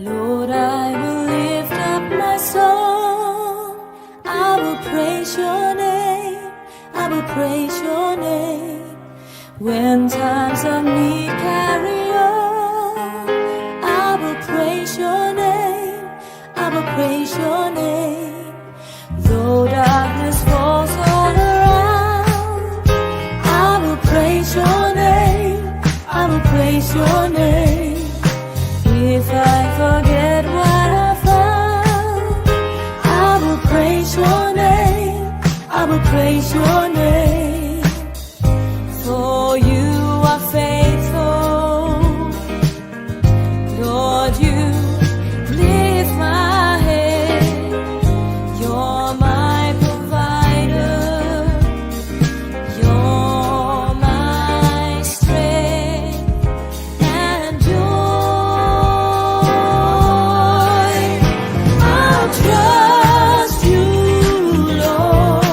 Lord, I will lift up my song. I will praise your name. I will praise your name. When times of need carry on, I will praise your name. I will praise your name. Though darkness falls all around, I will praise your name. I will praise your name. If I forget what I found, I will praise your name. I will praise your name. For you are faithful, Lord, you lift my head. You're my provider. You're my strength and joy. I'll trust you, Lord.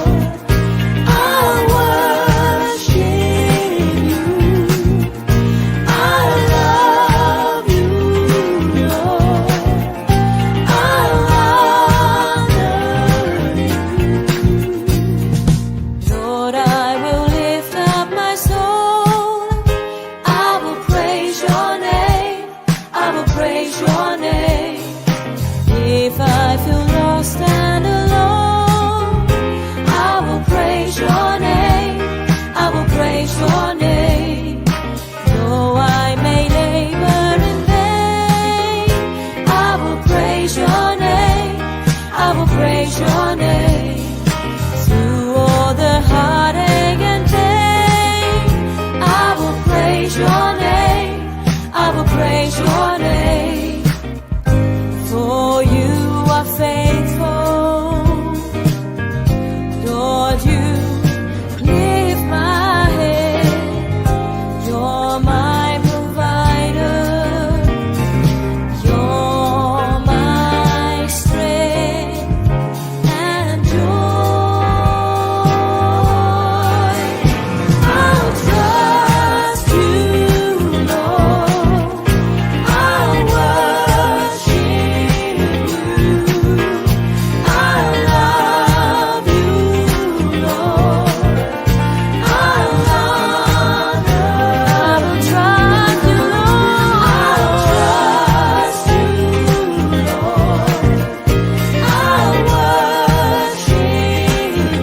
I'll worship you. I love you, Lord. I'll honor you. Lord, I will lift up my soul. I will praise your name. I will praise your name. If I feel lost and alone, I will praise your name. I will praise your name. Though I may labor in vain, I will praise your name. I will praise your name. Through all the heartache and pain, I will praise your name. I will praise your name. For you are faithful, Lord, you lift my head. You're my provider. You're my strength and joy. I'll trust you, Lord. I'll worship you. I love you, Lord. I'll honor. I will trust you, Lord. I'll trust you, Lord. I'll worship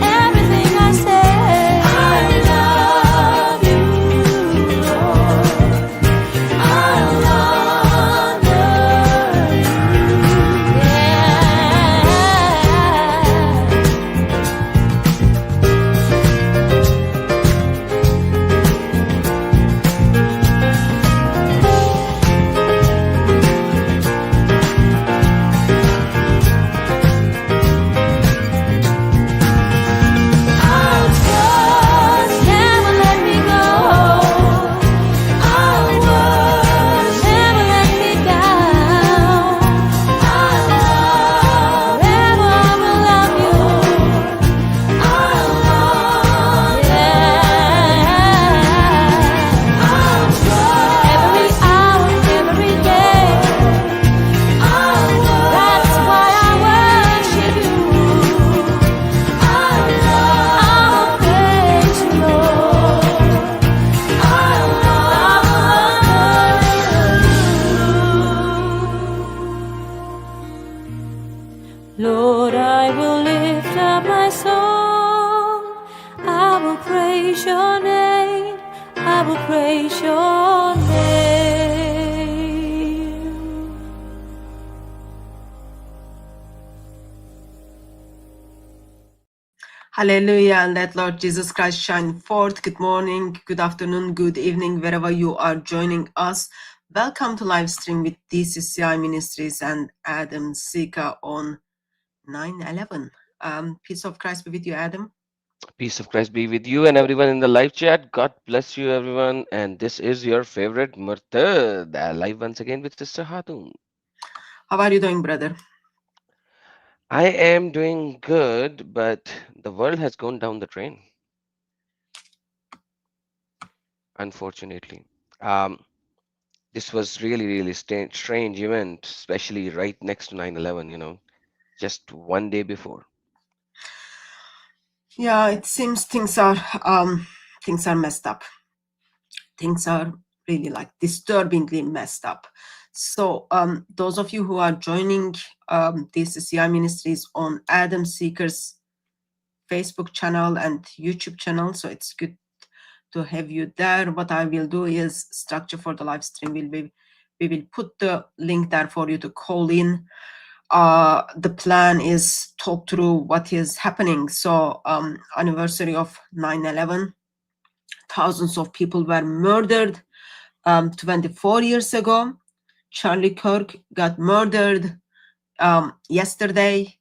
everything I say. I love you, Lord. I'll honor you. I'll trust, never let me go. I'll worship, never let me down. I'll love, forever I will love you. I'll love, I'll trust every hour, every day. I'll worship, that's why I worship you. I'll praise you, Lord. I'll honor you. Lord, I will lift up my song. I will praise your name. I will praise your name. Hallelujah, and let Lord Jesus Christ shine forth. Good morning, good afternoon, good evening, wherever you are joining us. Welcome to live stream with DCCI Ministries and Adam Sika on 9/11. Peace of Christ be with you, Adam. Peace of Christ be with you and everyone in the live chat. God bless you, everyone. And this is your favorite Murtad, live once again with Sister Hatun. How are you doing, brother? I am doing good, but the world has gone down the drain, unfortunately. Um, This was really, really strange event, especially right next to 9/11, just one day before. Yeah, it seems things are messed up. Things are really like disturbingly messed up. So those of you who are joining DCCI Ministries on Adam Seeker's Facebook channel and YouTube channel, so it's good to have you there. What I will do is structure for the live stream will be we will put the link there for you to call in. The plan is talk through what is happening. So anniversary of 9/11, thousands of people were murdered 24 years ago. Charlie Kirk got murdered yesterday,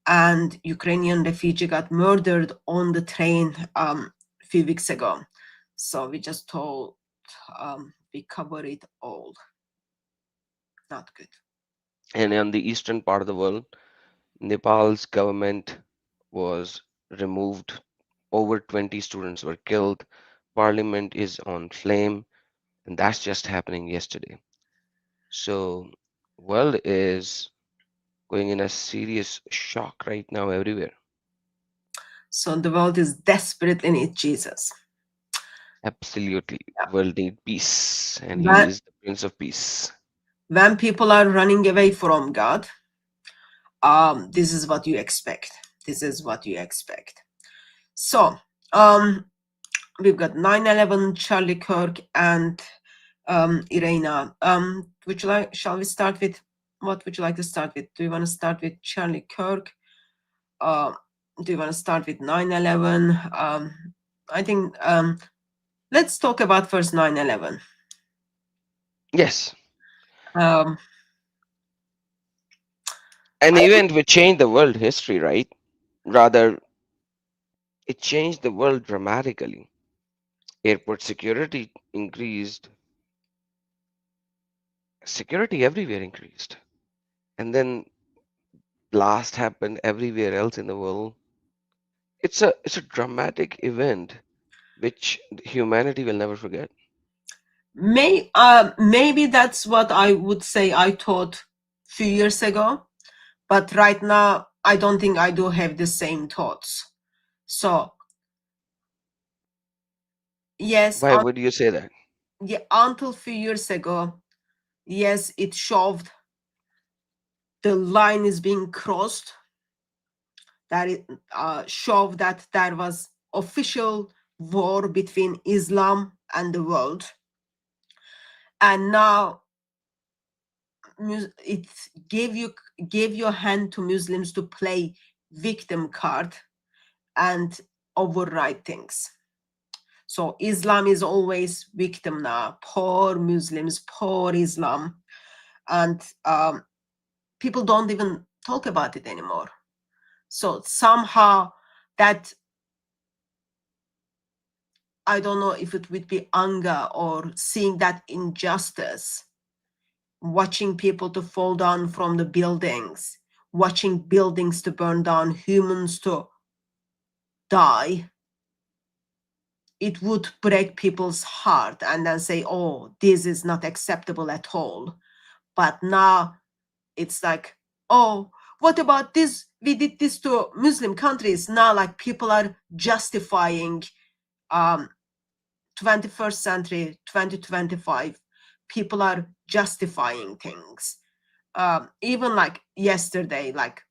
and Ukrainian refugee got murdered on the train a few weeks ago. So we just told we cover it all. Not good. And on the eastern part of the world, Nepal's government was removed. Over 20 students were killed. Parliament is on flame, and that's just happening yesterday. So, world is going in a serious shock right now everywhere. So the world is desperately need Jesus. Absolutely, world need peace, and He When, is the Prince of Peace. when people are running away from God, this is what you expect. This is what you expect. So we've got 9/11, Charlie Kirk, and Irena. Shall we start with, what would you like to start with? Do you want to start with Charlie Kirk? Do you want to start with 9/11? I think let's talk about first 9/11. Yes, Um, an I would, event which changed the world history, right? Rather, it changed the world dramatically. Airport security increased, security everywhere increased. And then blast happened everywhere else in the world. It's a dramatic event which humanity will never forget. maybe that's what I would say I thought a few years ago, but right now I don't think I do have the same thoughts. So yes, Why would you say that? yeah, until a few years ago, yes, it showed the line is being crossed. That it showed that there was official war between Islam and the world, and now it gave your hand to Muslims to play victim card and override things. So Islam is always victim now. Poor Muslims, poor Islam, and people don't even talk about it anymore. So somehow that, I don't know if it would be anger or seeing that injustice, watching people to fall down from the buildings, watching buildings to burn down, humans to die, it would break people's heart and then say, oh, this is not acceptable at all. But now it's like, oh, what about this? We did this to Muslim countries. Now, like, people are justifying 21st century, 2025. People are justifying things. Even like yesterday, like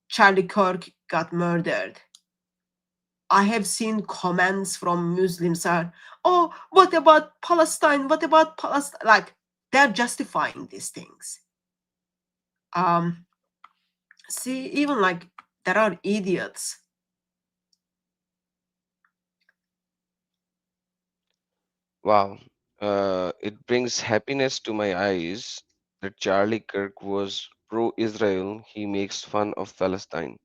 Charlie Kirk got murdered. I have seen comments from Muslims are, oh, what about Palestine? What about Palestine? Like, they're justifying these things. See, even like there are idiots. Wow. It brings happiness to my eyes that Charlie Kirk was pro-Israel. He makes fun of Palestine.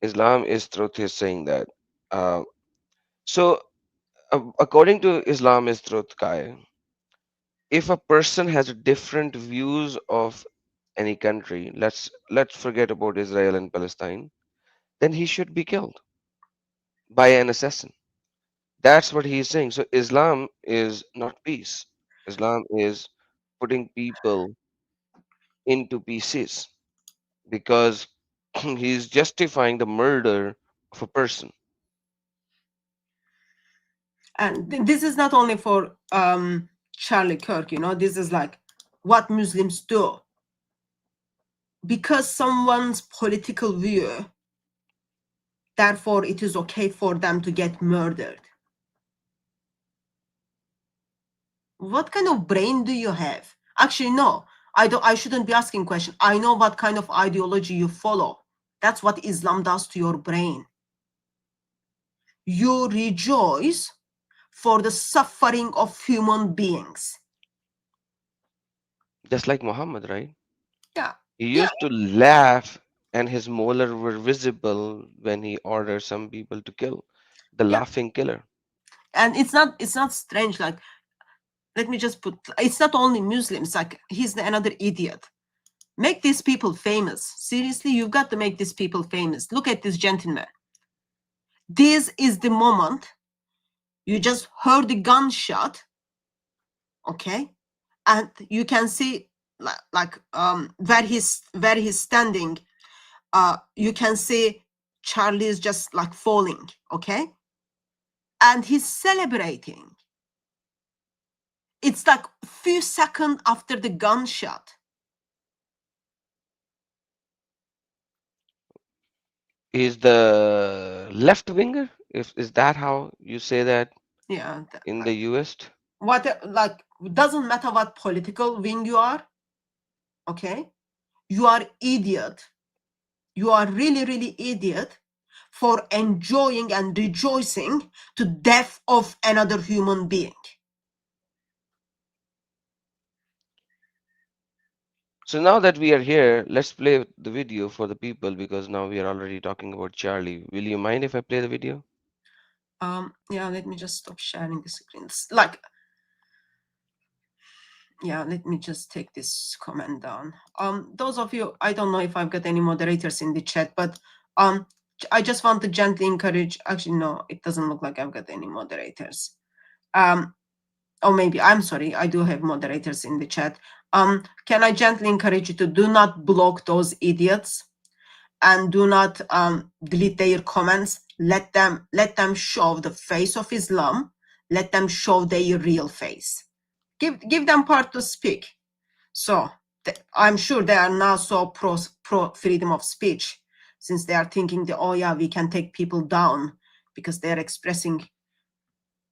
Islam is truth is saying that. Uh, so, according to Islam is truth, Kai, if a person has a different views of any country, let's forget about Israel and Palestine, then he should be killed by an assassin. That's what he is saying. So Islam is not peace. Islam is putting people into pieces because he's justifying the murder of a person. And this is not only for Charlie Kirk, you know, this is like what Muslims do because someone's political view, therefore it is okay for them to get murdered. What kind of brain do you have? Actually, no, I shouldn't be asking question. I know what kind of ideology you follow. That's what Islam does to your brain. You rejoice for the suffering of human beings. Just like Muhammad, right? Yeah, He yeah, used to laugh, and his molar were visible when he ordered some people to kill. The yeah. laughing killer. And it's not strange. Like, let me just put, it's not only Muslims. Like, he's another idiot. Make these people famous. Seriously, you've got to make these people famous. Look at this gentleman. This is the moment you just heard the gunshot, okay, and you can see like where he's standing. You can see Charlie is just like falling, okay, and he's celebrating. It's like a few seconds after the gunshot. He's the left winger. If is that how you say that Yeah, in the US? what, like, doesn't matter what political wing you are, okay, you are idiot. You are really, really idiot for enjoying and rejoicing to death of another human being. So now that we are here, let's play the video for the people because now we are already talking about Charlie. Will you mind if I play the video? Yeah, let me just stop sharing the screens. Like, yeah, let me just take this comment down. Those of you, I don't know if I've got any moderators in the chat, but I just want to gently encourage. Actually, no, it doesn't look like I've got any moderators. Or maybe, I'm sorry, I do have moderators in the chat. Can I gently encourage you to do not block those idiots and do not delete their comments. Let them show the face of Islam. Let them show their real face. Give them part to speak. So I'm sure they are now so pro freedom of speech, since they are thinking that, oh yeah, we can take people down because they are expressing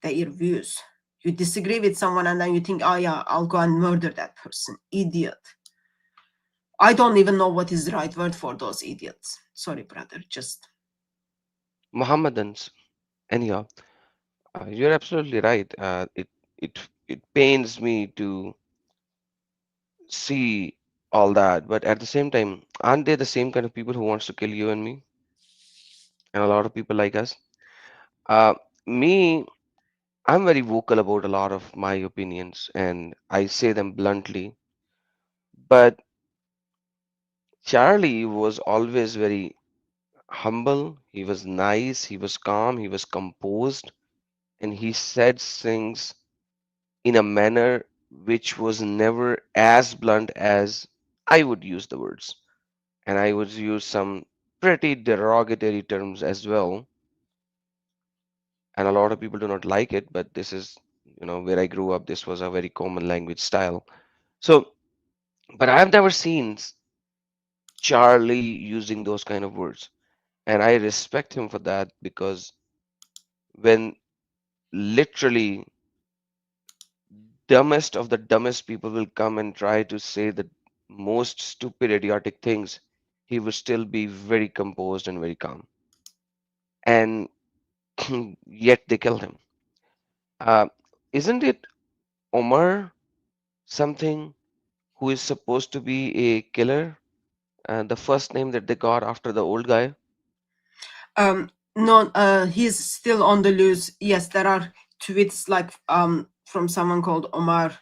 their views. You disagree with someone and then you think, oh yeah, I'll go and murder that person. Idiot. I don't even know what is the right word for those idiots. Sorry, brother. Just Mohammedans. Anyhow, you're absolutely right. It pains me to see all that, but at the same time, aren't they the same kind of people who wants to kill you and me and a lot of people like us? Uh, me, I'm very vocal about a lot of my opinions and I say them bluntly. But Charlie was always very humble. He was nice. He was calm. He was composed, and he said things in a manner which was never as blunt as I would use the words. And I would use some pretty derogatory terms as well. And a lot of people do not like it, but this is, where I grew up, this was a very common language style. So, but I've never seen Charlie using those kind of words. And I respect him for that because when literally dumbest of the dumbest people will come and try to say the most stupid, idiotic things, he will still be very composed and very calm. And yet they killed him. Uh, isn't it Omar something who is supposed to be a killer? The first name that they got after the old guy? no, he's still on the loose. Yes, there are tweets like from someone called Omar,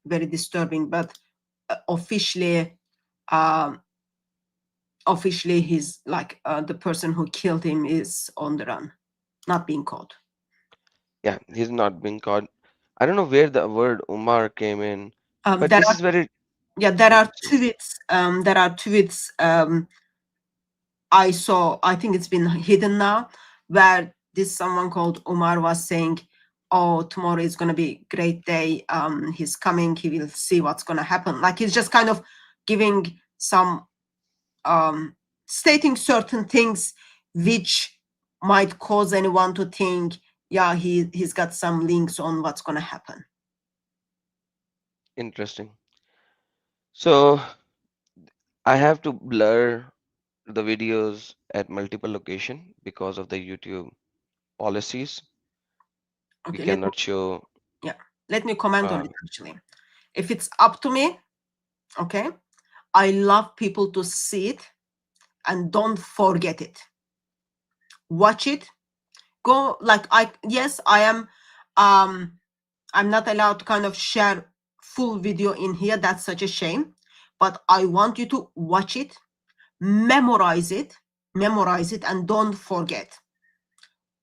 very disturbing, but officially, um officially he's like the person who killed him is on the run, not being caught. Yeah, he's not been caught. I don't know where the word Umar came in, but There this are, is very yeah, there are interesting. tweets. There are tweets I saw. I think it's been hidden now, where this someone called Umar was saying, "Oh, tomorrow is gonna be a great day. He's coming. He will see what's gonna happen." Like he's just kind of giving some stating certain things which might cause anyone to think, yeah, he's got some links on what's gonna happen. Interesting. So I have to blur the videos at multiple location because of the YouTube policies. We Okay, cannot show. yeah, let me comment on Uh, it actually. If it's up to me, okay, I love people to see it and don't forget it. Watch it. Go like yes, I am I'm not allowed to kind of share full video in here. That's such a shame. But I want you to watch it, memorize it, and don't forget.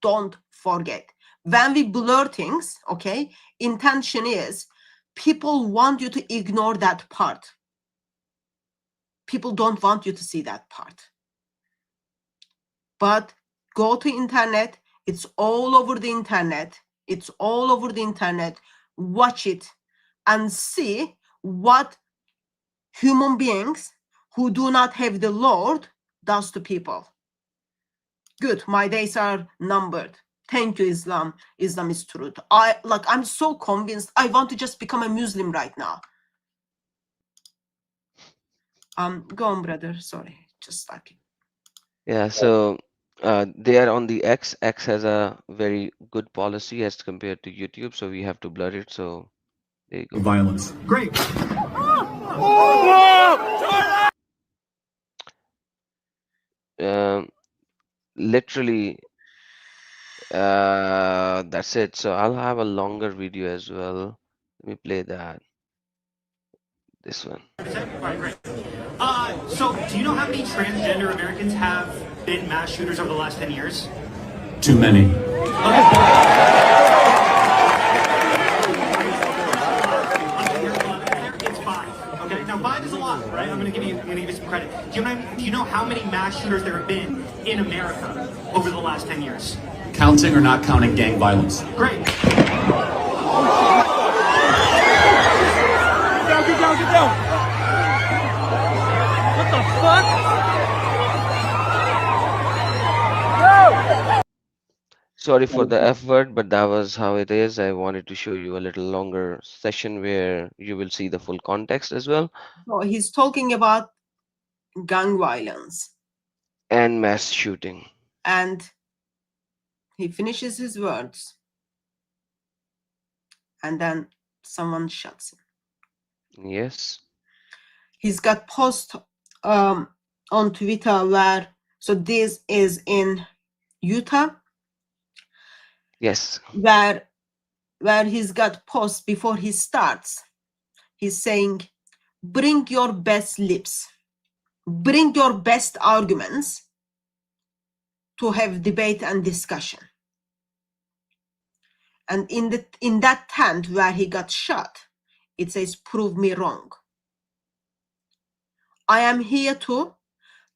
Don't forget. When we blur things, okay, intention is people want you to ignore that part. People don't want you to see that part. But go to internet. It's all over the internet. It's all over the internet. Watch it and see what human beings who do not have the Lord does to people. Good, my days are numbered. Thank you, Islam. Islam is truth. I'm so convinced. I want to just become a Muslim right now. Go on, brother. Sorry, just like yeah, so they are on the X. X has a very good policy as compared to YouTube, so we have to blur it. So there you go. Violence. Great. Um, literally, that's it. So I'll have a longer video as well. Let me play that. This one. Right, great. So, do you know how many transgender Americans have been mass shooters over the last 10 years? Too many. It's five. Okay, now five is a lot, right? I'm gonna give you some credit. Do you know how many mass shooters there have been in America over the last 10 years? Counting or not counting gang violence? Great. Get down. What the fuck? Sorry for the F word, but that was how it is. I wanted to show you a little longer session where you will see the full context as well. so he's talking about gang violence, And mass shooting. and he finishes his words, and then someone shuts him. Yes. He's got post on Twitter where, so this is in Utah, Yes. where he's got posts before he starts. He's saying, bring your best lips, bring your best arguments to have debate and discussion. And in that tent where he got shot, it says, prove me wrong. I am here to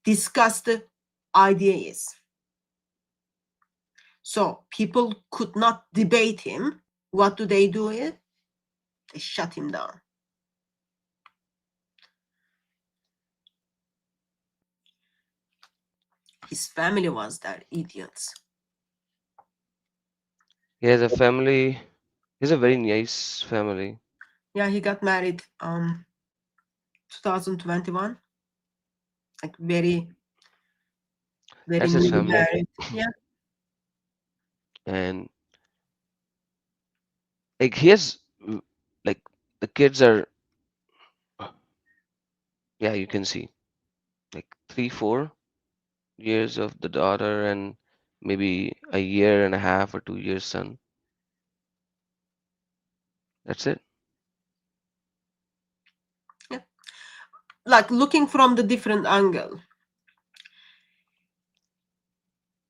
discuss the ideas. So people could not debate him. What do? They shut him down. His family was there, idiots. He has a family. He's a very nice family. Yeah, he got married 2021. Like very That's his newly family. married. Yeah. And like he has like the kids are, yeah, you can see like 3, 4 years of the daughter and maybe a year and a half or 2 years son. That's it. Yeah. Like looking from the different angle.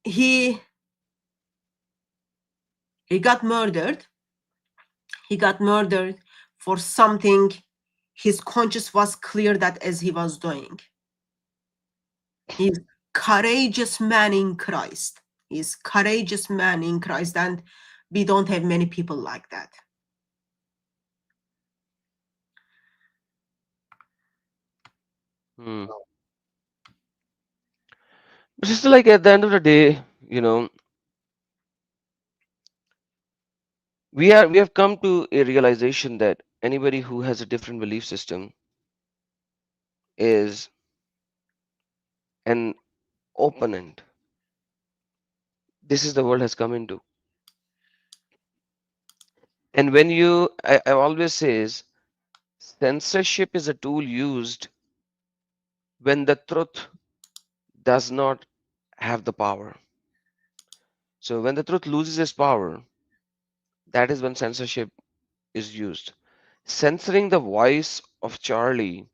He got murdered. He got murdered for something his conscience was clear that as he was doing. He's courageous man in Christ. He's courageous man in Christ, and we don't have many people like that. Hmm. But it's still like at the end of the day, we have come to a realization that anybody who has a different belief system is an opponent. This is the world has come into. And when I always says censorship is a tool used when the truth does not have the power. So when the truth loses its power, that is when censorship is used. Censoring the voice of Charlie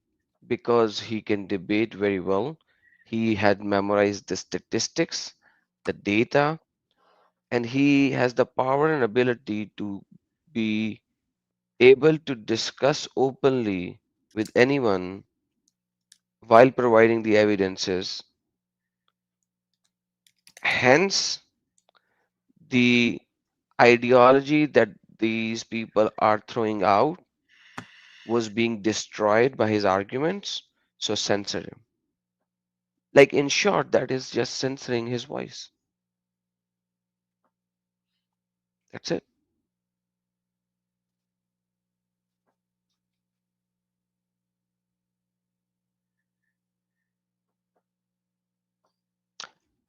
because he can debate very well. He had memorized the statistics, the data, and he has the power and ability to be able to discuss openly with anyone while providing the evidences. Hence, the ideology that these people are throwing out was being destroyed by his arguments, so censor him. Like, in short, that is just censoring his voice. That's it.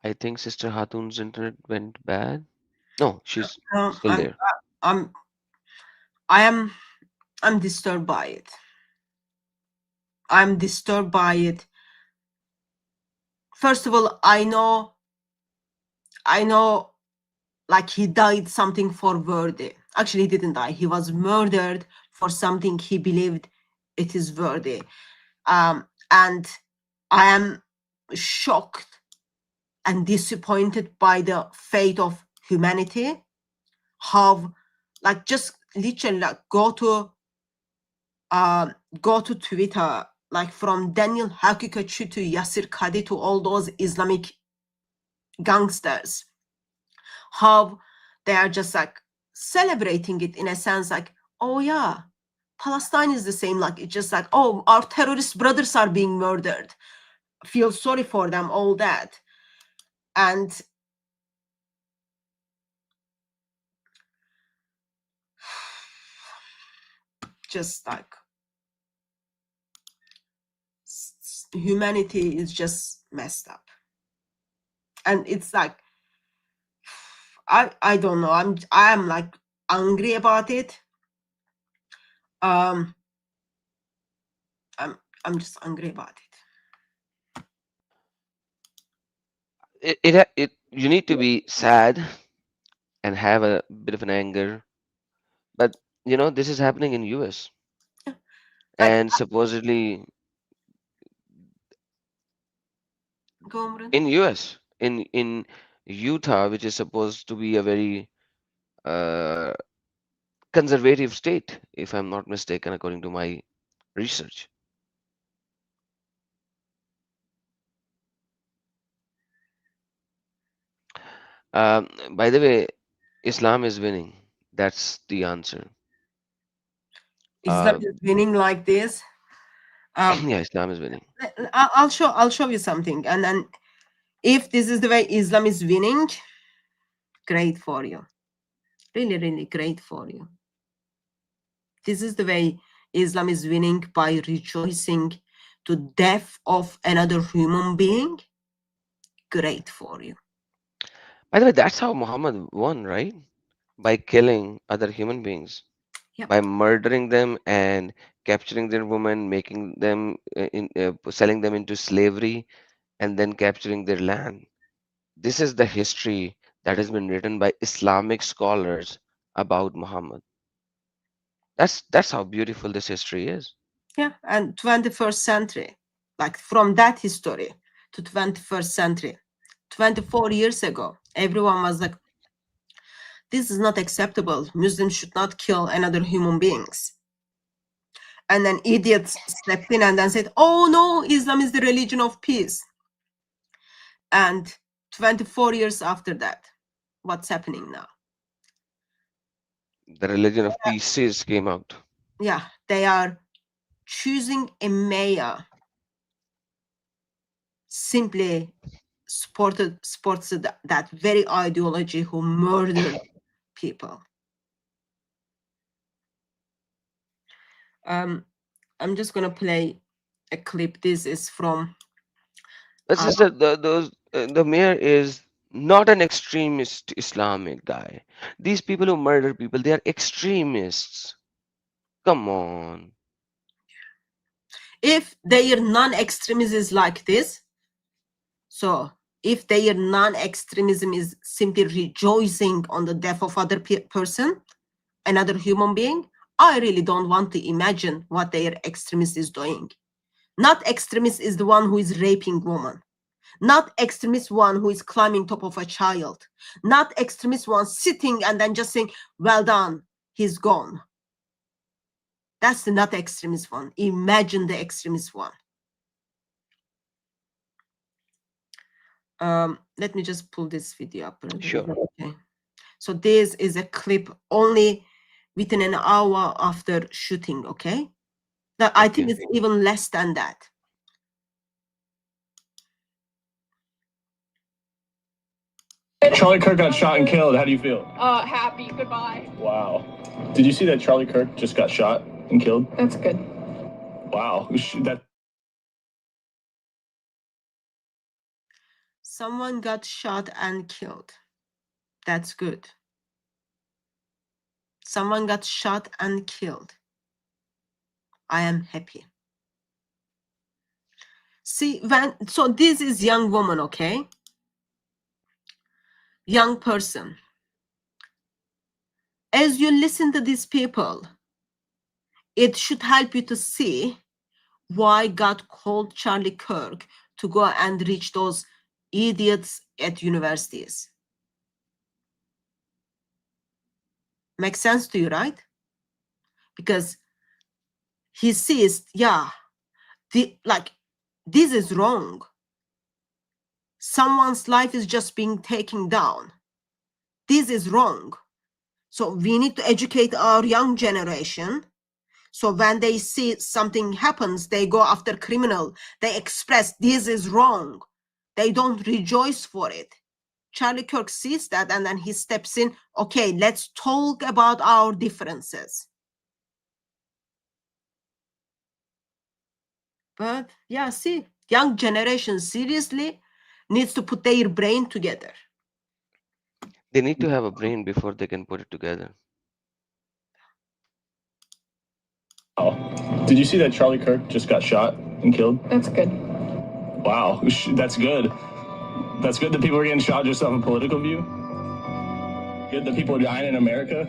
I think Sister Hatun's internet went bad. No, she's No, still there. I'm, I am, I'm disturbed by it. I'm disturbed by it. First of all, I know, like he died something for worthy. Actually, he didn't die. He was murdered for something he believed it is worthy. And I am shocked and disappointed by the fate of humanity. How, like, just literally, like, go to Twitter, like from Daniel Hakikachi to Yasir Qadi to all those Islamic gangsters, how they are just like celebrating it in a sense, like, oh yeah, Palestine is the same, like it's just like, oh, our terrorist brothers are being murdered, feel sorry for them, all that. And just like humanity is just messed up. And it's like, I don't know, I'm like angry about it. I'm just angry about You need to be sad and have a bit of an anger, but this is happening in US, it. Like, and supposedly go on. in US, in Utah, which is supposed to be a very uh, conservative state, if I'm not mistaken, according to my research. By the way, Islam is winning. That's the answer. Islam Uh, is winning like this. yeah, Islam is winning. I'll show you something, and then if this is the way Islam is winning, great for you, really, really great for you. This is the way Islam is winning, by rejoicing to death of another human being. Great for you. By the way, that's how Muhammad won, right? By killing other human beings, Yep. by murdering them and capturing their women, making them selling them into slavery, and then capturing their land. This is the history that has been written by Islamic scholars about Muhammad. That's how beautiful this history is. Yeah, and 21st century, like from that history to 21st century, 24 years ago, everyone was like, This is not acceptable. Muslims should not kill another human beings. And then idiots stepped in and then said, oh no, Islam is the religion of peace. And 24 years after that, what's happening now? The religion of pieces came out. Yeah, they are choosing a mayor simply supports that very ideology who murdered people. I'm just gonna play a clip. This is from But sister, the mayor is not an extremist Islamic guy. These people who murder people, they are extremists. Come on. if their non-extremism is like this, so if their non-extremism is simply rejoicing on the death of other person, another human being, I really don't want to imagine what their extremist is doing. Not extremist is the one who is raping woman. Not extremist one who is climbing top of a child. Not extremist one sitting and then just saying, well done, he's gone. That's the not extremist one. Imagine the extremist one. Let me just pull this video up. Sure. Okay. So this is a clip only within an hour after shooting, okay? Now, I think it's even less than that. Charlie Kirk got shot and killed. How do you feel? Happy. Goodbye. Wow. Did you see that Charlie Kirk just got shot and killed? That's good. Wow. That Someone got shot and killed. That's good. Someone got shot and killed. I am happy. See, so this is young woman, okay? Young person. As you listen to these people, it should help you to see why God called Charlie Kirk to go and reach those idiots at universities. Makes sense to you, right? Because he sees, yeah, this is wrong. Someone's life is just being taken down. This is wrong. So we need to educate our young generation. So when they see something happens, they go after criminal. They express this is wrong. They don't rejoice for it. Charlie Kirk sees that and then he steps in. Okay, let's talk about our differences. But yeah, see, young generation seriously needs to put their brain together. They need to have a brain before they can put it together. Oh. Did you see that Charlie Kirk just got shot and killed? That's good. Wow. That's good. That's good that people are getting shot just off a political view. Good that people are dying in America.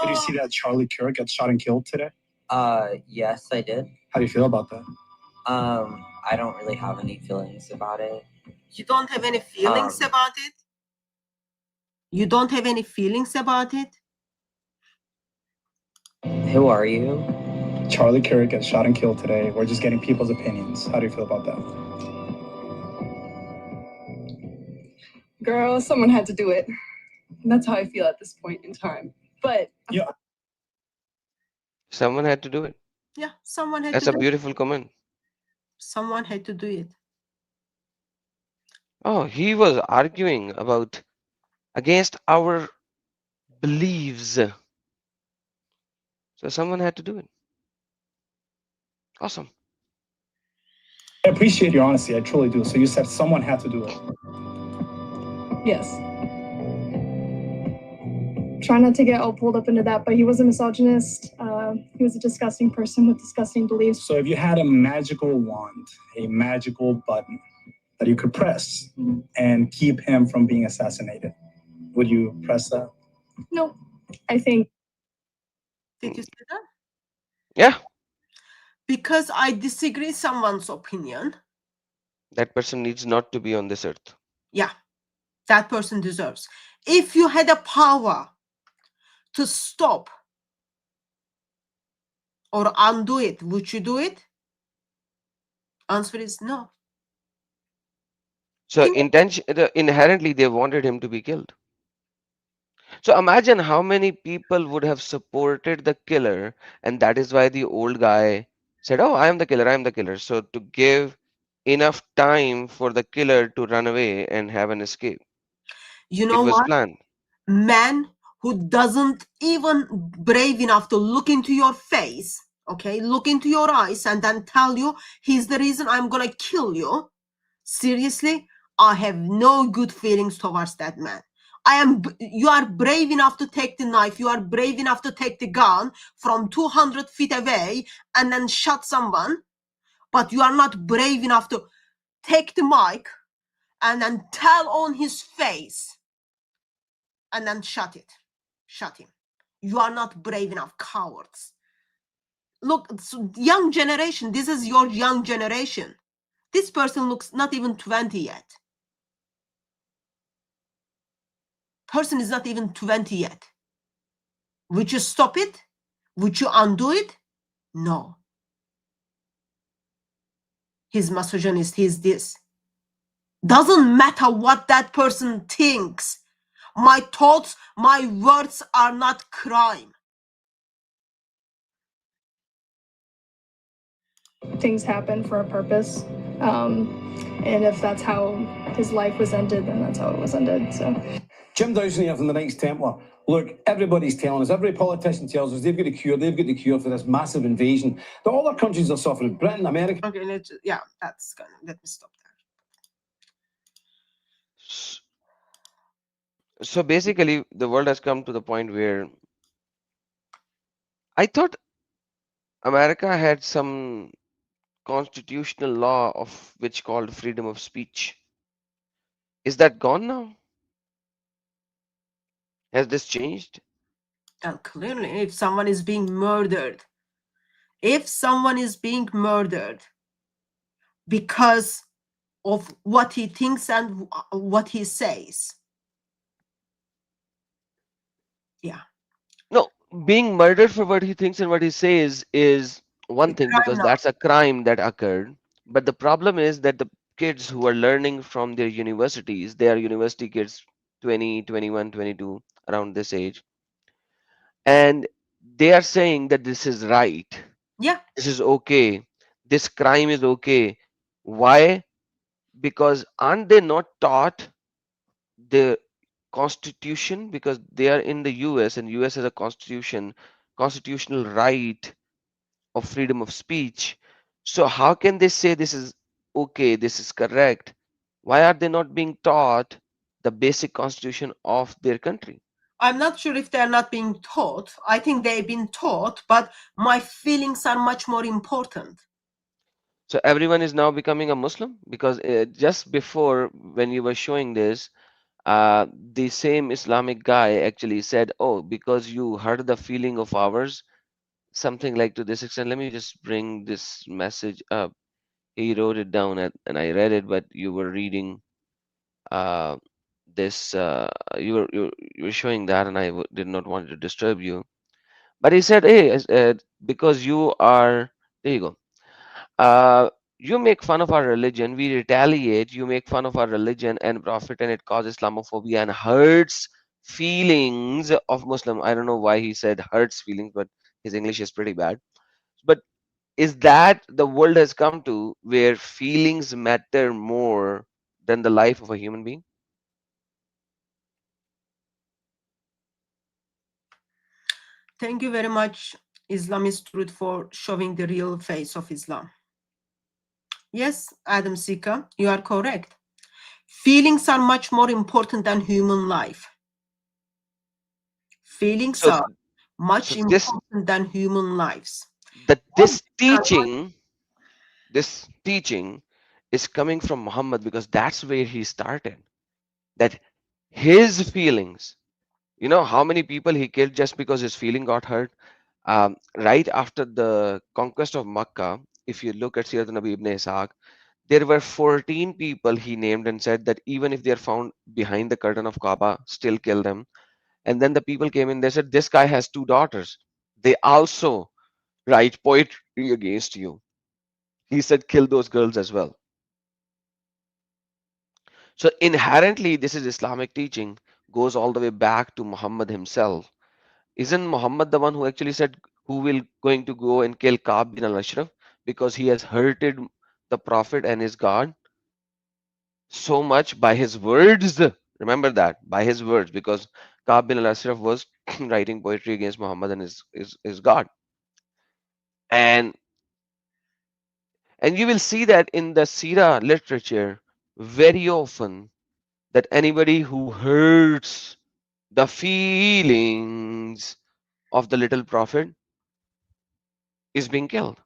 Did you see that Charlie Kirk got shot and killed today? Yes, I did. How do you feel about that? I don't really have any feelings about it. You don't have any feelings about it? You don't have any feelings about it? Who are you? Charlie Kirk got shot and killed today. We're just getting people's opinions. How do you feel about that? Girl, someone had to do it. And that's how I feel at this point in time. But Yeah. Someone had to do it. Yeah, someone had That's to a do it. beautiful comment. Someone had to do it. Oh, he was arguing about against our beliefs. So someone had to do it. Awesome. I appreciate your honesty. I truly do. So you said someone had to do it. yes. Try not to get all pulled up into that, but he was a misogynist. He was a disgusting person with disgusting beliefs. So if you had a magical wand, a magical button that you could press and keep him from being assassinated, would you press that? No, I think Did you see that? Yeah, Because I disagree someone's opinion. that person needs not to be on this earth. Yeah. that person deserves. If you had a power to stop or undo it, would you do it? Answer is no. So inherently they wanted him to be killed. So imagine how many people would have supported the killer, and that is why the old guy said, "Oh, I am the killer, I am the killer." So to give enough time for the killer to run away and have an escape. You It know was what? planned. Man who doesn't even brave enough to look into your face, okay, look into your eyes and then tell you he's the reason I'm gonna kill you. Seriously, I have no good feelings towards that man. You are brave enough to take the knife, you are brave enough to take the gun from 200 feet away and then shot someone, but you are not brave enough to take the mic and then tell on his face and then shut him. You are not brave enough, cowards. Look, young generation, this is your young generation. This person looks not even 20 yet. Person is not even 20 yet. Would you stop it? Would you undo it? No. He's misogynist, he's this. Doesn't matter what that person thinks. My thoughts, my words are not crime. Things happen for a purpose. And if that's how his life was ended, then that's how it was ended. So Jim Dowson here from the Knights Templar. Look, everybody's telling us, every politician tells us they've got the cure for this massive invasion that all our countries are suffering. Britain, America. Okay, that's gonna, let me stop there. So basically, the world has come to the point where I thought America had some constitutional law of which called freedom of speech. Is that gone now? Has this changed? Clearly, if someone is being murdered, because of what he thinks and what he says, yeah, No, being murdered for what he thinks and what he says is one it's thing crime because now. that's a crime that occurred. But the problem is that the kids who are learning from their universities, they are university kids, 20, 21, 22, around this age, and they are saying that this is right, Yeah, this is okay, this crime is okay. Why? Because aren't they not taught the constitution? Because they are in the US and US has a constitutional right of freedom of speech. So how can they say this is okay, this is correct? Why are they not being taught the basic constitution of their country? I'm not sure if they're not being taught. I think they've been taught, but my feelings are much more important. So everyone is now becoming a Muslim because just before when you were showing this, the same Islamic guy actually said, "Oh, because you hurt the feeling of ours," something like to this extent. Let me just bring this message up. He wrote it down and I read it, but you were reading uh, this. You were showing that, and I did not want to disturb you. But he said, "Hey, because you are there, you go. You make fun of our religion, we retaliate. You make fun of our religion and prophet, and it causes Islamophobia and hurts feelings of Muslim." I don't know why he said hurts feelings, but his English is pretty bad. But is that the world has come to where feelings matter more than the life of a human being? Thank you very much, Islamist Truth, for showing the real face of Islam. Yes, Adam Sika, you are correct. Feelings are much more important than human life. Feelings So, are much so this important than human lives. that Why? this teaching is coming from Muhammad because that's where he started. That his feelings, you know how many people he killed just because his feeling got hurt. Right after the conquest of Makkah, if you look at Sirat Nabi Ibn Ishaq, There were 14 people he named and said that even if they are found behind the curtain of Kaaba, still kill them. And then the people came in, they said, this guy has two daughters. They also write poetry against you. He said, kill those girls as well. So inherently, this is Islamic teaching, goes all the way back to Muhammad himself. Isn't Muhammad the one who actually said, who will going to go and kill Ka'b bin al-Ashraf because he has hurted the Prophet and his God so much by his words? Remember that, by his words, because Ka'b bin al-Ashraf was writing poetry against Muhammad and his God. And and you will see that in the Sira literature very often that anybody who hurts the feelings of the little prophet is being killed.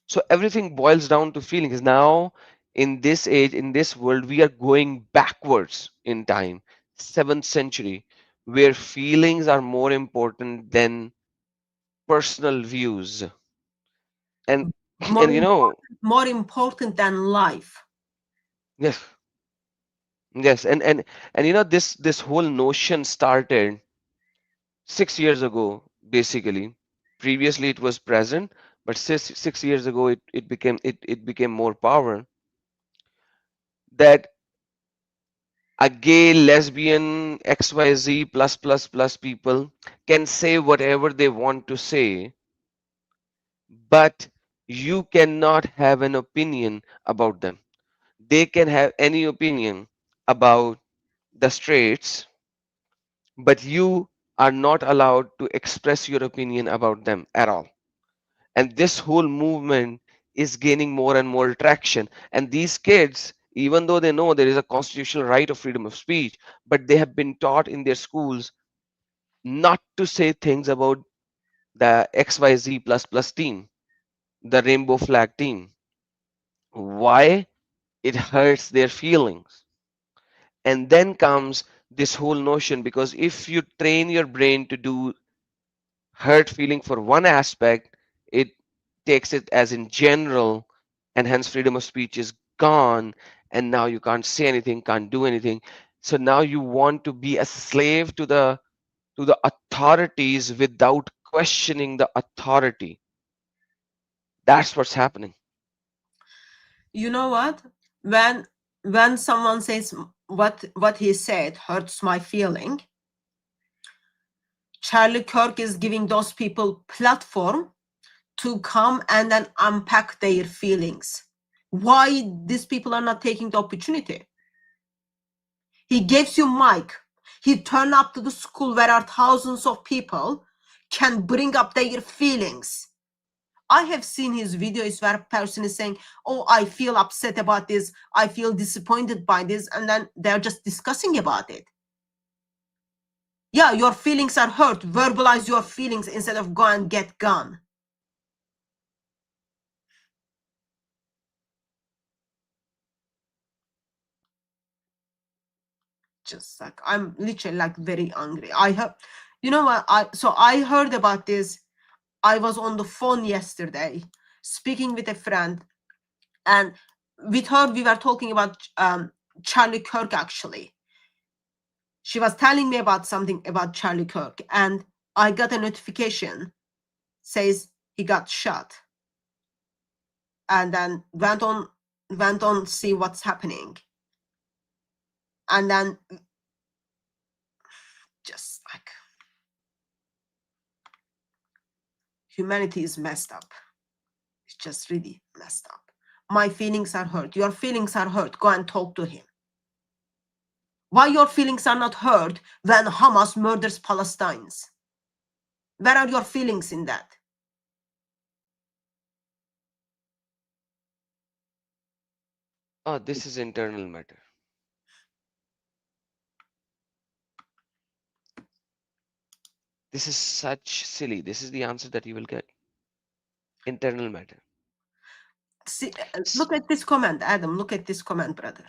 So everything boils down to feelings. Now, in this age, in this world, we are going backwards in time, 7th century, where feelings are more important than personal views. And More and you know, important, more important than life. yes, yes, and you know, this whole notion started 6 years ago, basically. Previously, it was present, but 6 years ago, it became more power that a gay, lesbian, XYZ plus people can say whatever they want to say, but you cannot have an opinion about them. They can have any opinion about the straights, but you are not allowed to express your opinion about them at all. And this whole movement is gaining more and more traction. And these kids, even though they know there is a constitutional right of freedom of speech, but they have been taught in their schools not to say things about the XYZ plus plus team, the rainbow flag team. Why? It hurts their feelings. And then comes this whole notion, because if you train your brain to do hurt feeling for one aspect, it takes it as in general, and hence freedom of speech is gone. And now you can't say anything, can't do anything. So now you want to be a slave to the authorities without questioning the authority. That's what's happening. You know what? When when someone says what he said hurts my feeling, Charlie Kirk is giving those people platform to come and then unpack their feelings. Why these people are not taking the opportunity? He gives you mic. He turn up to the school where are thousands of people can bring up their feelings. I have seen his videos where a person is saying, oh, I feel upset about this. I feel disappointed by this. And then they're just discussing about it. Yeah, your feelings are hurt. Verbalize your feelings instead of go and get gun. Just like, I'm literally like very angry. I have, you know what? I heard about this. I was on the phone yesterday speaking with a friend, and with her we were talking about Charlie Kirk. Actually, she was telling me about something about Charlie Kirk, and I got a notification says he got shot, and then went on see what's happening, and then just like humanity is messed up. It's just really messed up. My feelings are hurt. Your feelings are hurt. Go and talk to him. Why your feelings are not hurt when Hamas murders Palestinians? Where are your feelings in that? Oh, this is internal matter. This is such silly. This is the answer that you will get. Internal matter. See, look at this comment, Adam. Look at this comment, brother.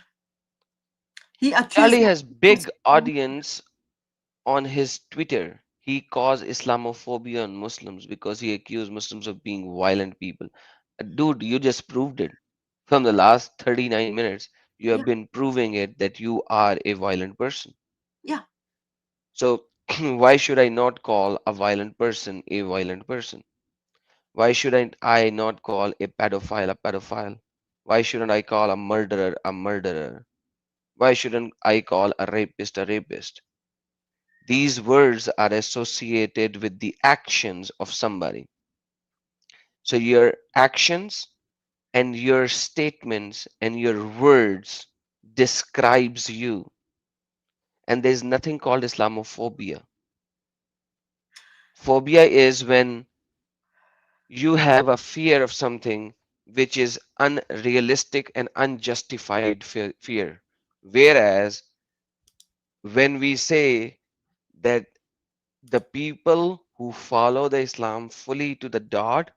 He accused Charlie me. has big audience on his Twitter. He caused Islamophobia on Muslims because he accused Muslims of being violent people. Dude, you just proved it. From the last 39 minutes, you have Yeah. been proving it that you are a violent person. Yeah. So why should I not call a violent person a violent person? Why shouldn't I not call a pedophile a pedophile? Why shouldn't I call a murderer a murderer? Why shouldn't I call a rapist a rapist? These words are associated with the actions of somebody. So your actions and your statements and your words describes you. And there's nothing called Islamophobia. Phobia is when you have a fear of something which is unrealistic and unjustified fear. Whereas when we say that the people who follow the Islam fully to the dot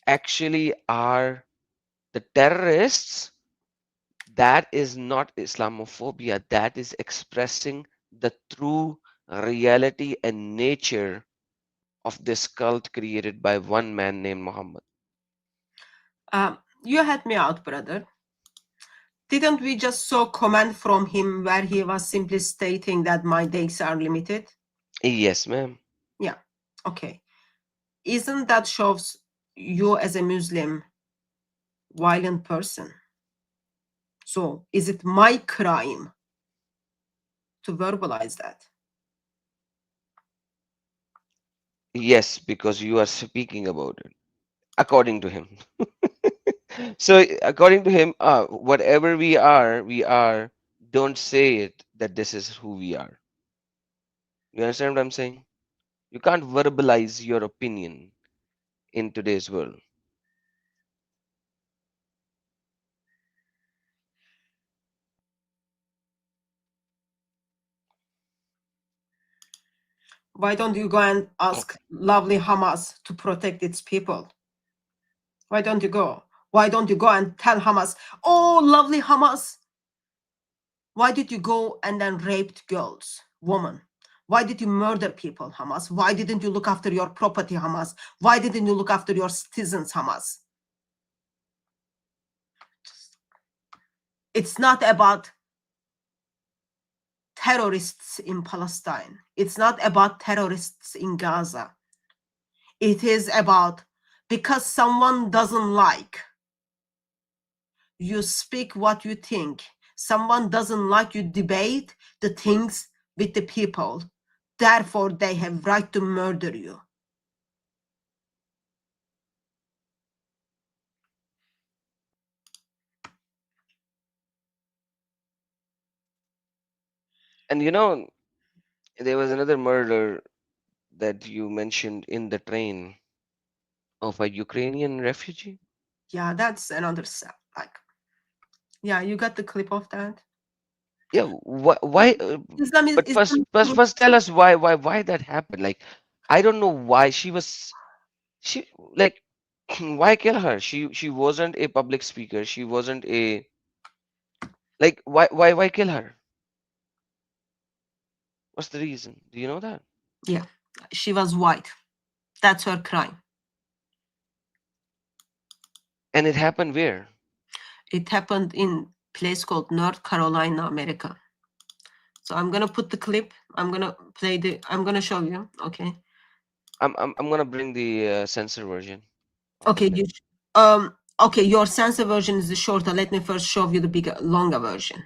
actually are the terrorists, that is not Islamophobia. That is expressing the true reality and nature of this cult created by one man named Muhammad. You had me out, brother. Didn't we just saw comment from him where he was simply stating that my days are limited? Yes, ma'am. Yeah. Okay. Isn't that shows you as a Muslim violent person? So is it my crime to verbalize that? Yes, because you are speaking about it, according to him. So, according to him, whatever we are, don't say it that this is who we are. You understand what I'm saying? You can't verbalize your opinion in today's world. Why don't you go and ask lovely Hamas to protect its people? Why don't you go? Why don't you go and tell Hamas, oh, lovely Hamas, why did you go and then raped girls, women? Why did you murder people, Hamas? Why didn't you look after your property, Hamas? Why didn't you look after your citizens, Hamas? It's not about terrorists in Palestine. It's not about terrorists in Gaza. It is about because someone doesn't like, you speak what you think. Someone doesn't like, you debate the things with the people. Therefore, they have right to murder you. And you know, there was another murder that you mentioned in the train of a Ukrainian refugee. Yeah, that's another like. Yeah, you got the clip of that. Yeah, why? Islam is But first, tell us why that happened. Like, I don't know why she like why kill her? She wasn't a public speaker. She wasn't a like why kill her? What's the reason? Do you know that? Yeah, she was white. That's her crime. And it happened where? It happened in place called North Carolina, America. So I'm gonna put the clip. I'm gonna play the. I'm gonna show you. Okay. I'm gonna bring the censor version of the Okay. clip. Okay. Your sensor version is the shorter. Let me first show you the bigger, longer version.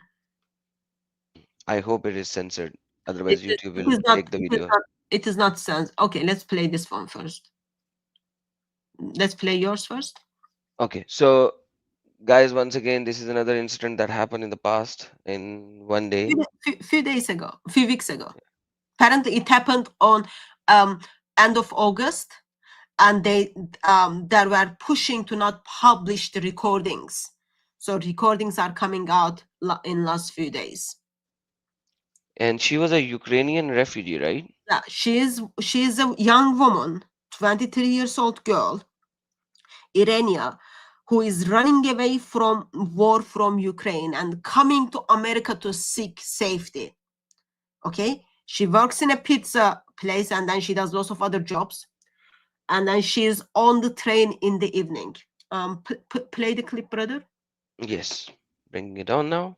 I hope it is censored. It, Otherwise, it YouTube it will is not. take the It is video. not. It is not sense. Okay. Let's play this one first. Let's play yours first. Okay, so guys, once again, this is another incident that happened in the past in one day. Few days ago, few weeks ago. Apparently, it happened on end of August, and they were pushing to not publish the recordings. So recordings are coming out in last few days. And she was a Ukrainian refugee, right? Yeah, she is a young woman, 23 years old girl, Irenia, who is running away from war from Ukraine and coming to America to seek safety. Okay, she works in a pizza place and then she does lots of other jobs, and then she's on the train in the evening. Play the clip, brother. Yes, bringing it on now.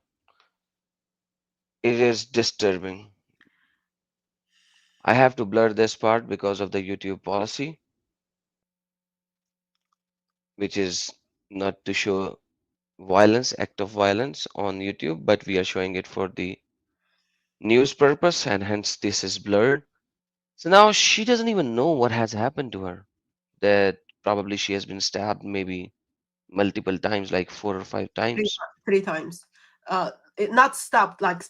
It is disturbing. I have to blur this part because of the YouTube policy, which is not to show violence, act of violence on YouTube, but we are showing it for the news purpose, and hence this is blurred. So now she doesn't even know what has happened to her. That probably she has been stabbed maybe multiple times, like 4 or 5 Three, times. 3 times. Not stopped, like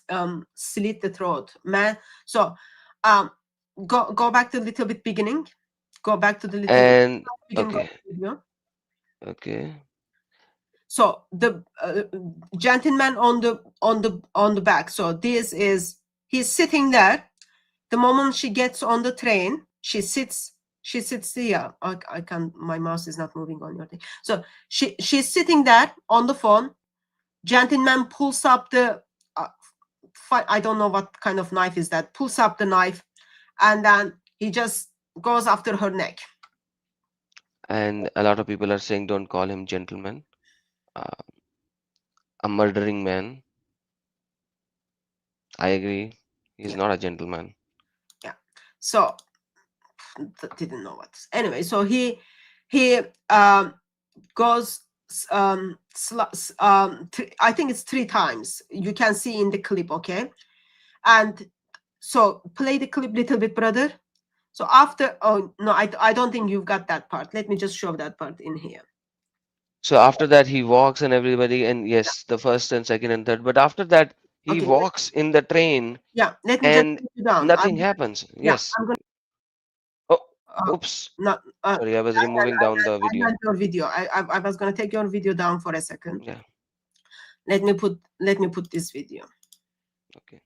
slit the throat, man. So go back to a little bit beginning. Go back to the little And beginning of okay, the video. okay. So the gentleman on the back. So this is, he's sitting there. The moment she gets on the train, she sits here. I can't, my mouse is not moving on your thing. So she's sitting there on the phone. Gentleman pulls up the I don't know what kind of knife is that, pulls up the knife, and then he just goes after her neck. And a lot of people are saying don't call him gentleman. A murdering man. I agree. He's Yeah. not a gentleman. Yeah. So didn't know what. Anyway, so he goes I think it's 3 times. You can see in the clip, okay? And so play the clip little bit, brother. So after, oh no, I don't think you've got that part. Let me just show that part in here. So after that he walks and everybody, and yes, the first and second and third, but after that he Okay. walks in the train Yeah, let me just and put you down. nothing happens. Yeah, Yes. I'm gonna Oh, oops. not Sorry, I was removing down the I video. meant your video. I was gonna take your video down for a second. Yeah. Let me put this video. Okay.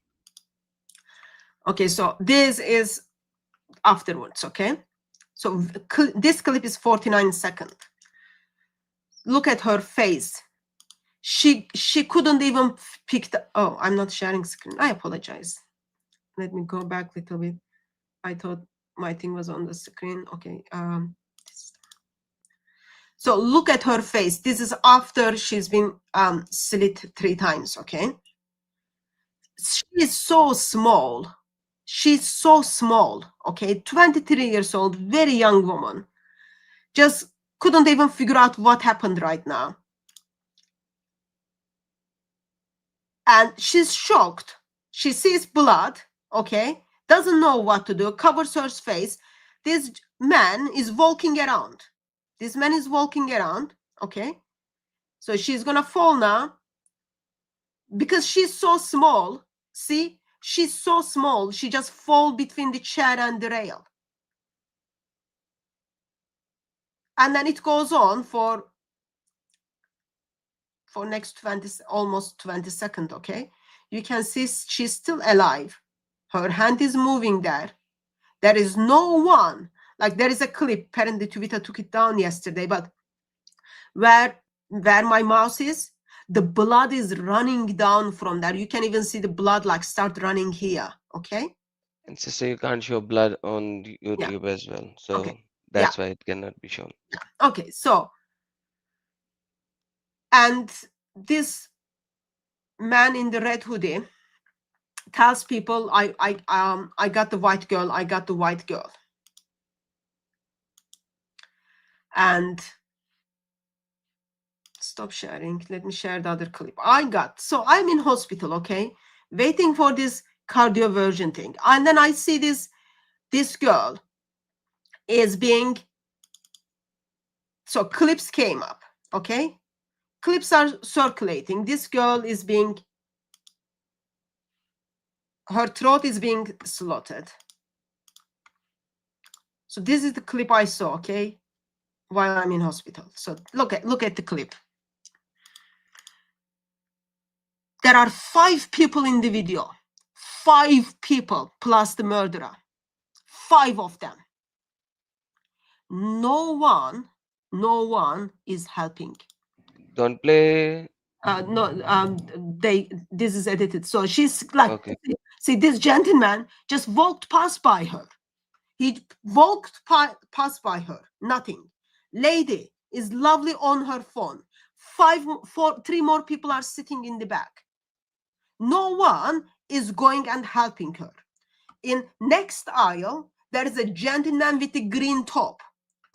Okay, so this is afterwards, okay? So this clip is 49 seconds. Look at her face. She couldn't even pick the, oh, I'm not sharing screen. I apologize. Let me go back a little bit. I thought my thing was on the screen. Okay. So look at her face. This is after she's been slit 3 times, okay? She's so small. She's so small, okay? 23 years old, very young woman. Just couldn't even figure out what happened right now. And she's shocked. She sees blood, okay? Doesn't know what to do, covers her face. This man is walking around. This man is walking around, okay? So she's gonna fall now because she's so small. See, she's so small. She just fall between the chair and the rail. And then it goes on for next 20, almost 20 seconds, okay? You can see she's still alive. Her hand is moving there. There is no one. Like, there is a clip, apparently Twitter took it down yesterday, but where my mouse is, the blood is running down from there. You can even see the blood like start running here, okay? And so you can't show blood on YouTube as well. So Okay. that's why it cannot be shown. Okay, so, and this man in the red hoodie tells people, I got the white girl, I got the white girl. And stop sharing. Let me share the other clip. So I'm in hospital, okay, waiting for this cardioversion thing. And then I see this girl is being, so clips came up, okay? Clips are circulating. This girl is being, her throat is being slotted. So this is the clip I saw, okay, while I'm in hospital. So look at the clip. There are 5 people in the video. 5 people plus the murderer. 5 of them. No one is helping. Don't play. No, this is edited. So she's like, Okay. see, this gentleman just walked past by her. He walked past by her. Nothing. Lady, is lovely on her phone. Three more people are sitting in the back. No one is going and helping her. In next aisle, there is a gentleman with a green top.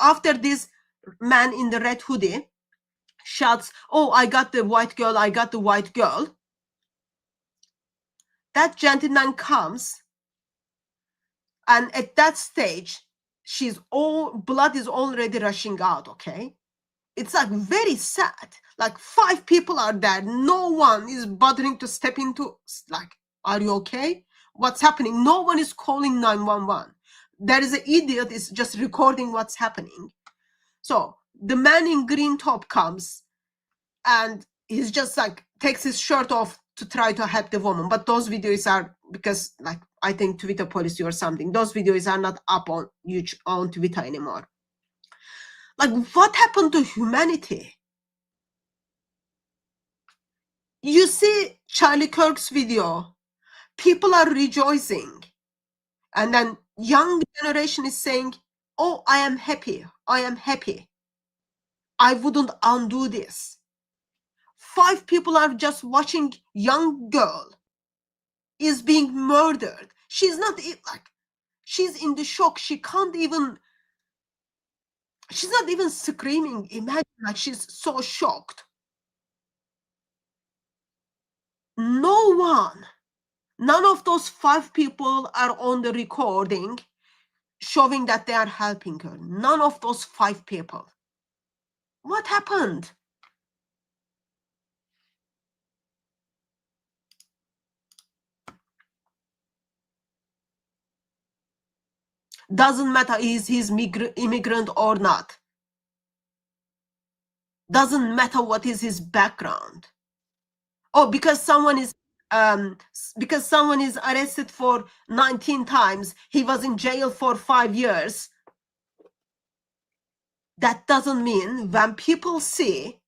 After this man in the red hoodie shouts, "Oh, I got the white girl, I got the white girl," that gentleman comes, and at that stage, blood is already rushing out, okay? It's like very sad. Like 5 people are there. No one is bothering to step into, like, are you okay? What's happening? No one is calling 911. There is an idiot is just recording what's happening. So the man in green top comes and he's just like takes his shirt off to try to help the woman. But those videos are, because like I think Twitter policy or something, those videos are not up on Twitter anymore. Like, what happened to humanity? You see Charlie Kirk's video, people are rejoicing. And then young generation is saying, "Oh, I am happy. I am happy. I wouldn't undo this." 5 people are just watching young girl is being murdered. She's not like, she's in the shock. She's not even screaming. Imagine, like, she's so shocked. None of those 5 people are on the recording showing that they are helping her. None of those 5 people. What happened? Doesn't matter is he's immigrant or not. Doesn't matter what is his background. Oh, because someone is arrested for 19 times, he was in jail for 5 years. That doesn't mean when people see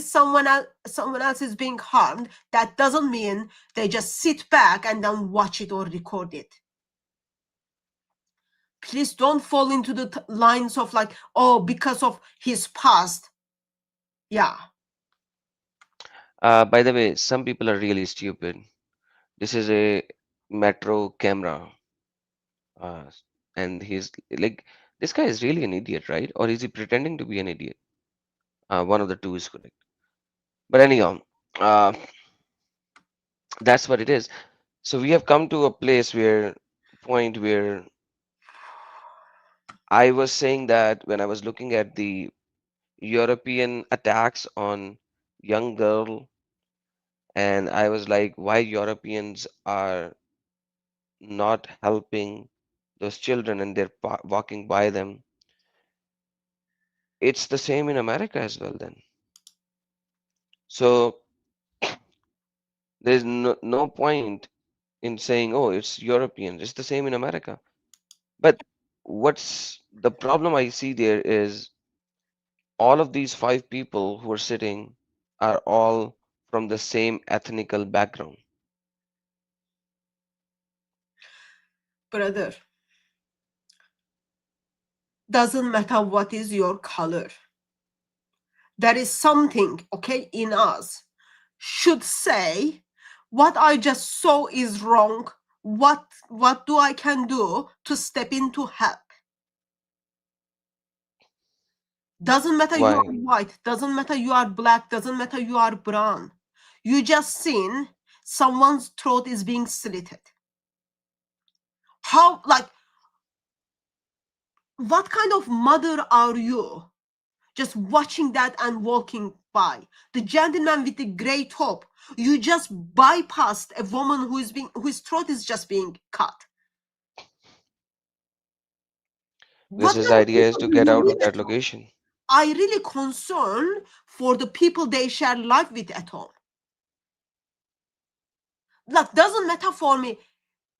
someone else is being harmed, that doesn't mean they just sit back and then watch it or record it. Please don't fall into the lines of like, oh, because of his past. Yeah. By the way, some people are really stupid. This is a metro camera, uh, and he's like, this guy is really an idiot, right? Or is he pretending to be an idiot? One of the two is correct. But anyhow, uh, that's what it is. So we have come to a point where I was saying that when I was looking at the European attacks on young girl, and I was like, why Europeans are not helping those children and they're walking by them. It's the same in America as well then. So there's no point in saying, oh, it's European. It's the same in America. But what's the problem I see there is all of these 5 people who are sitting are all from the same ethnical background. Brother, doesn't matter what is your color. There is something, okay, in us should say, what I just saw is wrong. What do I can do to step in to help? Doesn't matter you Why? are white, doesn't matter you are black, doesn't matter you are brown. You just seen someone's throat is being slitted. How, like, what kind of mother are you? Just watching that and walking by. The gentleman with the gray top, you just bypassed a woman whose throat is just being cut. Because What his kind of idea is people to do get you out of live that at home? location. I really concerned for the people they share life with at home. Like, doesn't matter for me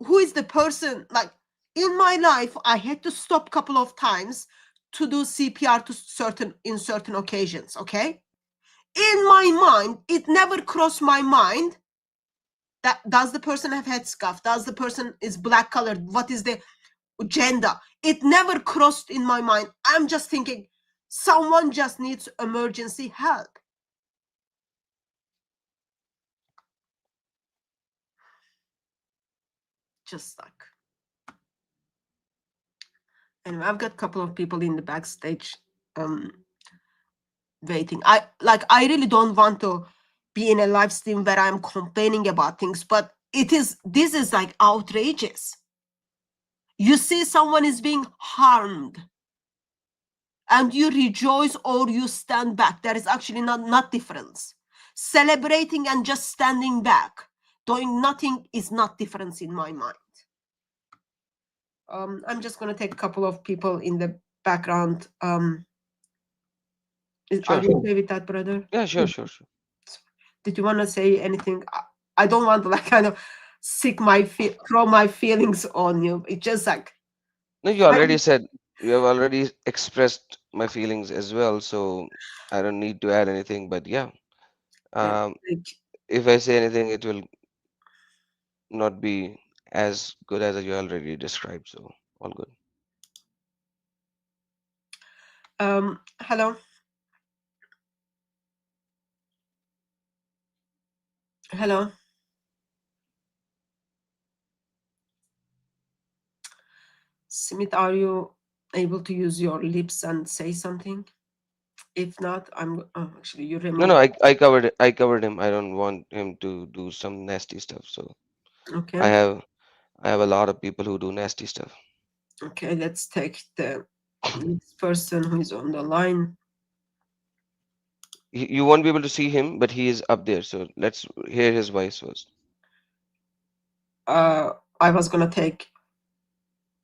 who is the person. Like, in my life, I had to stop a couple of times to do CPR in certain occasions, okay? In my mind, it never crossed my mind that does the person have headscarf? Does the person is black colored? What is the gender? It never crossed in my mind. I'm just thinking, Someone just needs emergency help. Just like. Anyway, I've got a couple of people in the backstage waiting. I really don't want to be in a live stream where I'm complaining about things, but this is like outrageous. You see someone is being harmed and you rejoice or you stand back. There is actually not difference. Celebrating and just standing back, doing nothing is not difference in my mind. I'm just going to take a couple of people in the background. Are you okay with that, brother? Yeah, sure. Did you want to say anything? I don't want to like kind of throw my feelings on you. It's just like. No, you already said, you have already expressed my feelings as well, so I don't need to add anything. But yeah, if I say anything, it will not be as good as you already described. So all good. Hello. Hello. Smith, are you able to use your lips and say something? If not, actually you remove. No, I covered it. I covered him. I don't want him to do some nasty stuff. So okay. I have a lot of people who do nasty stuff. Okay, let's take the next person who is on the line. You won't be able to see him, but he is up there. So let's hear his voice first. I was gonna take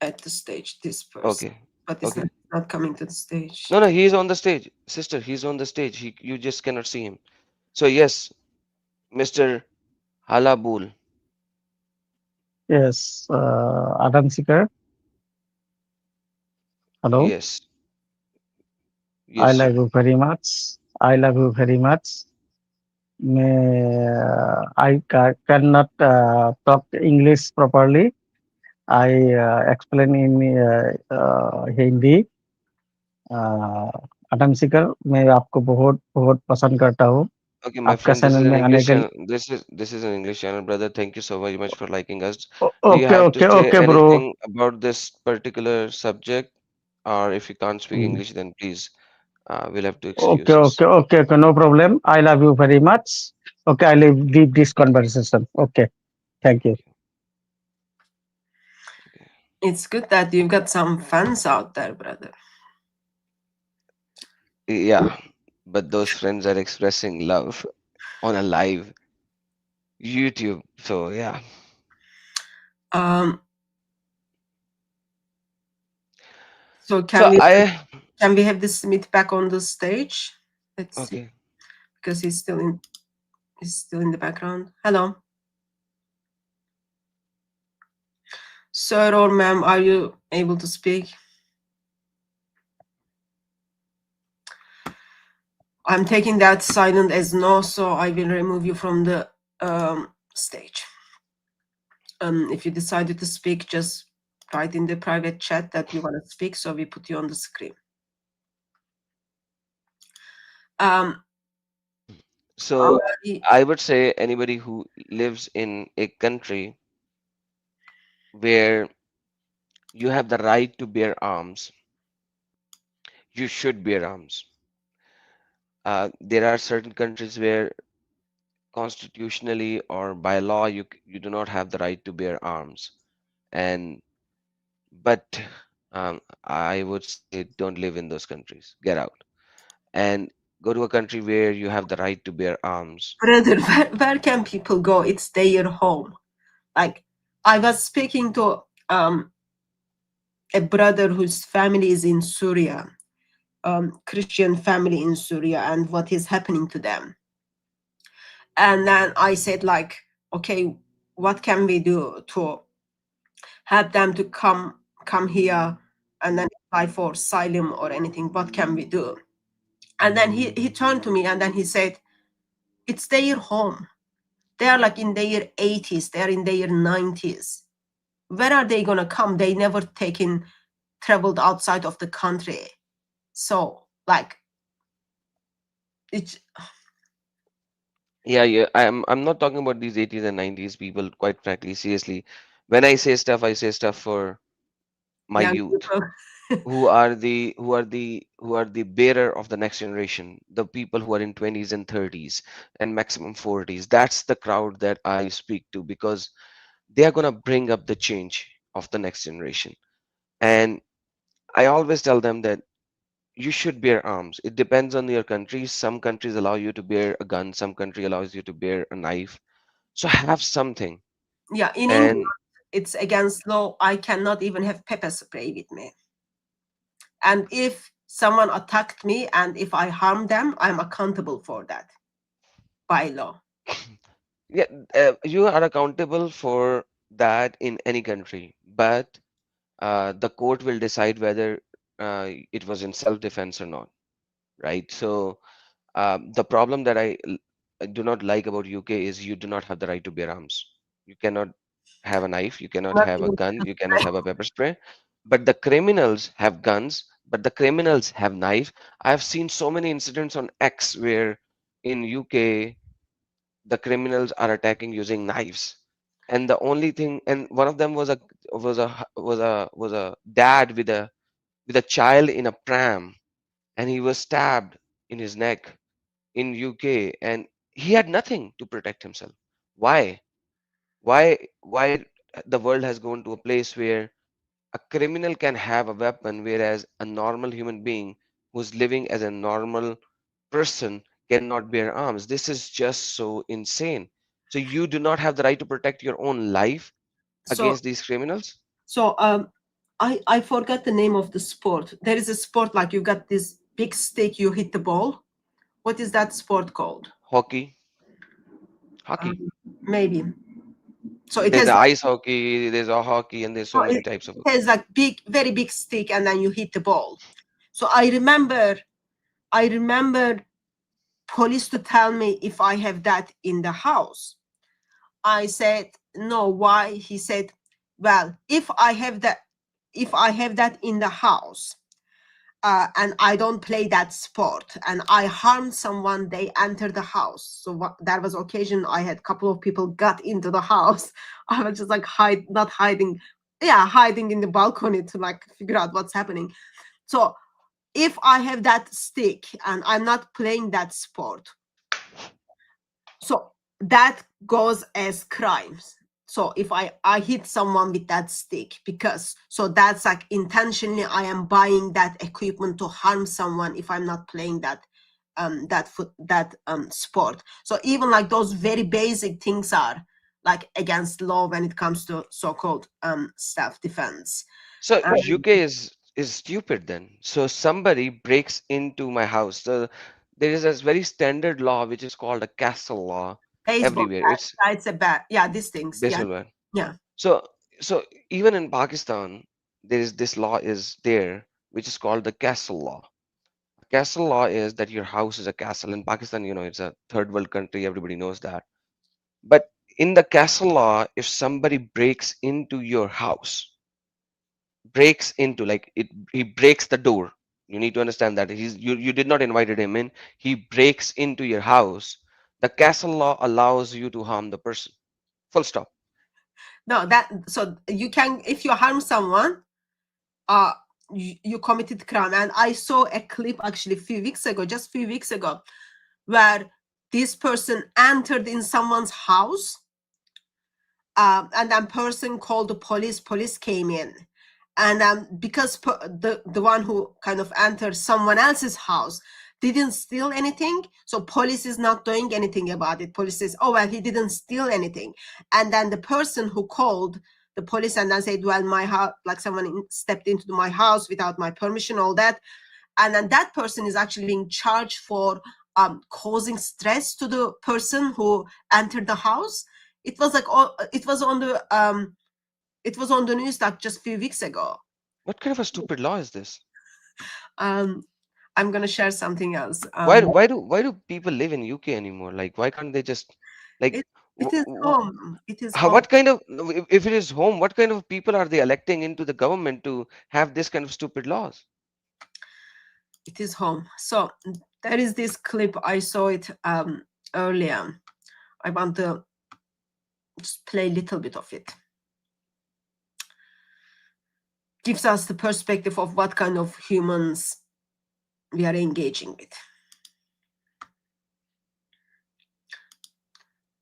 at the stage this person. Okay. But it's not coming to the stage. No, he's on the stage, sister. He's on the stage. You just cannot see him. So yes, Mr. Halabul. Yes, Adam Seeker. Hello. Yes. I Yes, love sir. you very much. I love you very much. I cannot talk English properly. I explain in Hindi. आदम सिकर मैं आपको बहुत बहुत पसंद करता हूँ. Okay, my आपका friend, this is channel an में आने English के channel. This is an English channel, brother. Thank you so very much for liking us. Do you okay have to say okay bro. anything about this particular subject, or if you can't speak English, then please, we'll have to excuse you. Okay, no problem. I love you very much. Okay, I leave this conversation. Okay, thank you. It's good that you've got some fans out there, brother. Yeah, but those friends are expressing love on a live YouTube. So yeah. So can we have this Smith back on the stage? Let's see. Because he's still in the background. Hello. Sir or ma'am, are you able to speak? I'm taking that silent as no, so I will remove you from the stage. If you decided to speak, just write in the private chat that you want to speak, so we put you on the screen. So I would say anybody who lives in a country where you have the right to bear arms, you should bear arms. There are certain countries where constitutionally or by law you do not have the right to bear arms, but I would say don't live in those countries. Get out and go to a country where you have the right to bear arms. Brother, where can people go? It's their home. Like, I was speaking to a brother whose family is in Syria, Christian family in Syria, and what is happening to them. And then I said, like, okay, what can we do to help them to come here and then apply for asylum or anything? What can we do? And then he turned to me and then he said, it's their home. They are like in their 80s, they're in their 90s. Where are they gonna come? They never traveled outside of the country. So Like it's Yeah. I'm not talking about these 80s and 90s people, quite frankly, seriously. When I say stuff for my young youth, people. who are the bearer of the next generation, the people who are in 20s and 30s and maximum 40s. That's the crowd that I speak to, because they are going to bring up the change of the next generation. And I always tell them that you should bear arms. It depends on your country. Some countries allow you to bear a gun, some country allows you to bear a knife. So have something. Yeah, in England, And it's against law. I cannot even have pepper spray with me. And if someone attacked me and if I harm them, I'm accountable for that by law. yeah, you are accountable for that in any country, but the court will decide whether it was in self-defense or not, right? So the problem that I do not like about UK is you do not have the right to bear arms. You cannot have a knife, you cannot Not have a even gun, you cannot have a pepper spray. But the criminals have guns, but the criminals have knife. I have seen so many incidents on X where in UK the criminals are attacking using knives. And the only thing, and one of them was a dad with a child in a pram, and he was stabbed in his neck in UK, and he had nothing to protect himself. Why? Why the world has gone to a place where a criminal can have a weapon, whereas a normal human being who's living as a normal person cannot bear arms? This is just so insane. So you do not have the right to protect your own life so against these criminals? so I forgot the name of the sport. There is a sport like you've got this big stick, you hit the ball. What is that sport called? Hockey, Um, hockey. maybe. So it There's has a ice hockey, there's a hockey, and there's so so many it, types of it has like big, very big stick, and then you hit the ball. So I remember police to tell me if I have that in the house. I said, no, why? He said, well, if I have that in the house, and I don't play that sport and I harmed someone, they enter the house. So that was occasion I had a couple of people got into the house. I was just like not hiding, yeah, hiding in the balcony to like figure out what's happening. So if I have that stick and I'm not playing that sport, so that goes as crimes. So if I hit someone with that stick, because so that's like intentionally I am buying that equipment to harm someone if I'm not playing that sport. So even like those very basic things are like against law when it comes to so-called self-defense. So um, UK is stupid then. So somebody breaks into my house. So there is this very standard law which is called a castle law baseball everywhere. bat, It's it's a bat, yeah, these things, yeah, basically one. yeah. So so even in Pakistan, there is this law is there which is called the castle law. Castle law is that your house is a castle. In Pakistan, it's a third world country. Everybody knows that. But in the castle law, if somebody breaks into your house, breaks into like it he breaks the door, you need to understand that you did not invited him in, he breaks into your house, the castle law allows you to harm the person, full stop. No, that so you can, if you harm someone, uh you committed crime. And I saw a clip actually a few weeks ago, just a few weeks ago, where this person entered in someone's house, and then person called the police. Police came in, and because the one who kind of entered someone else's house didn't steal anything, so police is not doing anything about it. Police says, oh well, he didn't steal anything. And then the person who called the police and then said, well, my house, like someone stepped into my house without my permission, all that. And then that person is actually being charged for causing stress to the person who entered the house. It was like it was on the news like just a few weeks ago. What kind of a stupid law is this? um I'm gonna share something else. Why do people live in UK anymore? Like, why can't they just like it, it w- is w- home, it is how, home. what kind of, if it is home, what kind of people are they electing into the government to have this kind of stupid laws? It is home. So there is this clip. I saw it earlier. I want to just play a little bit of it. Gives us the perspective of what kind of humans we are engaging with.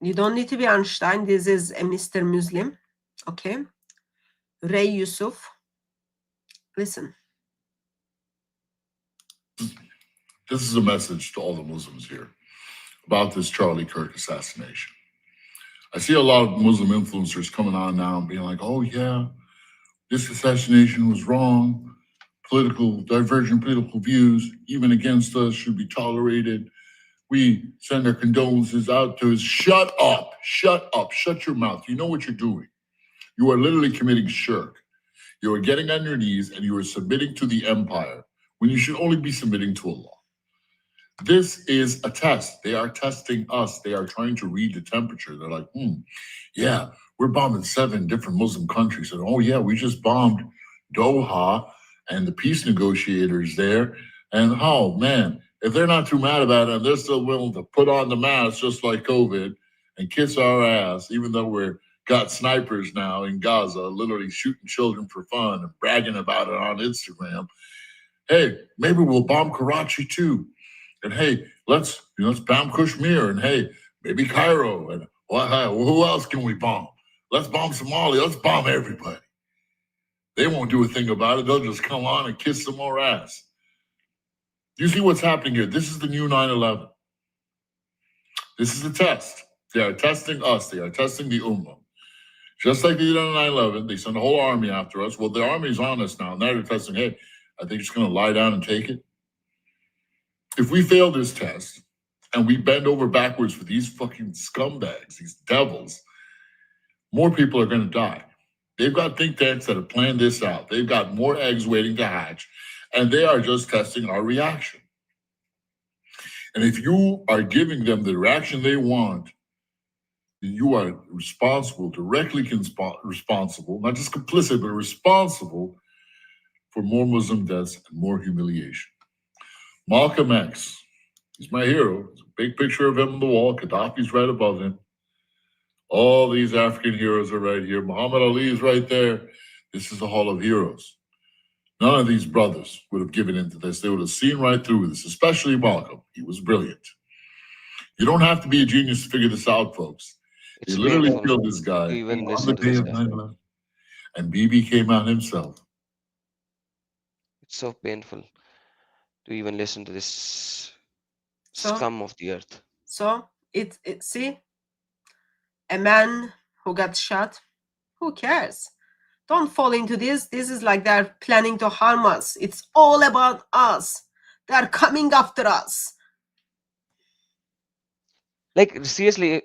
You don't need to be Einstein. This is a Mr. Muslim. Okay. Ray Yusuf. Listen. This is a message to all the Muslims here about this Charlie Kirk assassination. I see a lot of Muslim influencers coming on now and being like, oh, yeah, this assassination was wrong. Divergent political views, even against us, should be tolerated. We send our condolences out to us. Shut up. Shut up. Shut your mouth. You know what you're doing. You are literally committing shirk. You are getting on your knees and you are submitting to the empire when you should only be submitting to Allah. This is a test. They are testing us. They are trying to read the temperature. They're like, yeah, we're bombing 7 different Muslim countries. And oh, yeah, we just bombed Doha and the peace negotiators there. And oh, man, if they're not too mad about it, and they're still willing to put on the mask just like COVID and kiss our ass, even though we're got snipers now in Gaza, literally shooting children for fun and bragging about it on Instagram. Hey, maybe we'll bomb Karachi too. And hey, let's bomb Kashmir, and hey, maybe Cairo, and who else can we bomb? Let's bomb Somalia. Let's bomb everybody. They won't do a thing about it. They'll just come on and kiss some more ass. You see what's happening here? This is the new 9/11. This is a test. They are testing us. They are testing the Ummah. Just like they did on 9/11, they sent a whole army after us. Well, the army's on us now. Now they're testing, hey, are they just going to lie down and take it? If we fail this test and we bend over backwards for these fucking scumbags, these devils, more people are going to die. They've got think tanks that have planned this out. They've got more eggs waiting to hatch, and they are just testing our reaction. And if you are giving them the reaction they want, you are responsible, directly responsible, not just complicit, but responsible for more Muslim deaths and more humiliation. Malcolm X, he's my hero. There's a big picture of him on the wall. Gaddafi's right above him. All these African heroes are right here. Muhammad Ali is right there. This is a hall of heroes. None of these brothers would have given into this. They would have seen right through this, especially Malcolm. He was brilliant. You don't have to be a genius to figure this out, folks. They literally killed this guy even on the day of 9/11. And Bibi came out himself. It's so painful to even listen to this So- scum of the earth. So see, a man who got shot, who cares? Don't fall into this. This is like they're planning to harm us. It's all about us. They're coming after us. Like seriously,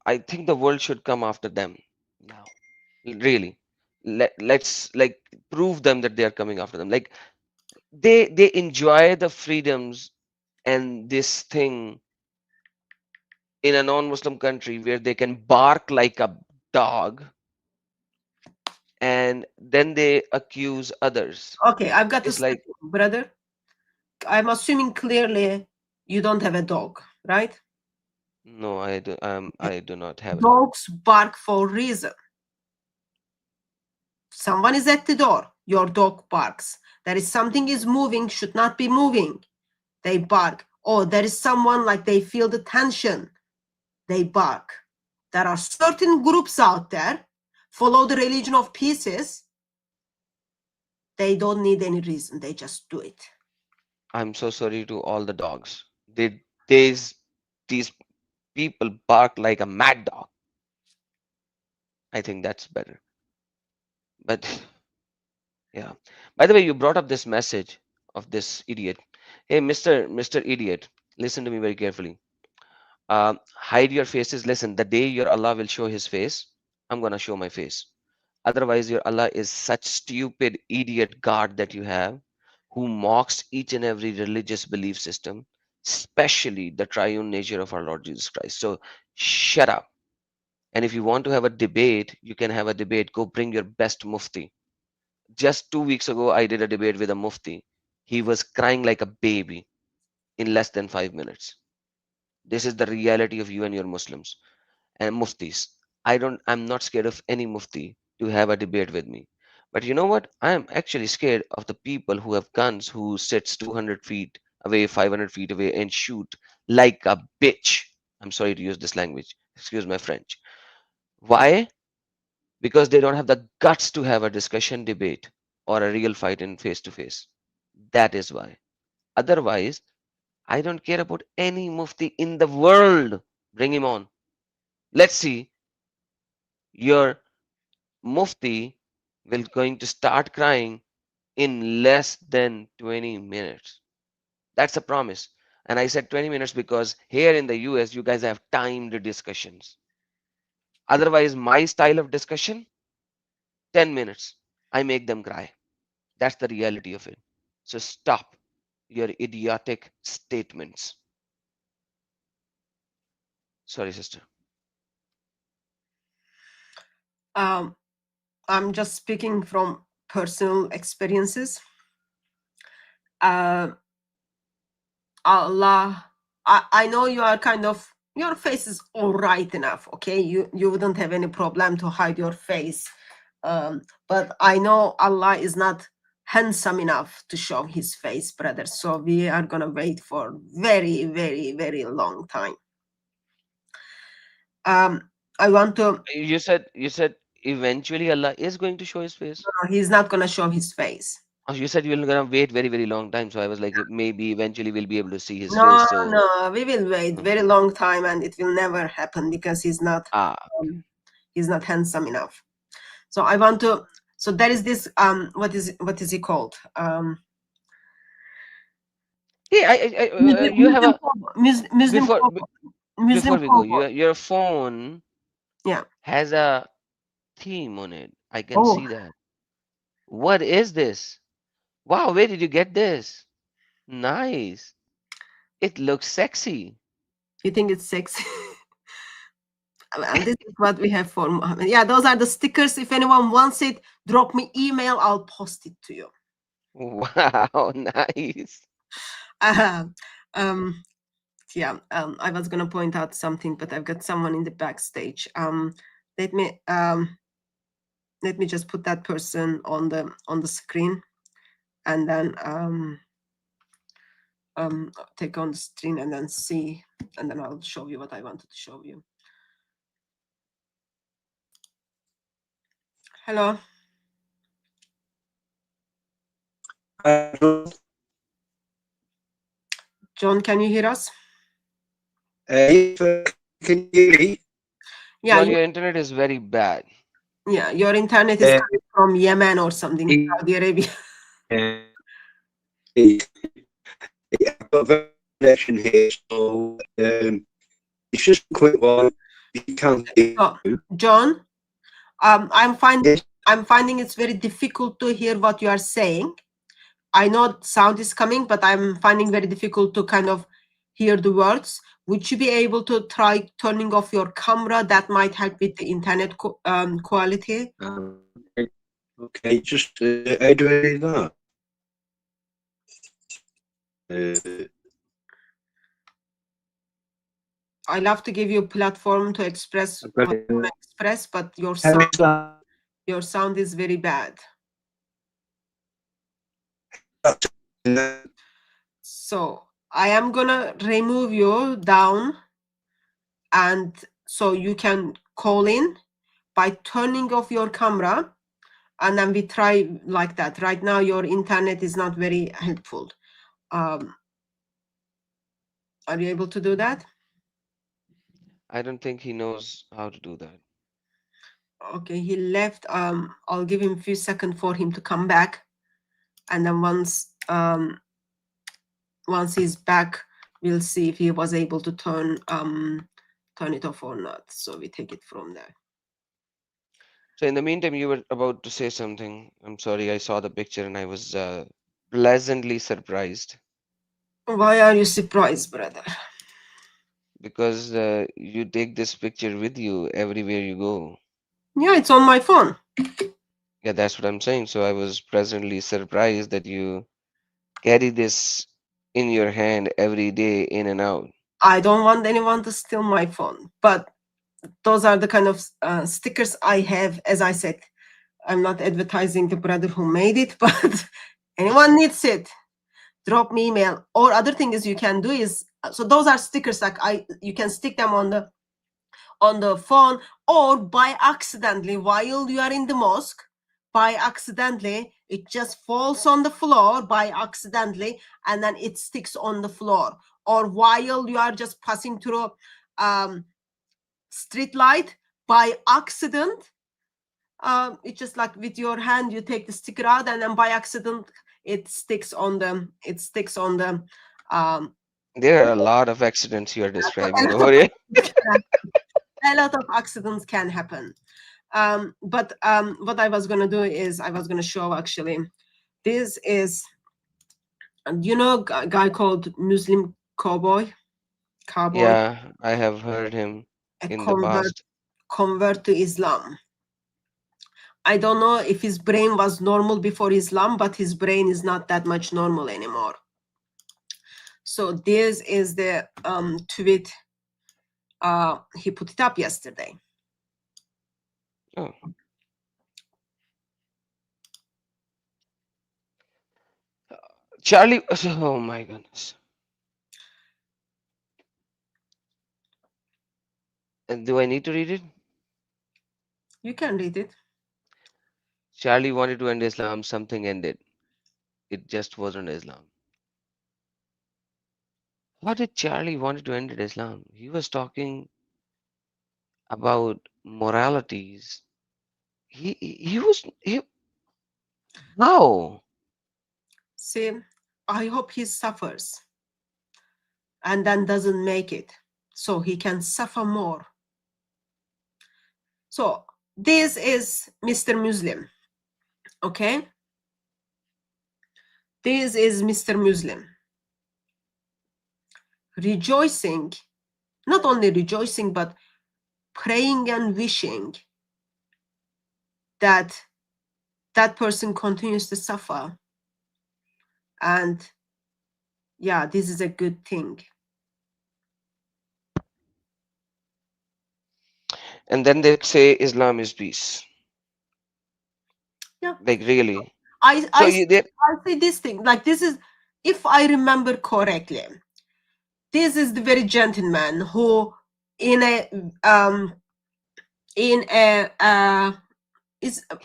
I think the world should come after them now. Really, let's like prove them that they are coming after them. Like they enjoy the freedoms and this thing in a non-Muslim country where they can bark like a dog, and then they accuse others. Okay, I've got to It's say, like, brother, I'm assuming clearly you don't have a dog, right? no, I do not have it. Dogs bark for a reason. Someone is at the door, your dog barks. There is something is moving, should not be moving. They bark. Or there is someone like they feel the tension. They bark. There are certain groups out there, follow the religion of pieces. They don't need any reason. They just do it. I'm so sorry to all the dogs. These people bark like a mad dog. I think that's better. But yeah. By the way, you brought up this message of this idiot. Hey, Mr. Idiot, listen to me very carefully. Hide your faces. Listen, the day your Allah will show his face, I'm gonna show my face. Otherwise, your Allah is such stupid idiot God that you have, who mocks each and every religious belief system, especially the triune nature of our Lord Jesus Christ. So shut up. And if you want to have a debate, you can have a debate. Go bring your best mufti. Just 2 weeks ago, I did a debate with a mufti. He was crying like a baby in less than 5 minutes. This is the reality of you and your Muslims and muftis. I'm not scared of any mufti to have a debate with me. But you know what? I am actually scared of the people who have guns who sits 200 feet away, 500 feet away and shoot like a bitch. I'm sorry to use this language. Excuse my French. Why? Because they don't have the guts to have a discussion, debate, or a real fight in face to face. That is why. Otherwise, I don't care about any mufti in the world. Bring him on. Let's see. Your mufti will going to start crying in less than 20 minutes. That's a promise. And I said 20 minutes because here in the US, you guys have timed discussions. Otherwise, my style of discussion, 10 minutes. I make them cry. That's the reality of it. So stop your idiotic statements. Sorry, sister. I'm just speaking from personal experiences. Allah, I know you are kind of, your face is all right enough, okay? You wouldn't have any problem to hide your face. But I know Allah is not handsome enough to show his face, brother. So we are gonna wait for very, very, very long time. I want to. You said eventually Allah is going to show his face. No, he's not gonna show his face. Oh, you said you're gonna wait very, very long time. So I was like, maybe eventually we'll be able to see his No, face. So no, we will wait very long time, and it will never happen because he's not handsome enough. So I want to. So there is this. What is he called? Yeah, you have a Muslim. Before we go, your phone yeah has a theme on it. I can Oh. see that. What is this? Wow, where did you get this? Nice. It looks sexy. You think it's sexy? And this is what we have for Mohammed. Yeah, those are the stickers. If anyone wants it, drop me email. I'll post it to you. Wow, nice. Yeah, I was gonna point out something, but I've got someone in the backstage. Let me just put that person on the screen, and then take on the screen and then see, and then I'll show you what I wanted to show you. Hello. John, can you hear us? Can you hear me? Yeah, John, your internet is very bad. Yeah, your internet is coming from Yemen or something, Saudi Arabia. I've got a very connection here, so it's just a quick one. You can't Oh, John, I'm finding it's very difficult to hear what you are saying. I know sound is coming, but I'm finding very difficult to kind of hear the words. Would you be able to try turning off your camera? That might help with the internet quality. Okay, just how do I do that? I love to give you a platform to express what you want to express, but your sound is very bad. So I am gonna remove you down, and so you can call in by turning off your camera, and then we try like that. Right now your internet is not very helpful. Are you able to do that? I don't think he knows how to do that. Okay, he left. I'll give him a few seconds for him to come back, and then once he's back, we'll see if he was able to turn it off or not. So we take it from there. So in the meantime, you were about to say something. I'm sorry, I saw the picture and I was pleasantly surprised. Why are you surprised, brother? Because you take this picture with you everywhere you go. Yeah, it's on my phone. Yeah, that's what I'm saying. So I was pleasantly surprised that you carry this in your hand every day, in and out. I don't want anyone to steal my phone, but those are the kind of stickers I have. As I said, I'm not advertising the brother who made it, but anyone needs it, drop me email. Or other thing is you can do is, so those are stickers like you can stick them on the phone, or by accidentally while you are in the mosque, by accidentally it just falls on the floor by accidentally, and then it sticks on the floor. Or while you are just passing through street light, by accident, it's just like with your hand you take the sticker out, and then by accident it sticks on the There are a lot of accidents you are describing over here. a lot of accidents can happen. But what I was gonna do is I was gonna show actually. This is, a guy called Muslim cowboy. Yeah, I have heard him A in the past. convert to Islam. I don't know if his brain was normal before Islam, but his brain is not that much normal anymore. So this is the tweet. He put it up yesterday. Oh. Charlie, oh my goodness. And do I need to read it? You can read it. Charlie wanted to end Islam, something ended. It just wasn't Islam. What did Charlie wanted to end Islam? He was talking about moralities. How? See, I hope he suffers and then doesn't make it, so he can suffer more. So this is Mr. Muslim, okay? This is Mr. Muslim. Rejoicing, not only rejoicing, but praying and wishing that that person continues to suffer. And yeah, this is a good thing. And then they say Islam is peace. Yeah. Like really. I see this thing, like this is, if I remember correctly, this is the very gentleman who is,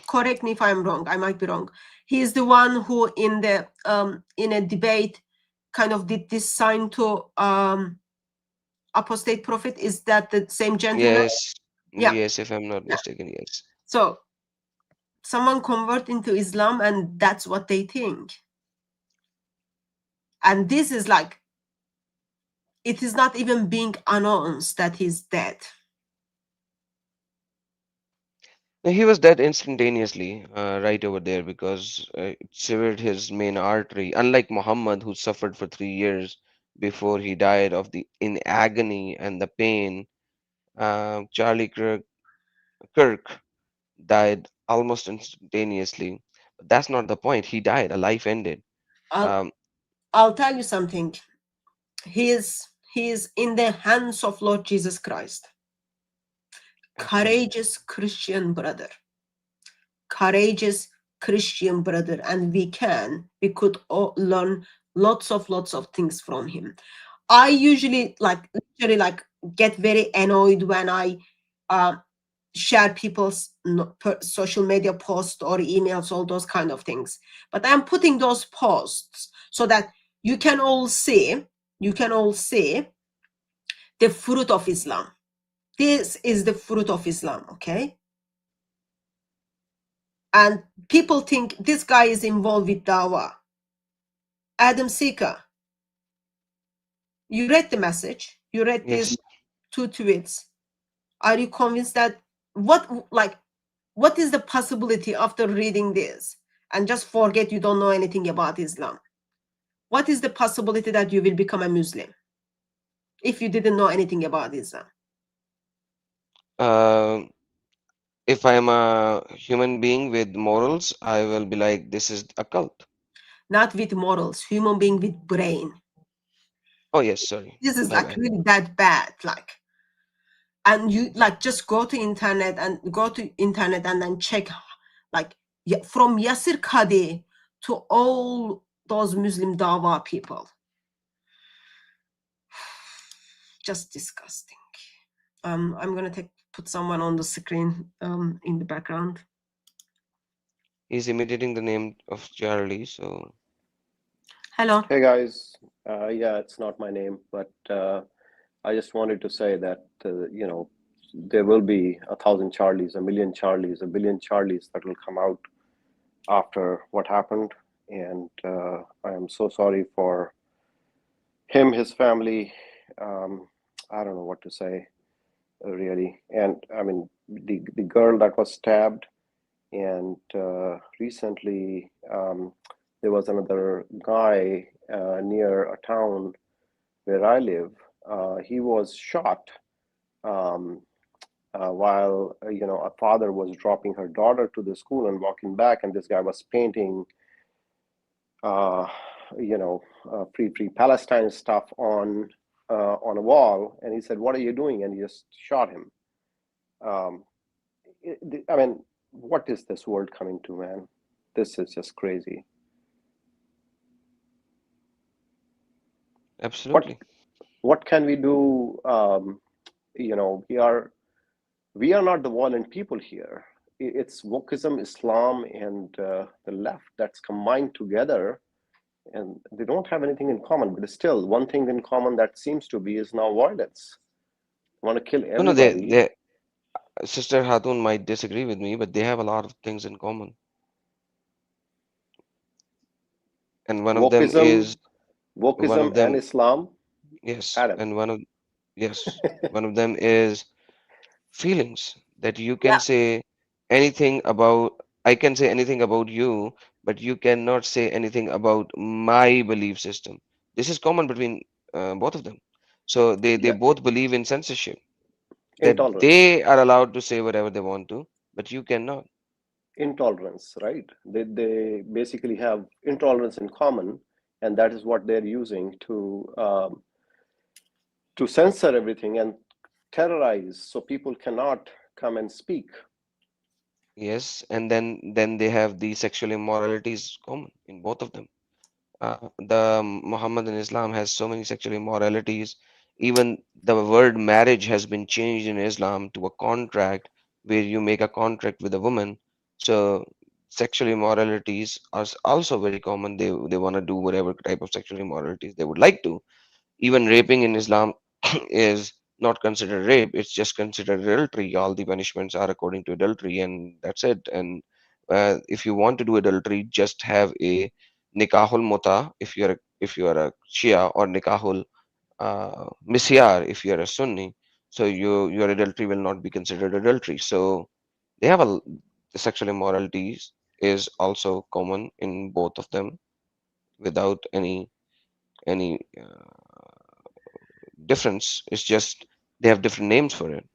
correct me if I'm wrong, I might be wrong. He is the one who in a debate kind of did this sign to apostate prophet. Is that the same gentleman? Yes. Yeah. Yes, if I'm not mistaken, yes. So someone convert into Islam and that's what they think. And this is like, it is not even being announced that he's dead. He was dead instantaneously, right over there, because it severed his main artery. Unlike Muhammad, who suffered for 3 years before he died in agony and the pain, Charlie Kirk died almost instantaneously. But that's not the point. He died. A life ended. I'll tell you something. He is in the hands of Lord Jesus Christ. Courageous Christian brother. Courageous Christian brother. And we could all learn lots of things from him. I usually literally get very annoyed when I share people's social media posts or emails, all those kind of things. But I'm putting those posts so that you can all see the fruit of Islam. This is the fruit of Islam, okay? And people think this guy is involved with dawah. Adam Seeker, you read the message, you read these 2 tweets. Are you convinced that what is the possibility after reading this and just forget you don't know anything about Islam? What is the possibility that you will become a Muslim if you didn't know anything about Islam? If I'm a human being with morals, I will be like, this is a cult. not with morals, human being with brain. Oh yes, sorry, This is my like bad. really that bad, like, and you like just go to internet and then check, like, from Yasir Qadi to all those Muslim Dawa people. Just disgusting. I'm gonna put someone on the screen in the background. He's imitating the name of Charlie, so Hello. Hey guys, yeah, it's not my name, but I just wanted to say that there will be 1,000 Charlies, 1,000,000 Charlies, 1,000,000,000 Charlies that will come out after what happened, and I am so sorry for him, his family. I don't know what to say, really. And I mean, the girl that was stabbed, and recently there was another guy near a town where I live. He was shot while a father was dropping her daughter to the school and walking back, and this guy was painting uh, free Palestine stuff on a wall, and he said, "What are you doing?" And he just shot him. I mean, what is this world coming to, man? This is just crazy. absolutely. What can we do? We are not the violent people here. It's wokeism, Islam, and the left that's combined together, and they don't have anything in common. But still, one thing in common that seems to be is now violence. Want to kill No, no, everybody. Sister Hatun might disagree with me, but they have a lot of things in common. And one of them Wokeism, is one of and them, Islam. yes, Adam. and one of them is feelings that you can Yeah. say anything about, I can say anything about you, but you cannot say anything about my belief system. This is common between both of them. So they Yeah, both believe in censorship, that intolerance. they are allowed to say whatever they want to, but you cannot. Intolerance, right? They basically have intolerance in common, and that is what they're using to censor everything and terrorize, so people cannot come and speak. Yes, and then they have the sexual immoralities common in both of them. The Muhammad Islam has so many sexual immoralities. Even the word marriage has been changed in Islam to a contract where you make a contract with a woman. So sexual immoralities are also very common. They want to do whatever type of sexual immoralities they would like to. Even raping in Islam is not considered rape, it's just considered adultery. All the punishments are according to adultery, and that's it. And if you want to do adultery, just have a nikahul muta if you are a Shia, or nikahul misyar if you are a Sunni. So your adultery will not be considered adultery. So they have the sexual immoralities is also common in both of them without any difference. It's just they have different names for it.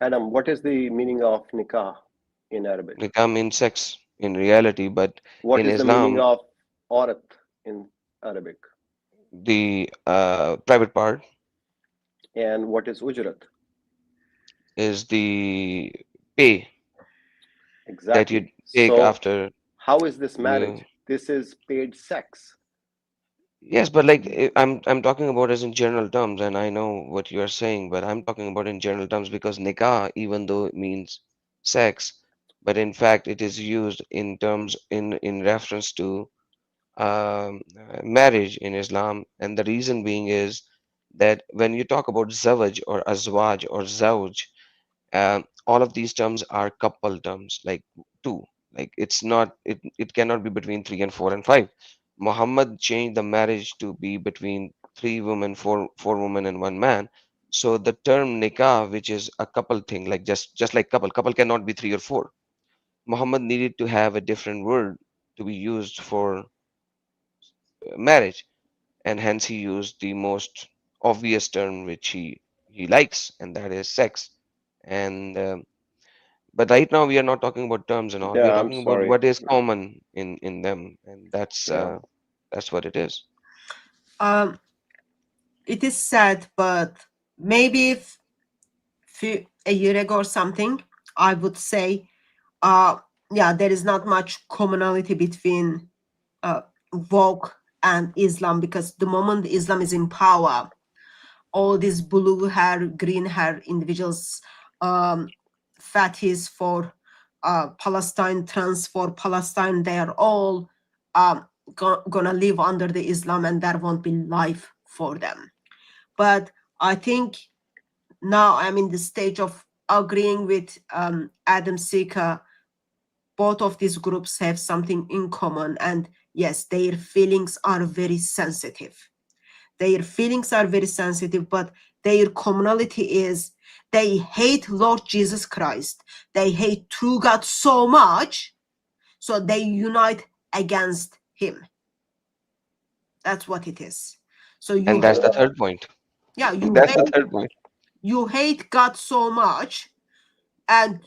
Adam, what is the meaning of nikah in Arabic? Nikah means sex in reality, but What in is the meaning Islam, of aurat in Arabic? the private part And what is ujrat? is the pay that you Exactly. take So after how is this you. marriage? This is paid sex. Yes, but like I'm talking about as in general terms, and I know what you are saying, but I'm talking about in general terms because nikah, even though it means sex, but in fact it is used in terms in reference to marriage in Islam, and the reason being is that when you talk about zawaj or azwaj or zawj, all of these terms are couple terms, like two. Like it cannot be between three and four and five. Muhammad changed the marriage to be between three women, four women, and one man. So the term nikah, which is a couple thing, like just like couple cannot be three or four. Muhammad needed to have a different word to be used for marriage, and hence he used the most obvious term which he likes, and that is sex. And But right now we are not talking about terms and all. We are Yeah, I'm talking about sorry. what is common in them, and Yeah. that's what it is. Um, it is sad, but maybe if a year ago or something, I would say, yeah, there is not much commonality between woke and Islam, because the moment Islam is in power, all these blue hair, green hair individuals, fatties for Palestine, trans for Palestine, they are all gonna live under the Islam, and there won't be life for them. But I think now I'm in the stage of agreeing with Adam Seeker. Both of these groups have something in common, and yes, their feelings are very sensitive. Their feelings are very sensitive, but their commonality is they hate Lord Jesus Christ. They hate true God so much, so they unite against him. That's what it is. So you And that's the third point. yeah, That's the third point. you hate God so much and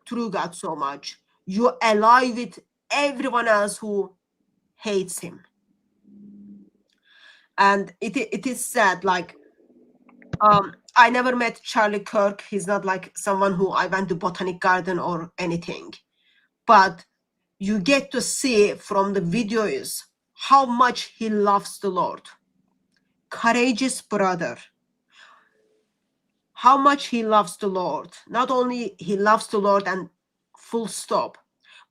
true God so much. You ally with everyone else who hates him. And it is sad, like I never met Charlie Kirk. He's not like someone who I went to Botanic Garden or anything. But you get to see from the videos how much he loves the Lord. Courageous brother. How much he loves the Lord. Not only he loves the Lord and full stop,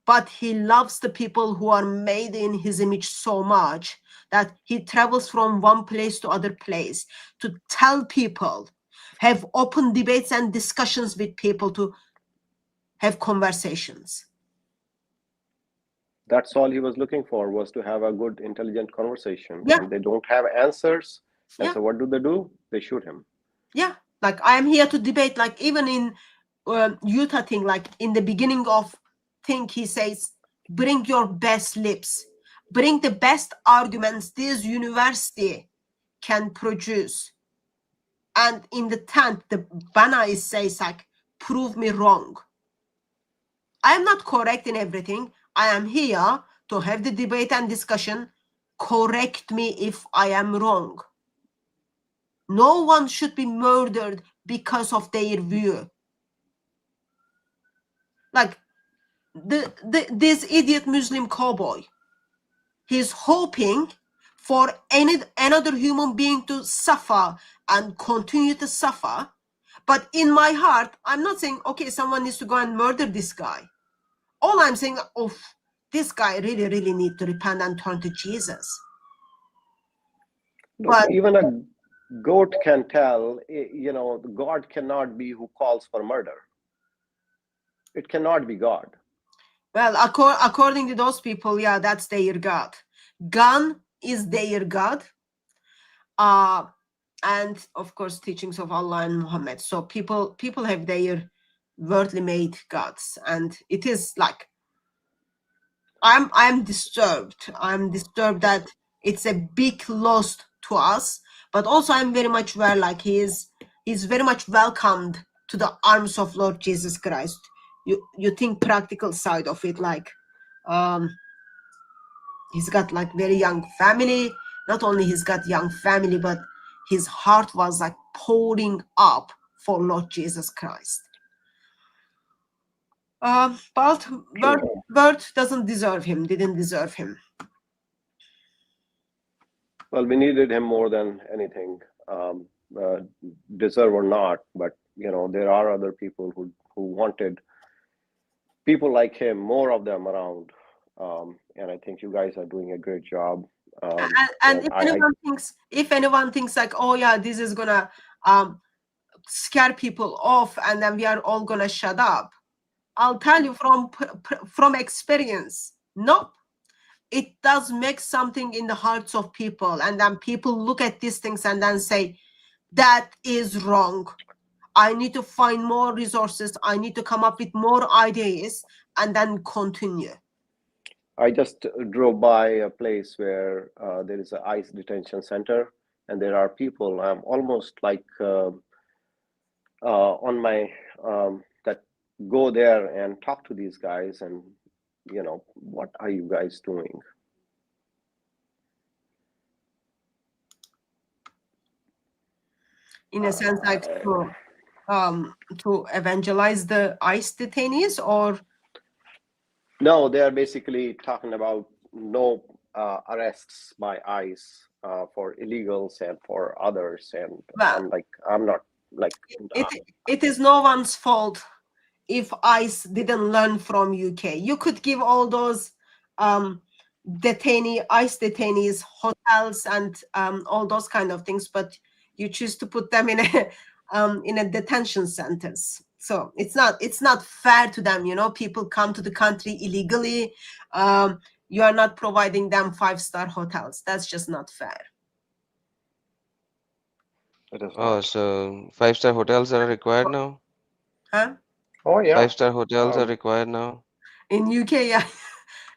but he loves the people who are made in his image so much that he travels from one place to other place to tell people, have open debates and discussions with people, to have conversations. That's all he was looking for, was to have a good, intelligent conversation. Yeah. And they don't have answers. And Yeah. so what do? They shoot him. Yeah, like I am here to debate. Like even in Utah thing, like in the beginning of thing, he says, bring your best lips, bring the best arguments this university can produce. And in the 10th, the banner is says like, prove me wrong. I am not correct in everything. I am here to have the debate and discussion. Correct me if I am wrong. No one should be murdered because of their view. Like this idiot Muslim cowboy, he's hoping for another human being to suffer and continue to suffer. But in my heart, I'm not saying, okay, someone needs to go and murder this guy. All I'm saying, oh, this guy really, really need to repent and turn to Jesus. Look, But even a goat can tell, God cannot be who calls for murder. It cannot be God. well, according to those people, yeah, that's their God. Gun is their God. And of course, teachings of Allah and Muhammad. So people have their worldly made gods, and it is like I'm disturbed. I'm disturbed that it's a big loss to us, but also I'm very much aware like he's very much welcomed to the arms of Lord Jesus Christ. You think practical side of it, like he's got like very young family. Not only he's got young family, but his heart was like pouring up for Lord Jesus Christ. But Bert doesn't deserve him, didn't deserve him. Well, we needed him more than anything, deserve or not. But, there are other people who wanted people like him, more of them around. And I think you guys are doing a great job. And if anyone thinks like, oh yeah, this is gonna scare people off and then we are all gonna shut up, I'll tell you from experience, nope. It does make something in the hearts of people, and then people look at these things and then say, that is wrong. I need to find more resources. I need to come up with more ideas and then continue. I just drove by a place where there is an ICE detention center, and there are people. I'm almost like on my that go there and talk to these guys and, you know, what are you guys doing? In a sense, like to evangelize the ICE detainees, or No, they are basically talking about no arrests by ICE for illegals and for others. And well, I'm not like. it is no one's fault if ICE didn't learn from UK. You could give all those ICE detainees hotels and all those kind of things, but you choose to put them in a detention centers. So it's not fair to them. You know, people come to the country illegally. You are not providing them 5-star hotels. That's just not fair. Oh, so 5-star hotels are required now? Huh? Oh yeah. 5-star hotels are required now? In UK, yeah.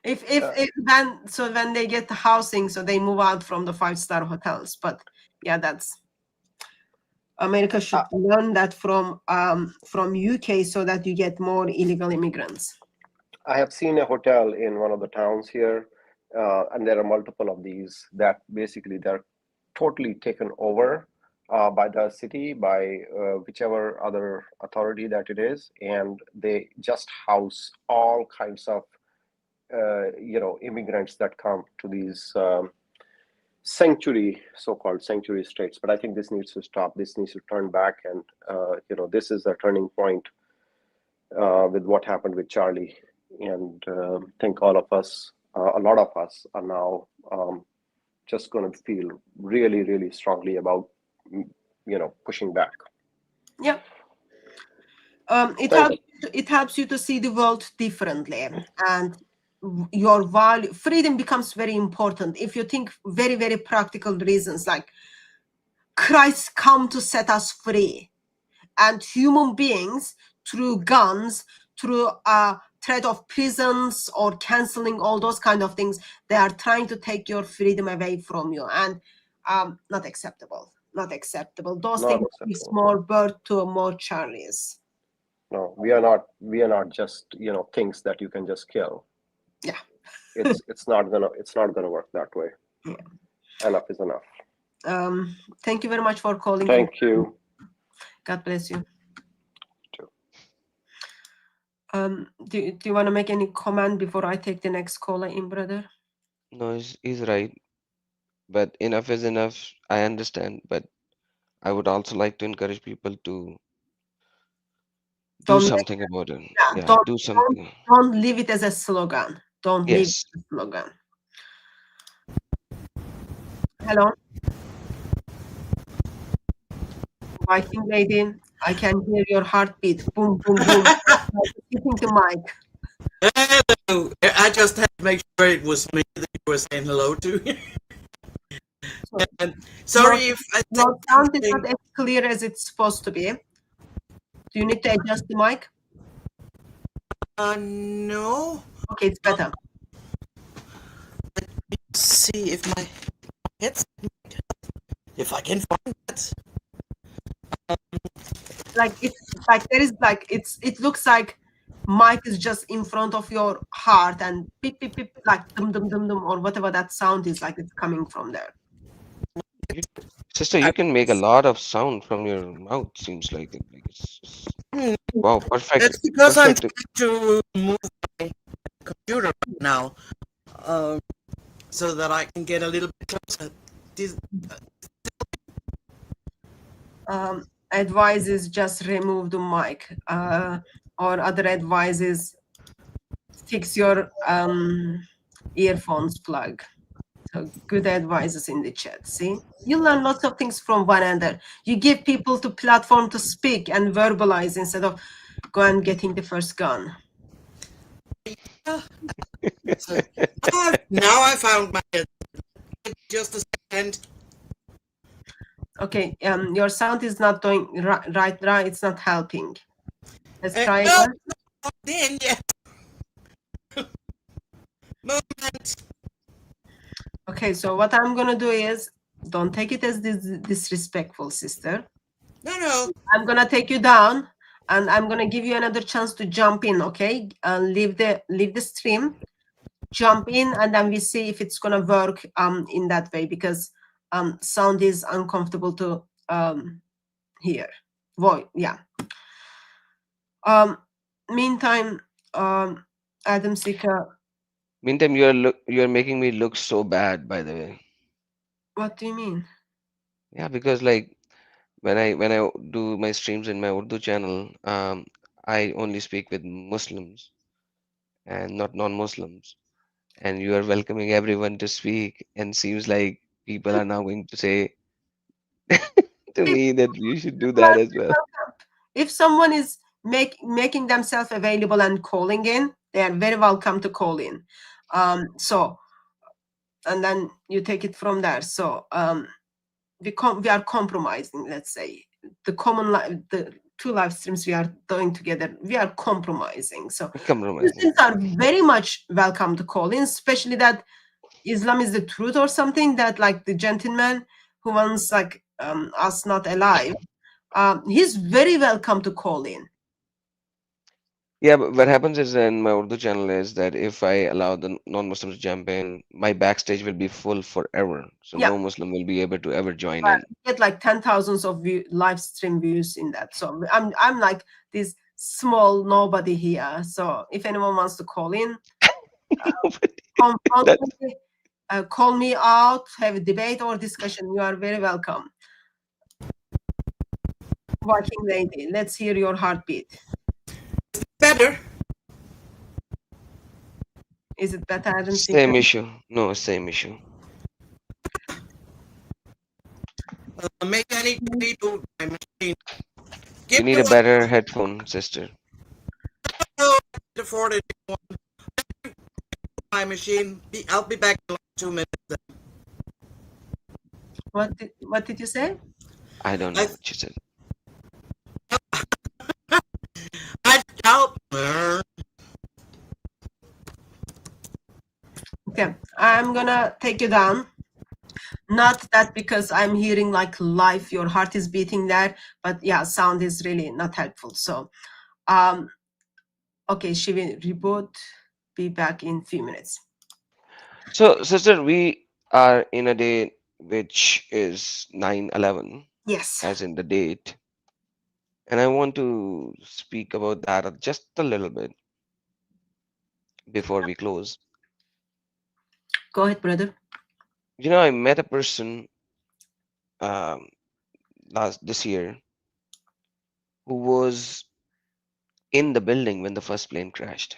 If when they get the housing, so they move out from the 5-star hotels. But yeah, that's America should learn that from UK, so that you get more illegal immigrants. I have seen a hotel in one of the towns here, and there are multiple of these that basically they're totally taken over by the city, by whichever other authority that it is, and they just house all kinds of immigrants that come to these so-called sanctuary states. But I think this needs to stop. This needs to turn back, and this is a turning point with what happened with Charlie. And I think all of us, a lot of us, are now just going to feel really, really strongly about pushing back. Yeah. It helps you to see the world differently, and your value freedom becomes very important. If you think very, very practical reasons, like Christ come to set us free, and human beings through guns, through threat of prisons or canceling all those kind of things, they are trying to take your freedom away from you, and not acceptable. Those things gives more birth to more Charlies. No, we are not just things that you can just kill. Yeah. It's not gonna work that way. Yeah. Enough is enough. Thank you very much for calling. Thank you. God bless you. Do you want to make any comment before I take the next caller in, brother? No, he's right. But enough is enough. I understand. But I would also like to encourage people to do something about it. Yeah, do something. Don't leave it as a slogan. Don't leave it Yes. as a slogan. Hello. Viking lady, I can hear your heartbeat. Boom, boom, boom. Speaking to Mike. Hello. I just had to make sure it was me that you were saying hello to. And sorry if your sound is not as clear as it's supposed to be. Do you need to adjust the mic? No. Okay, it's better. Let me see if my headset, if I can find it. It looks like mic is just in front of your heart, and beep beep beep, like dum dum dum dum, or whatever that sound is, like it's coming from there. Sister, you can make a lot of sound from your mouth, seems like it. Wow, perfect. That's because I'm trying to move my computer right now, so that I can get a little bit closer. Advice is just remove the mic, or other advice is fix your earphones plug. So good advices in the chat. See, you learn lots of things from one another. You give people the platform to speak and verbalize instead of go and getting the first gun. So, now I found my head. Just a second. Okay, your sound is not doing right. It's not helping. Let's try again. No, then yet. Moment. Okay, so what I'm gonna do is, don't take it as disrespectful, sister. No. I'm gonna take you down. And I'm gonna give you another chance to jump in, okay? Leave the stream, jump in, and then we see if it's gonna work in that way, because sound is uncomfortable to hear. Yeah. Meantime, Adam Sika, Meantime, you're making me look so bad, by the way. what do you mean? Yeah, because like when I do my streams in my Urdu channel, I only speak with Muslims and not non-Muslims. And you are welcoming everyone to speak, and seems like people are now going to say to If me that you should do you are that as well. welcome. If someone is making themselves available and calling in, they are very welcome to call in. So, and then you take it from there. So we are compromising, let's say. The two live streams we are doing together, we are compromising. So Compromising. Muslims are very much welcome to call in, especially that Islam is the truth or something, that like the gentleman who wants like us not alive, he's very welcome to call in. Yeah, but what happens is in my Urdu channel is that if I allow the non-Muslims to jump in, my backstage will be full forever. So Yeah, no Muslim will be able to ever join but in. get like 10,000 of live stream views in that. So I'm like this small nobody here. So if anyone wants to call in, confront That me, call me out, have a debate or discussion, you are very welcome. Working lady, let's hear your heartbeat. Better. Is it better? I don't think. same issue. No, same issue. Maybe I need to reboot my machine. You Give need me a one better headphone, sister. afford it. My machine. I'll be back in like 2 minutes. Then. What did you say? I don't know what she said. I doubt. Okay, I'm gonna take you down. Not that because I'm hearing like live, your heart is beating there, but yeah, sound is really not helpful. So, okay, she will reboot. Be back in few minutes. So, sister, we are in a day which is 9/11, Yes. as in the date, and I want to speak about that just a little bit before we close. Go ahead, brother. You know, I met a person um, this year who was in the building when the first plane crashed.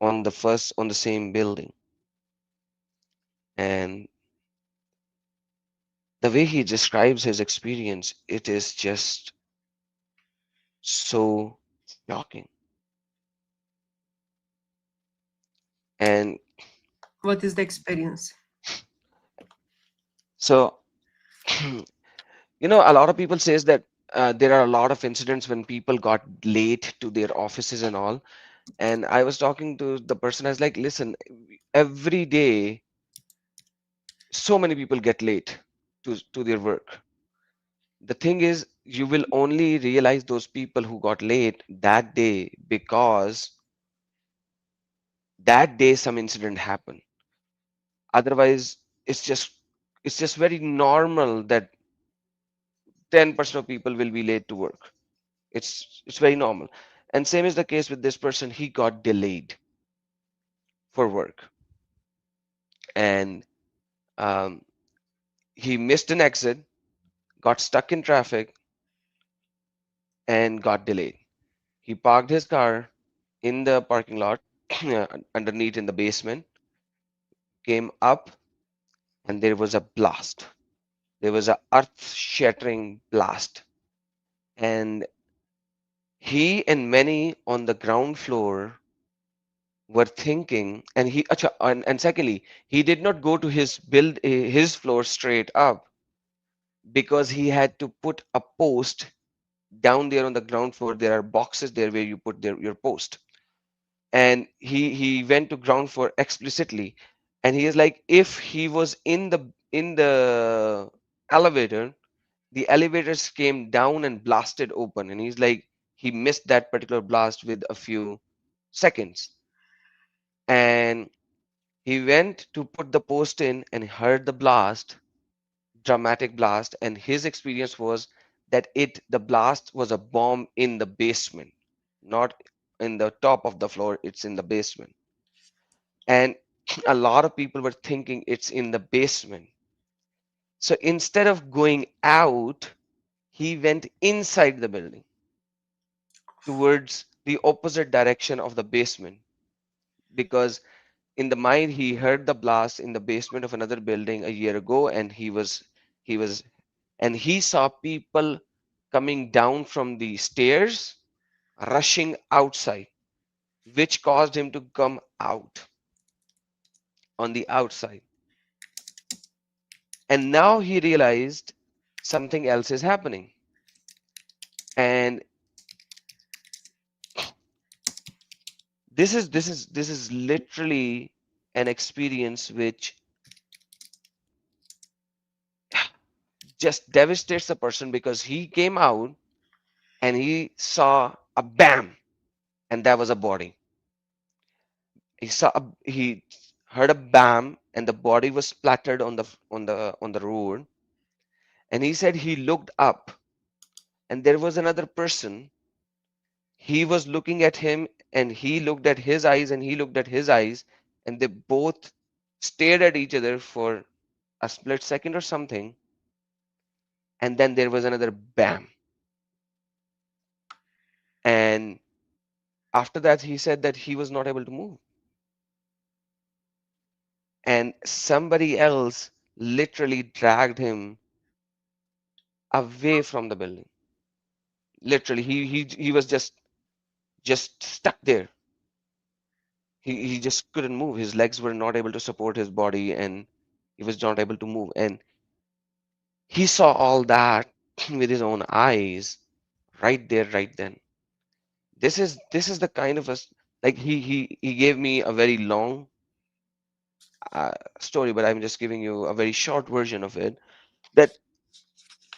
On the same building, and the way he describes his experience, it is just so shocking. And What is the experience? so, you know, a lot of people says that there are a lot of incidents when people got late to their offices and all. And I was talking to the person. I was like, listen, every day so many people get late to their work. The thing is, you will only realize those people who got late that day because that day some incident happened. Otherwise, it's just very normal that 10% of people will be late to work. It's very normal. And same is the case with this person. He got delayed for work, and um, he missed an exit, got stuck in traffic, and got delayed. He parked his car in the parking lot underneath in the basement, came up, and there was a blast. There was a earth-shattering blast, and he and many on the ground floor were thinking, and and secondly, he did not go to his floor straight up because he had to put a post down there on the ground floor. There are boxes there where you put your post, and he went to ground floor explicitly, and he is like, if he was in the elevator, the elevators came down and blasted open, and he's like, he missed that particular blast with a few seconds, and he went to put the post in and heard the blast, dramatic blast, and his experience was that the blast was a bomb in the basement, not in the top of the floor, it's in the basement. And a lot of people were thinking it's in the basement. So instead of going out, he went inside the building towards the opposite direction of the basement, because in the mind he heard the blast in the basement of another building a year ago, and he saw people coming down from the stairs rushing outside, which caused him to come out on the outside. And now he realized something else is happening, and this is literally an experience which just devastates the person, because he came out and he saw a bam, and that was a body. He heard a bam, and the body was splattered on the road. And he said he looked up, and there was another person. He was looking at him, and he looked at his eyes, and he looked at his eyes, and they both stared at each other for a split second or something. And then there was another bam. And after that, he said that he was not able to move. And somebody else literally dragged him away from the building. Literally, he was just stuck there. He just couldn't move. His legs were not able to support his body, and he was not able to move. And he saw all that with his own eyes, right there, right then. This is the kind of like he gave me a very long story, but I'm just giving you a very short version of it. That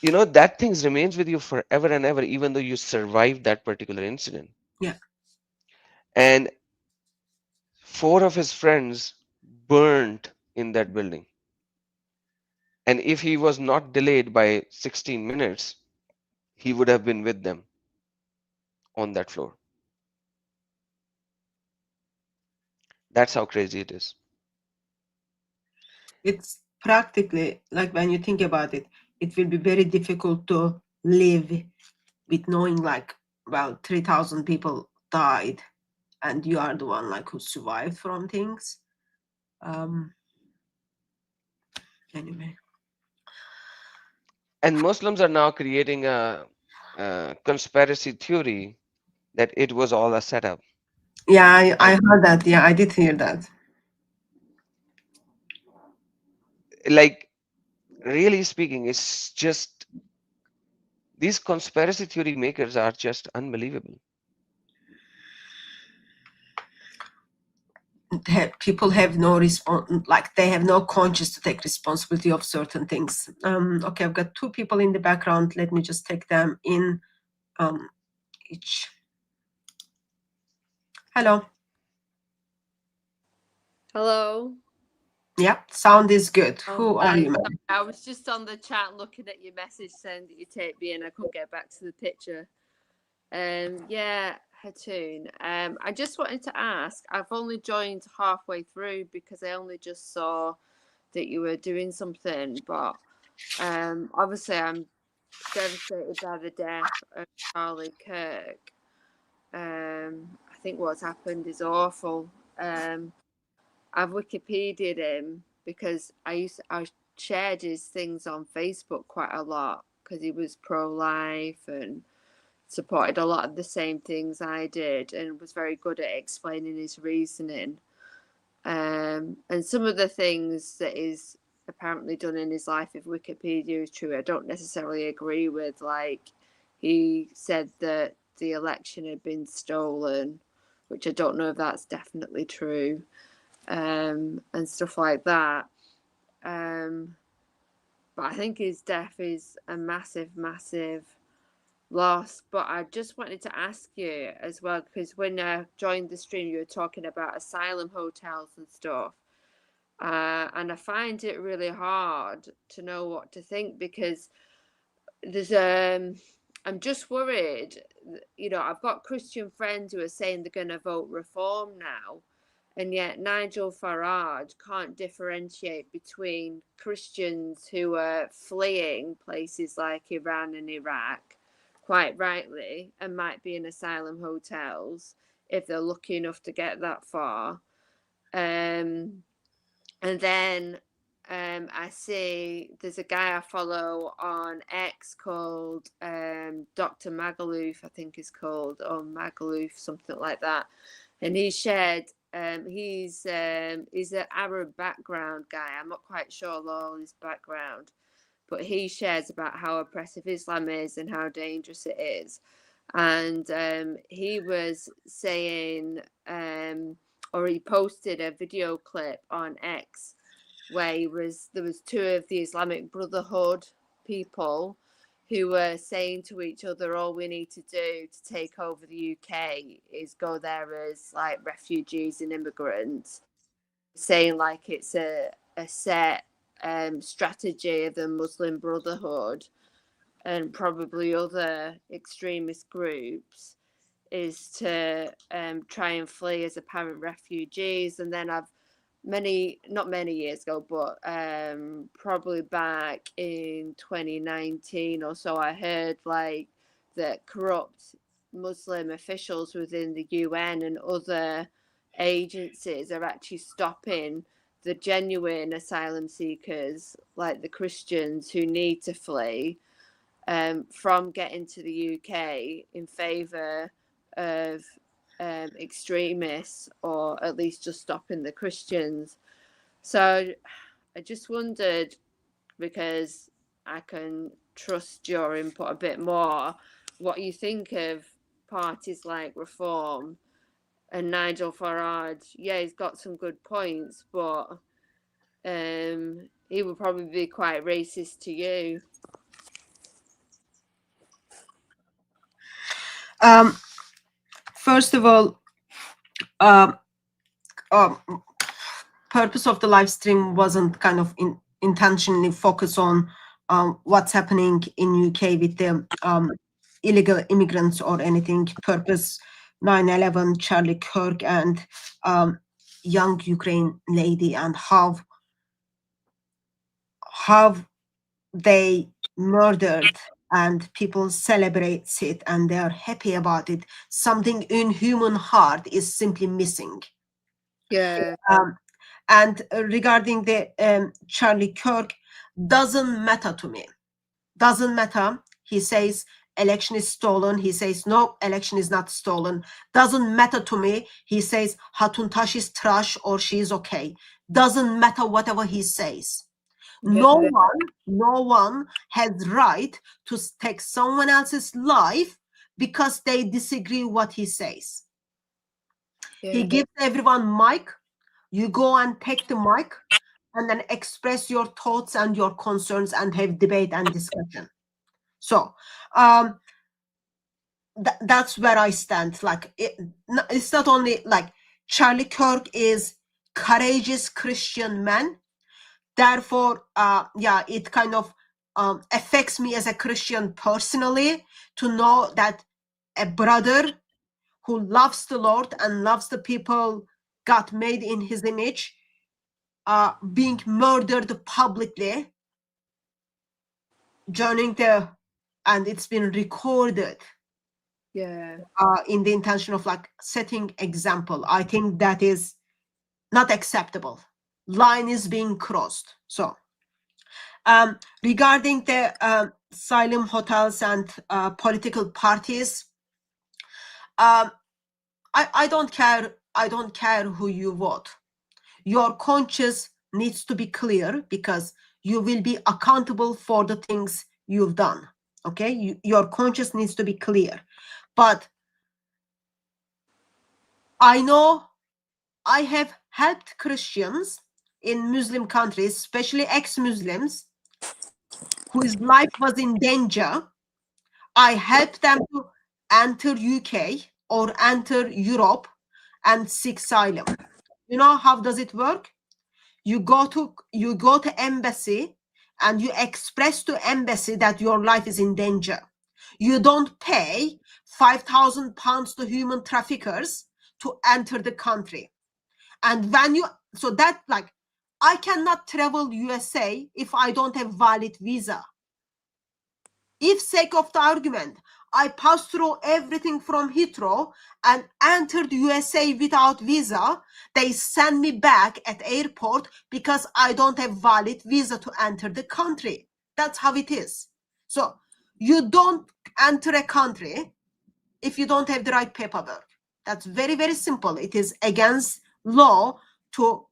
that things remains with you forever and ever, even though you survived that particular incident. Yeah. And 4 of his friends burned in that building. And if he was not delayed by 16 minutes, he would have been with them on that floor. That's how crazy it is. It's practically, like, when you think about it, it will be very difficult to live with knowing, like, well, 3,000 people died and you are the one, like, who survived from things. Anyway. And Muslims are now creating a conspiracy theory that it was all a setup. Yeah, I heard that. Yeah, I did hear that. Like, really speaking, it's just, these conspiracy theory makers are just unbelievable. People have no like, they have no conscience to take responsibility of certain things. Okay, I've got 2 people in the background. Let me just take them in each. Hello. Hello. Yeah, sound is good. Who are you, Sorry, I was just on the chat looking at your message saying that you taped me and I couldn't get back to the picture. Yeah, Hatoon. I just wanted to ask, I've only joined halfway through because I only just saw that you were doing something, but obviously I'm devastated by the death of Charlie Kirk. I think what's happened is awful. I've Wikipedia'd him because I shared his things on Facebook quite a lot because he was pro-life and supported a lot of the same things I did and was very good at explaining his reasoning. And some of the things that is apparently done in his life, if Wikipedia is true, I don't necessarily agree with. Like, he said that the election had been stolen, which I don't know if that's definitely true. And stuff like that. But I think his death is a massive, massive loss. But I just wanted to ask you as well, because when I joined the stream, you were talking about asylum hotels and stuff. And I find it really hard to know what to think, because there's I'm just worried, you know, I've got Christian friends who are saying they're going to vote reform now, and yet Nigel Farage can't differentiate between Christians who are fleeing places like Iran and Iraq, quite rightly, and might be in asylum hotels if they're lucky enough to get that far. And then I see there's a guy I follow on X called Dr. Magaluf, I think is called, or Magaluf, something like that. And he shared, he's an Arab background guy. I'm not quite sure all his background, but he shares about how oppressive Islam is and how dangerous it is. And he was saying, or he posted a video clip on X where there was two of the Islamic Brotherhood people who were saying to each other, all we need to do to take over the UK is go there as like refugees and immigrants, saying like it's a set strategy of the Muslim Brotherhood and probably other extremist groups is to try and flee as apparent refugees. And then not many years ago, but probably back in 2019 or so, I heard like that corrupt Muslim officials within the UN and other agencies are actually stopping the genuine asylum seekers, like the Christians who need to flee, from getting to the UK in favour of extremists, or at least just stopping the Christians. So I just wondered, because I can trust your input a bit more, what you think of parties like Reform and Nigel Farage. Yeah, he's got some good points, but he would probably be quite racist to you. First of all, purpose of the live stream wasn't kind of intentionally focus on what's happening in UK with the illegal immigrants or anything. Purpose 9/11, Charlie Kirk, and young Ukraine lady, and how they murdered, and people celebrate it and they are happy about it. Something in human heart is simply missing. Yeah. And regarding the Charlie Kirk, doesn't matter to me. Doesn't matter. He says election is stolen. He says no, election is not stolen. Doesn't matter to me. He says Hatuntash is trash or she is okay. Doesn't matter whatever he says. No one has right to take someone else's life because they disagree what he says. He gives everyone mic. You go and take the mic and then express your thoughts and your concerns and have debate and discussion. So that's where I stand. Like it's not only like Charlie Kirk is courageous Christian man. Therefore, yeah, it kind of affects me as a Christian personally to know that a brother who loves the Lord and loves the people God made in his image being murdered publicly, and it's been recorded. Yeah. In the intention of like setting example. I think that is not acceptable. Line is being crossed. So regarding the asylum hotels and political parties, I don't care who you vote. Your conscience needs to be clear, because you will be accountable for the things you've done. Okay, your conscience needs to be clear. But I know I have helped Christians in Muslim countries, especially ex-Muslims, whose life was in danger, I helped them to enter UK or enter Europe and seek asylum. You know how does it work? You go to embassy and you express to embassy that your life is in danger. You don't pay £5,000 to human traffickers to enter the country. And when you, so that like, I cannot travel USA if I don't have valid visa. If sake of the argument, I passed through everything from Heathrow and entered USA without visa, they send me back at airport because I don't have valid visa to enter the country. That's how it is. So you don't enter a country if you don't have the right paperwork. That's very, very simple. It is against law to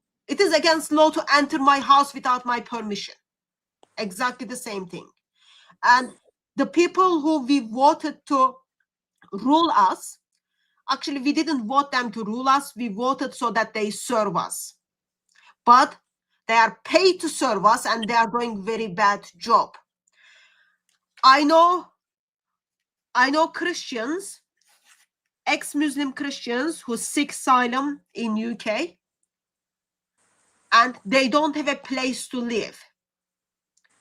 enter my house without my permission. Exactly the same thing. And the people who we voted to rule us, actually we didn't vote them to rule us, we voted so that they serve us. But they are paid to serve us and they are doing very bad job. I know Christians, ex-Muslim Christians who seek asylum in UK and they don't have a place to live.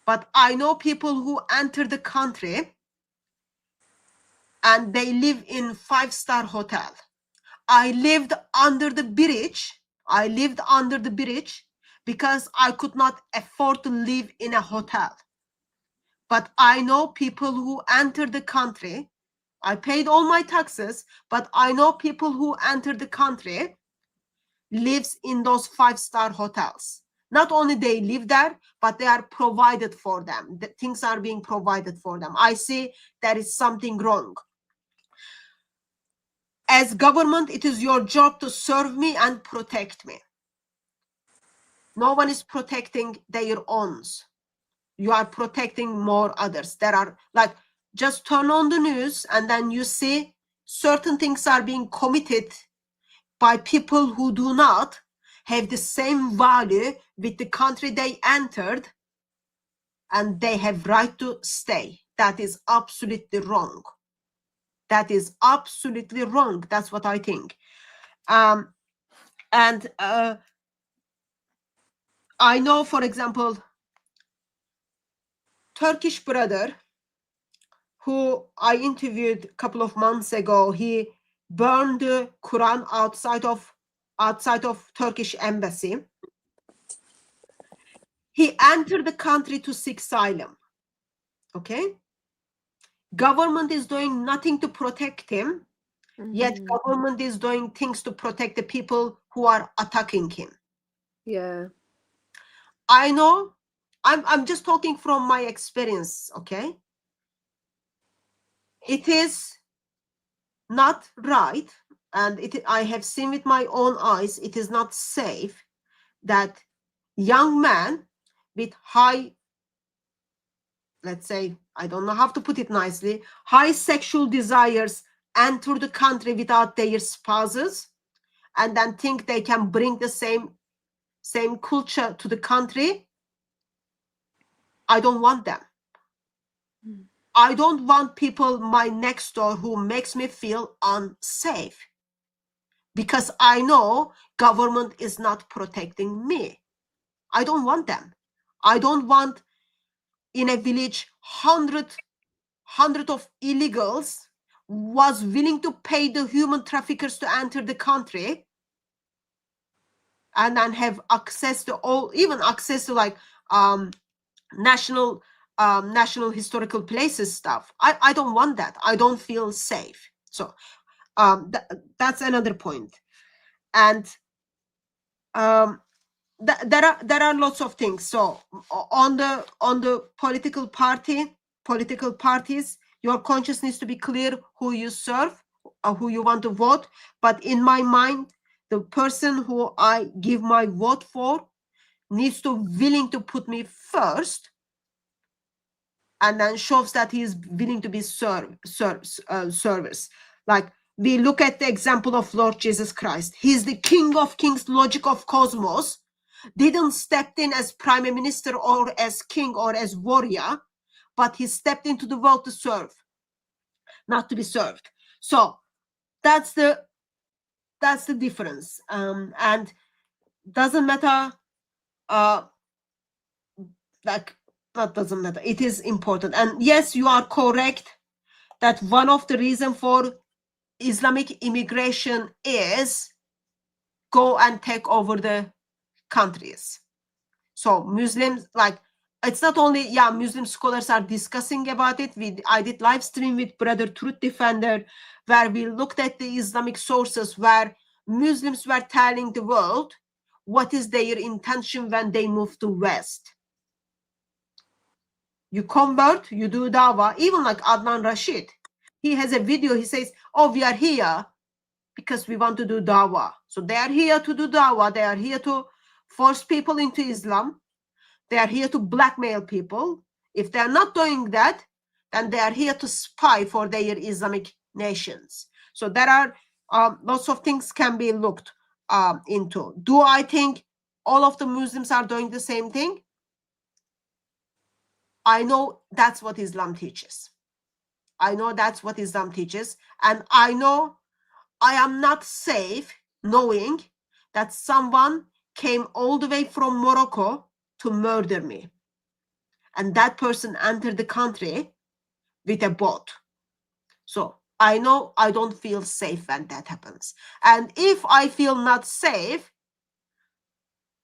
But I know people who enter the country and they live in 5-star hotel. I lived under the bridge. I lived under the bridge because I could not afford to live in a hotel. But I know people who enter the country. I paid all my taxes, but I know people who enter the country lives in those 5-star hotels. Not only they live there, but they are provided for them. The things are being provided for them. I see there is something wrong. As government, it is your job to serve me and protect me. No one is protecting their owns. You are protecting more others. There are like, just turn on the news and then you see certain things are being committed by people who do not have the same value with the country they entered and they have right to stay. That is absolutely wrong. That is absolutely wrong. That's what I think. I know, for example, Turkish brother who I interviewed a couple of months ago, he burned the Quran outside of Turkish embassy. He entered the country to seek asylum. Okay? Government is doing nothing to protect him, yet government is doing things to protect the people who are attacking him. Yeah. I know, I'm just talking from my experience, okay? It is not right, and I have seen with my own eyes, it is not safe that young man with high, let's say, I don't know how to put it nicely, high sexual desires enter the country without their spouses and then think they can bring the same culture to the country. I don't want them. I don't want people my next door who makes me feel unsafe because I know government is not protecting me. I don't want them. I don't want in a village hundred of illegals was willing to pay the human traffickers to enter the country and then have access to all, even access to like national historical places stuff. I don't want that. I don't feel safe. So that's another point. And there are lots of things. So on the political parties, your conscience needs to be clear who you serve or who you want to vote. But in my mind, the person who I give my vote for needs to willing to put me first, and then shows that he is willing to be service. Like we look at the example of Lord Jesus Christ. He's the King of Kings, logic of cosmos. Didn't step in as prime minister or as king or as warrior, but he stepped into the world to serve, not to be served. So that's the difference. And doesn't matter, like, that doesn't matter. It is important. And yes, you are correct that one of the reasons for Islamic immigration is go and take over the countries. So Muslims, like, it's not only, yeah, Muslim scholars are discussing about it. I did live stream with Brother Truth Defender, where we looked at the Islamic sources, where Muslims were telling the world what is their intention when they move to West. You convert, you do dawah. Even like Adnan Rashid, he has a video, he says, oh, we are here because we want to do dawah. So they are here to do dawah. They are here to force people into Islam. They are here to blackmail people. If they are not doing that, then they are here to spy for their Islamic nations. So there are lots of things can be looked into. Do I think all of the Muslims are doing the same thing? I know that's what Islam teaches. I know that's what Islam teaches. And I know I am not safe knowing that someone came all the way from Morocco to murder me. And that person entered the country with a boat. So I know I don't feel safe when that happens. And if I feel not safe,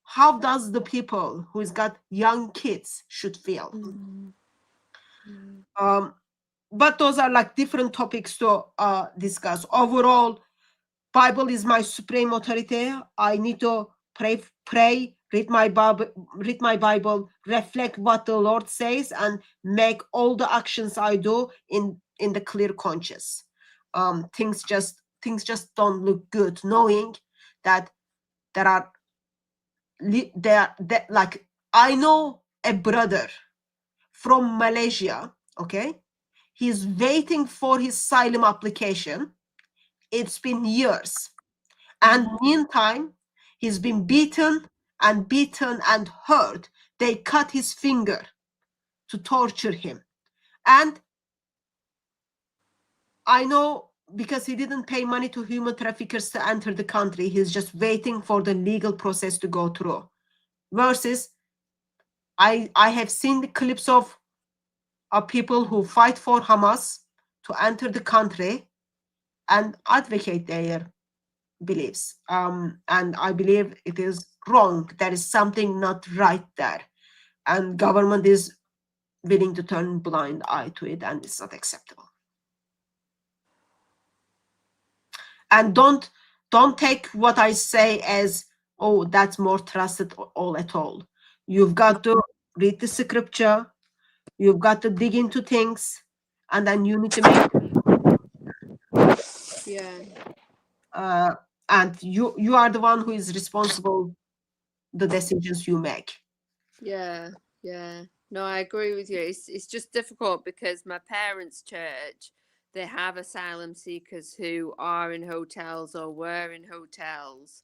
how does the people who's got young kids should feel? But those are like different topics to discuss. Overall, Bible is my supreme authority. I need to pray, read my Bible, reflect what the Lord says, and make all the actions I do in the clear conscience. Things just don't look good, knowing that like, I know a brother from Malaysia, okay? He's waiting for his asylum application. It's been years. And meantime, he's been beaten and hurt. They cut his finger to torture him. And I know, because he didn't pay money to human traffickers to enter the country, he's just waiting for the legal process to go through. Versus, I have seen the clips of people who fight for Hamas to enter the country and advocate their beliefs. And I believe it is wrong. There is something not right there. And government is willing to turn blind eye to it, and it's not acceptable. And don't take what I say as, oh, that's more trusted all at all. You've got to read the scripture, you've got to dig into things, and then you need to make and you are the one who is responsible the decisions you make. Yeah. No, I agree with you. It's just difficult because my parents' church, they have asylum seekers who are in hotels or were in hotels.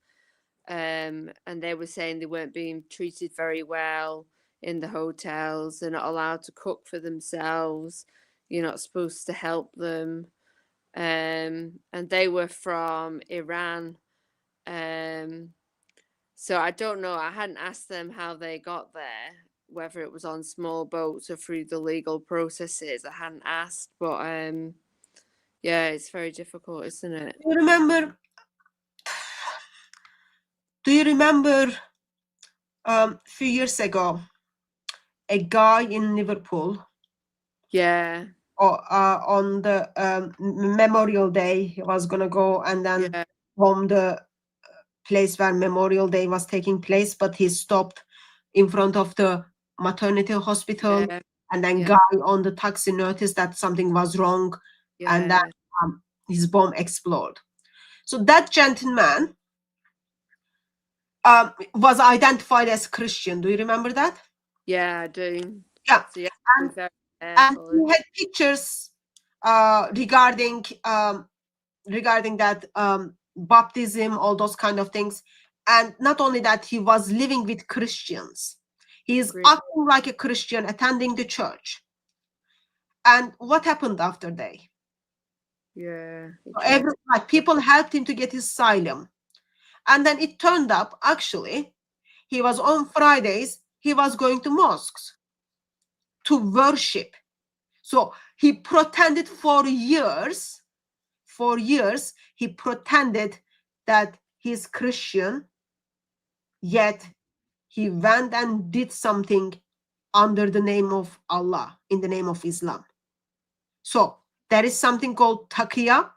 And they were saying they weren't being treated very well in the hotels. They're not allowed to cook for themselves. You're not supposed to help them. And they were from Iran. So I don't know. I hadn't asked them how they got there, whether it was on small boats or through the legal processes. I hadn't asked, but yeah, it's very difficult, isn't it? Do you remember a few years ago, a guy in Liverpool? Yeah. On the Memorial Day, he was gonna go and then from the place where Memorial Day was taking place, but he stopped in front of the maternity hospital, and then guy on the taxi noticed that something was wrong, and then his bomb exploded. So that gentleman was identified as Christian. Do you remember that? Yeah, I do. Yeah. So and he had pictures regarding that baptism, all those kind of things. And not only that, he was living with Christians. He is acting like a Christian, attending the church. And what happened after that? Yeah. Like people helped him to get his asylum. And then it turned up, actually, he was on Fridays, he was going to mosques to worship. So he pretended for years, he pretended that he's Christian, yet he went and did something under the name of Allah, in the name of Islam. So there is something called taqiyya.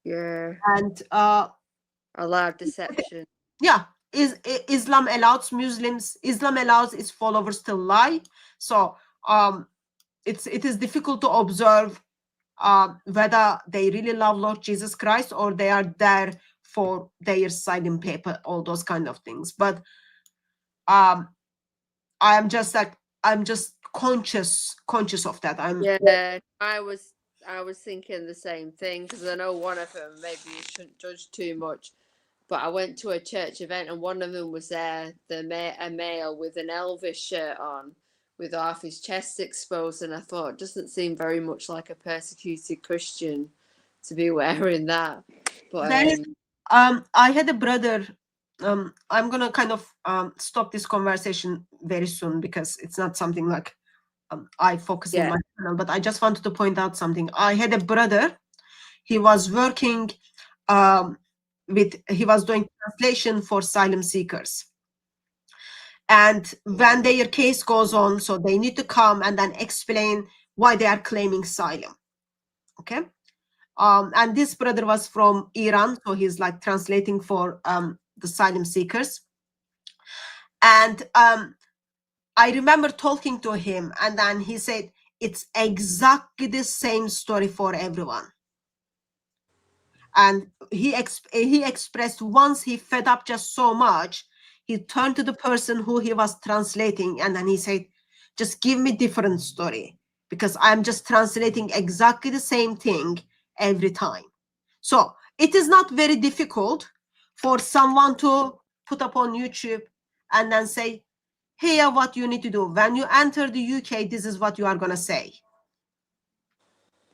Yeah. And allowed deception. Yeah, Islam allows Muslims, Islam allows its followers to lie. So it is difficult to observe whether they really love Lord Jesus Christ or they are there for their asylum paper, all those kind of things. But I'm just conscious of that. I was thinking the same thing, because I know one of them, maybe you shouldn't judge too much, but I went to a church event and one of them was there, a male with an Elvis shirt on with half his chest exposed, and I thought, it doesn't seem very much like a persecuted Christian to be wearing that. But I had a brother. I'm gonna kind of stop this conversation very soon because it's not something like I focus in my channel, but I just wanted to point out something. I had a brother. He was working he was doing translation for asylum seekers. And when their case goes on, so they need to come and then explain why they are claiming asylum. Okay. And this brother was from Iran, so he's like translating for the asylum seekers. And I remember talking to him, and then he said, it's exactly the same story for everyone. And he expressed once he fed up just so much, he turned to the person who he was translating, and then he said, just give me different story, because I'm just translating exactly the same thing every time. So it is not very difficult for someone to put up on YouTube and then say, here what you need to do. When you enter the UK, this is what you are going to say.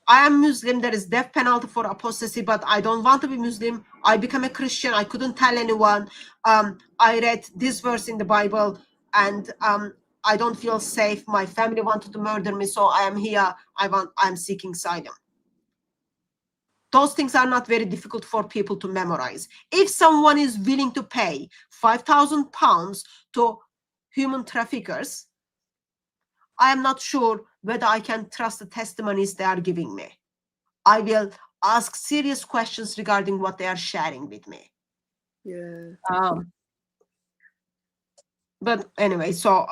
I am Muslim, there is death penalty for apostasy, but I don't want to be Muslim. I become a Christian, I couldn't tell anyone. I read this verse in the Bible and I don't feel safe. My family wanted to murder me, so I am here. I'm seeking asylum. Those things are not very difficult for people to memorize. If someone is willing to pay £5,000 to human traffickers, I am not sure whether I can trust the testimonies they are giving me. I will ask serious questions regarding what they are sharing with me. Yeah. But anyway, so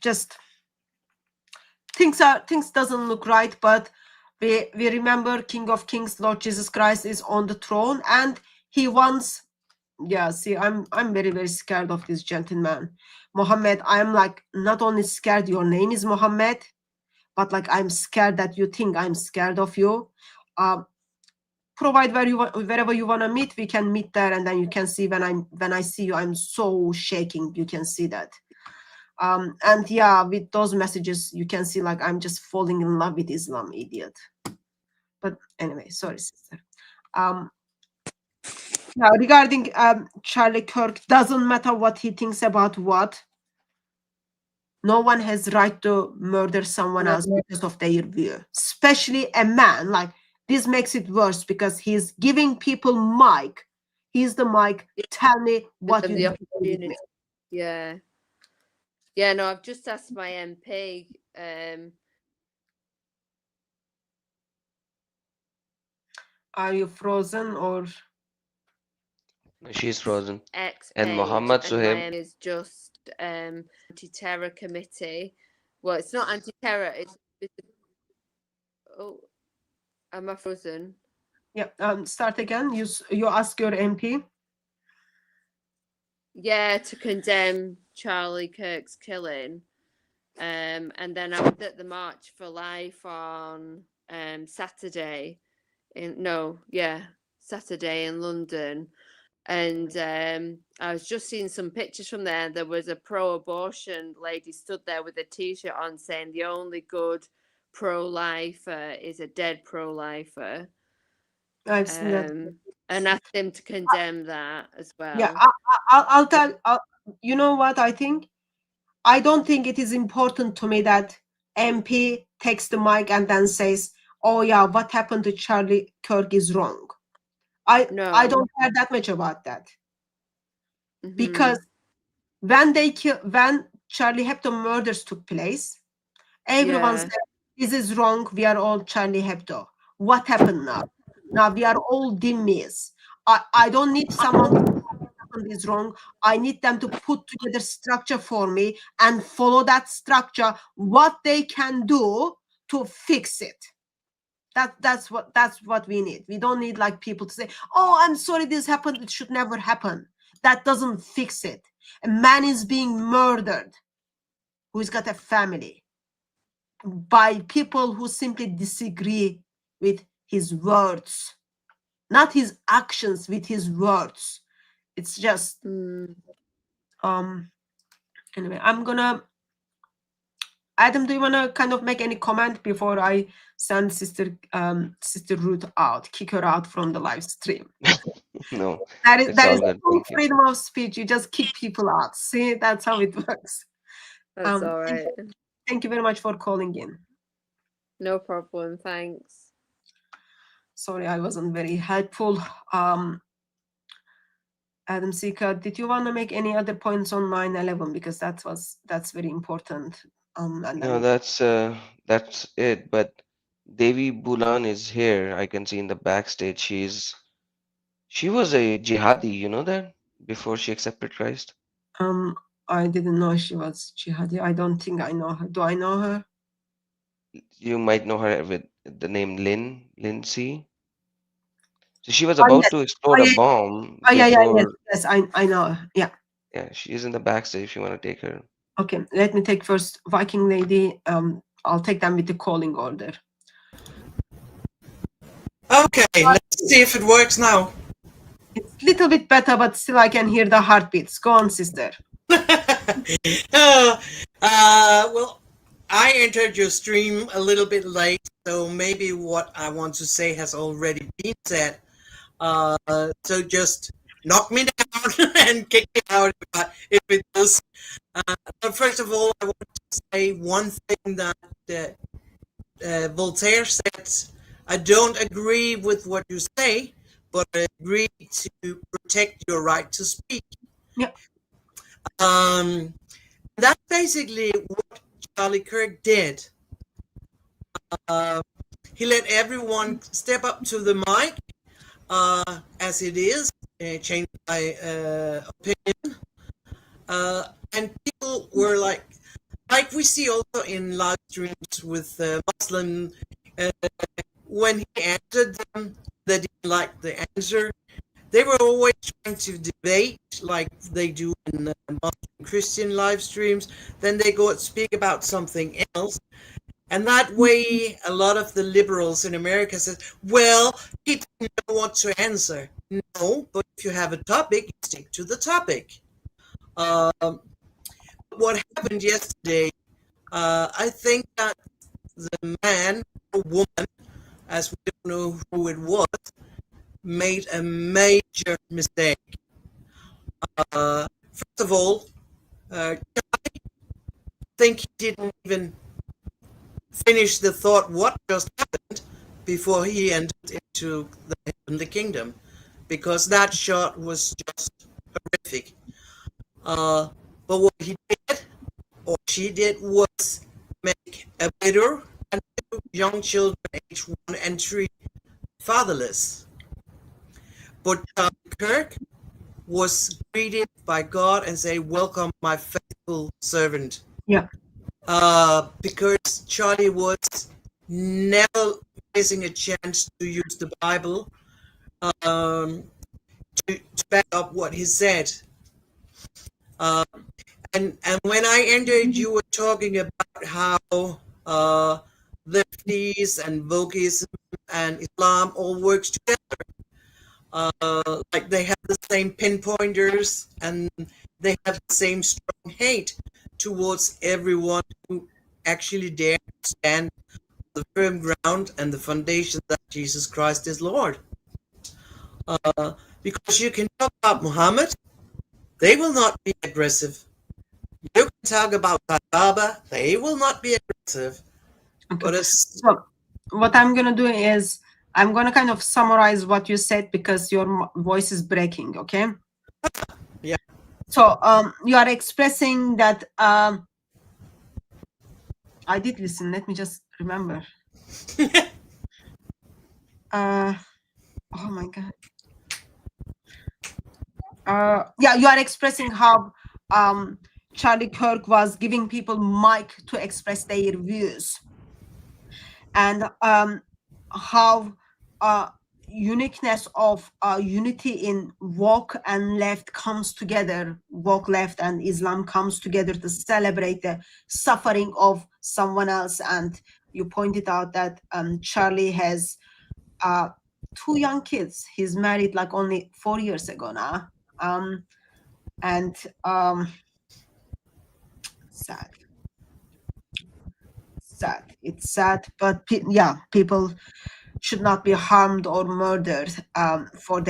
just things doesn't look right, but we remember King of Kings, Lord Jesus Christ is on the throne, and he wants. Yeah, see, I'm very, very scared of this gentleman, Mohammed. I'm like not only scared your name is Mohammed, but like I'm scared that you think I'm scared of you. Provide wherever you want to meet, we can meet there, and then you can see when I see you, I'm so shaking. You can see that. And yeah, with those messages, you can see like I'm just falling in love with Islam, idiot. But anyway, sorry, sister. Now, regarding Charlie Kirk, doesn't matter what he thinks about what. No one has right to murder someone else because of their view, especially a man. Like this makes it worse because he's giving people mic. He's the mic. Tell me what you do with me. Yeah. Yeah, no, I've just asked my MP. Are you frozen or? She's frozen. And Muhammad Suhaib is just anti-terror committee. Well, it's not anti-terror. It's oh, am I frozen? Yeah. Start again. You ask your MP. Yeah, to condemn Charlie Kirk's killing. And then I was at the March for Life on Saturday in London. And I was just seeing some pictures from there. There was a pro-abortion lady stood there with a T-shirt on saying the only good pro-lifer is a dead pro-lifer. I've seen that. And asked him to condemn that as well. Yeah, I'll tell. You know what I think? I don't think it is important to me that MP takes the mic and then says, "Oh yeah, what happened to Charlie Kirk is wrong." I don't care that much about that. Because when Charlie Hebdo murders took place, everyone said, "This is wrong. We are all Charlie Hebdo." What happened now? Now we are all dhimmis. I don't need someone to tell me is wrong. I need them to put together structure for me and follow that structure, what they can do to fix it. That's what we need. We don't need like people to say, "Oh, I'm sorry this happened. It should never happen." That doesn't fix it. A man is being murdered who's got a family by people who simply disagree with his words, not his actions, with his words. It's just anyway, I'm gonna Adam, do you want to kind of make any comment before I send Sister Ruth out, kick her out from the live stream? No, that is all good. full freedom of speech. You just kick people out. See, that's how it works. That's all right. Thank you very much for calling in. No problem. Thanks. Sorry, I wasn't very helpful. Adam Sika, did you want to make any other points on 9/11? Because that's very important. No, that's it. But Devi Bulan is here. I can see in the backstage. She was a jihadi. You know that before she accepted Christ. I didn't know she was jihadi. I don't think I know her. Do I know her? You might know her with the name Lindsay. So she was about to explode a bomb before. Yes, I know her. Yeah. Yeah, she's in the backstage if you want to take her. Okay, let me take first Viking lady. I'll take them with the calling order. Okay, let's see if it works now. It's a little bit better, but still I can hear the heartbeats. Go on, sister. Well, I entered your stream a little bit late, so maybe what I want to say has already been said. So just knock me down and kick me out if it does. But first of all, I want to say one thing that Voltaire said. I don't agree with what you say, but I agree to protect your right to speak. Yeah. That's basically what Charlie Kirk did. He let everyone step up to the mic as it is, change my opinion. And people were like we see also in live streams with Muslim, when he answered them, they didn't like the answer. They were always trying to debate like they do in Muslim Christian live streams. Then they go and speak about something else. And that way, a lot of the liberals in America says, well, he didn't know what to answer. No, but if you have a topic, you stick to the topic. What happened yesterday, I think that the man or woman, as we don't know who it was, made a major mistake. First of all, I think he didn't even finish the thought what just happened before he entered into the heavenly kingdom, because that shot was just horrific. But what he did, or she did, was make a widow and two young children, age 1 and 3, fatherless. But Charlie Kirk was greeted by God and say, "Welcome, my faithful servant." Yeah. Because Charlie was never missing a chance to use the Bible to back up what he said. And when I entered, you were talking about how lefties and wokeism and Islam all works together. Like they have the same pinpointers and they have the same strong hate towards everyone who actually dare to stand on the firm ground and the foundation that Jesus Christ is Lord. Because you can talk about Muhammad, they will not be aggressive. You can talk about Baba, they will not be aggressive. Okay. So what I'm going to do is I'm going to kind of summarize what you said because your voice is breaking, okay? Yeah. So you are expressing that I did listen. Let me just remember. Oh my God. Yeah, you are expressing how Charlie Kirk was giving people mic to express their views, and how uniqueness of unity in woke and left comes together. Woke left and Islam comes together to celebrate the suffering of someone else. And you pointed out that Charlie has 2 young kids. He's married like only 4 years ago now. And sad. It's sad, but yeah, people should not be harmed or murdered for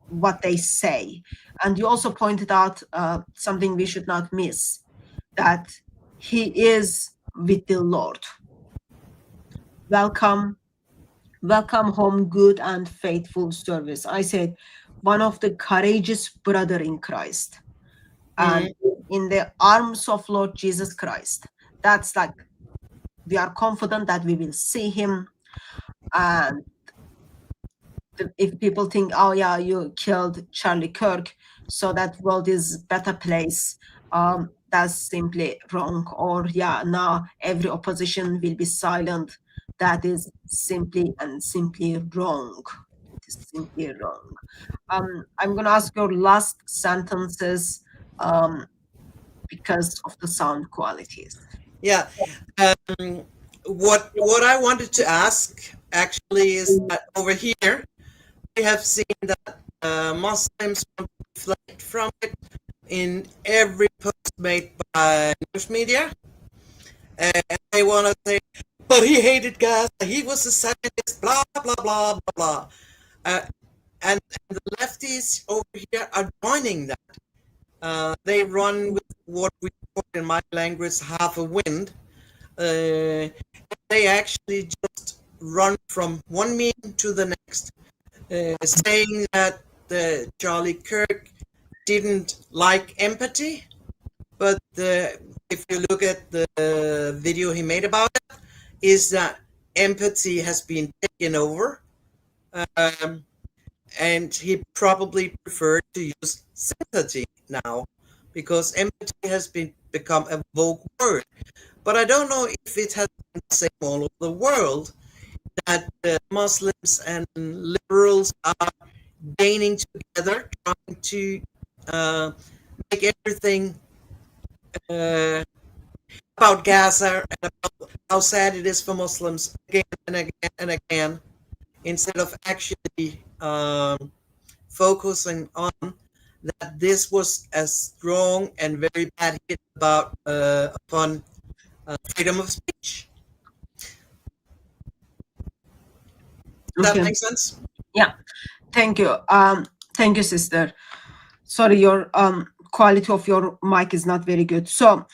what they say. And you also pointed out something we should not miss, that he is with the Lord. Welcome home, good and faithful service. I said, one of the courageous brother in Christ, and in the arms of Lord Jesus Christ. That's like, we are confident that we will see him. And if people think, oh yeah, you killed Charlie Kirk, so that world is better place, that's simply wrong. Or yeah, now every opposition will be silent. That is simply wrong. It is simply wrong. I'm going to ask your last sentences because of the sound qualities. Yeah. What I wanted to ask actually is that over here we have seen that Muslims want to deflect from it in every post made by news media, and they want to say, but he hated Gaza, he was a scientist, blah blah blah blah blah, and the lefties over here are joining that. They run with what we call in my language half a wind. They actually just run from one meme to the next, saying that Charlie Kirk didn't like empathy, but if you look at the video he made about it, is that empathy has been taken over, and he probably preferred to use sympathy now, because empathy has become a vogue word. But I don't know if it has been the same all over the world, that Muslims and liberals are gaining together, trying to make everything about Gaza and about how sad it is for Muslims again and again and again, instead of actually focusing on that this was a strong and very bad hit upon freedom of speech. Does that make sense? Yeah. Thank you. Thank you, sister. Sorry, your quality of your mic is not very good. So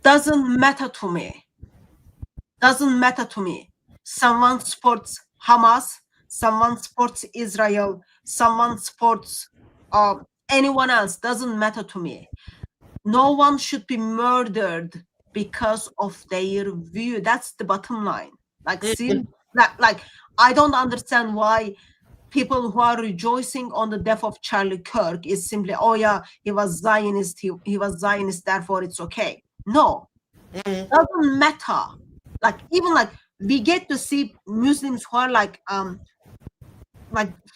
doesn't matter to me. Someone supports Hamas, someone supports Israel, someone supports anyone else. Doesn't matter to me. No one should be murdered because of their view. That's the bottom line. Like, see, like I don't understand why people who are rejoicing on the death of Charlie Kirk is simply, oh yeah, he was Zionist, he was Zionist, therefore it's okay. No, doesn't matter. Like, even like we get to see Muslims who are like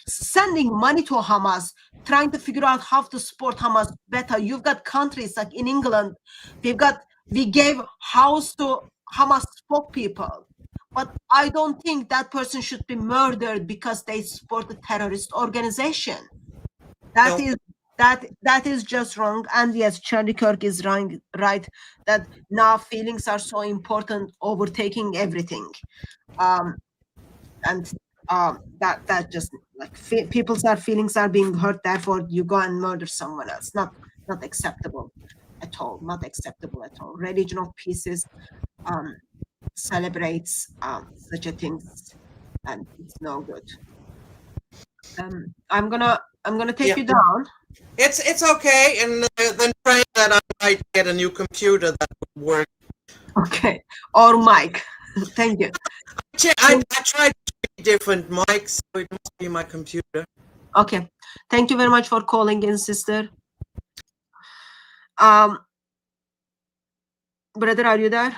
sending money to Hamas, trying to figure out how to support Hamas better. You've got countries like in England, we gave house to Hamas spokespeople. But I don't think that person should be murdered because they support a terrorist organization. That No. is that is just wrong. And yes, Charlie Kirk is right that now feelings are so important, overtaking everything. And that just like people's feelings are being hurt, therefore you go and murder someone else. Not acceptable at all. Not acceptable at all. Religion of Peace celebrates such a things, and it's no good. I'm gonna take you down. It's okay, and then pray that I might get a new computer that would work. Okay, or mic. Thank you. I tried 3 different mics, so it must be my computer. Okay, thank you very much for calling in, sister. Brother, are you there?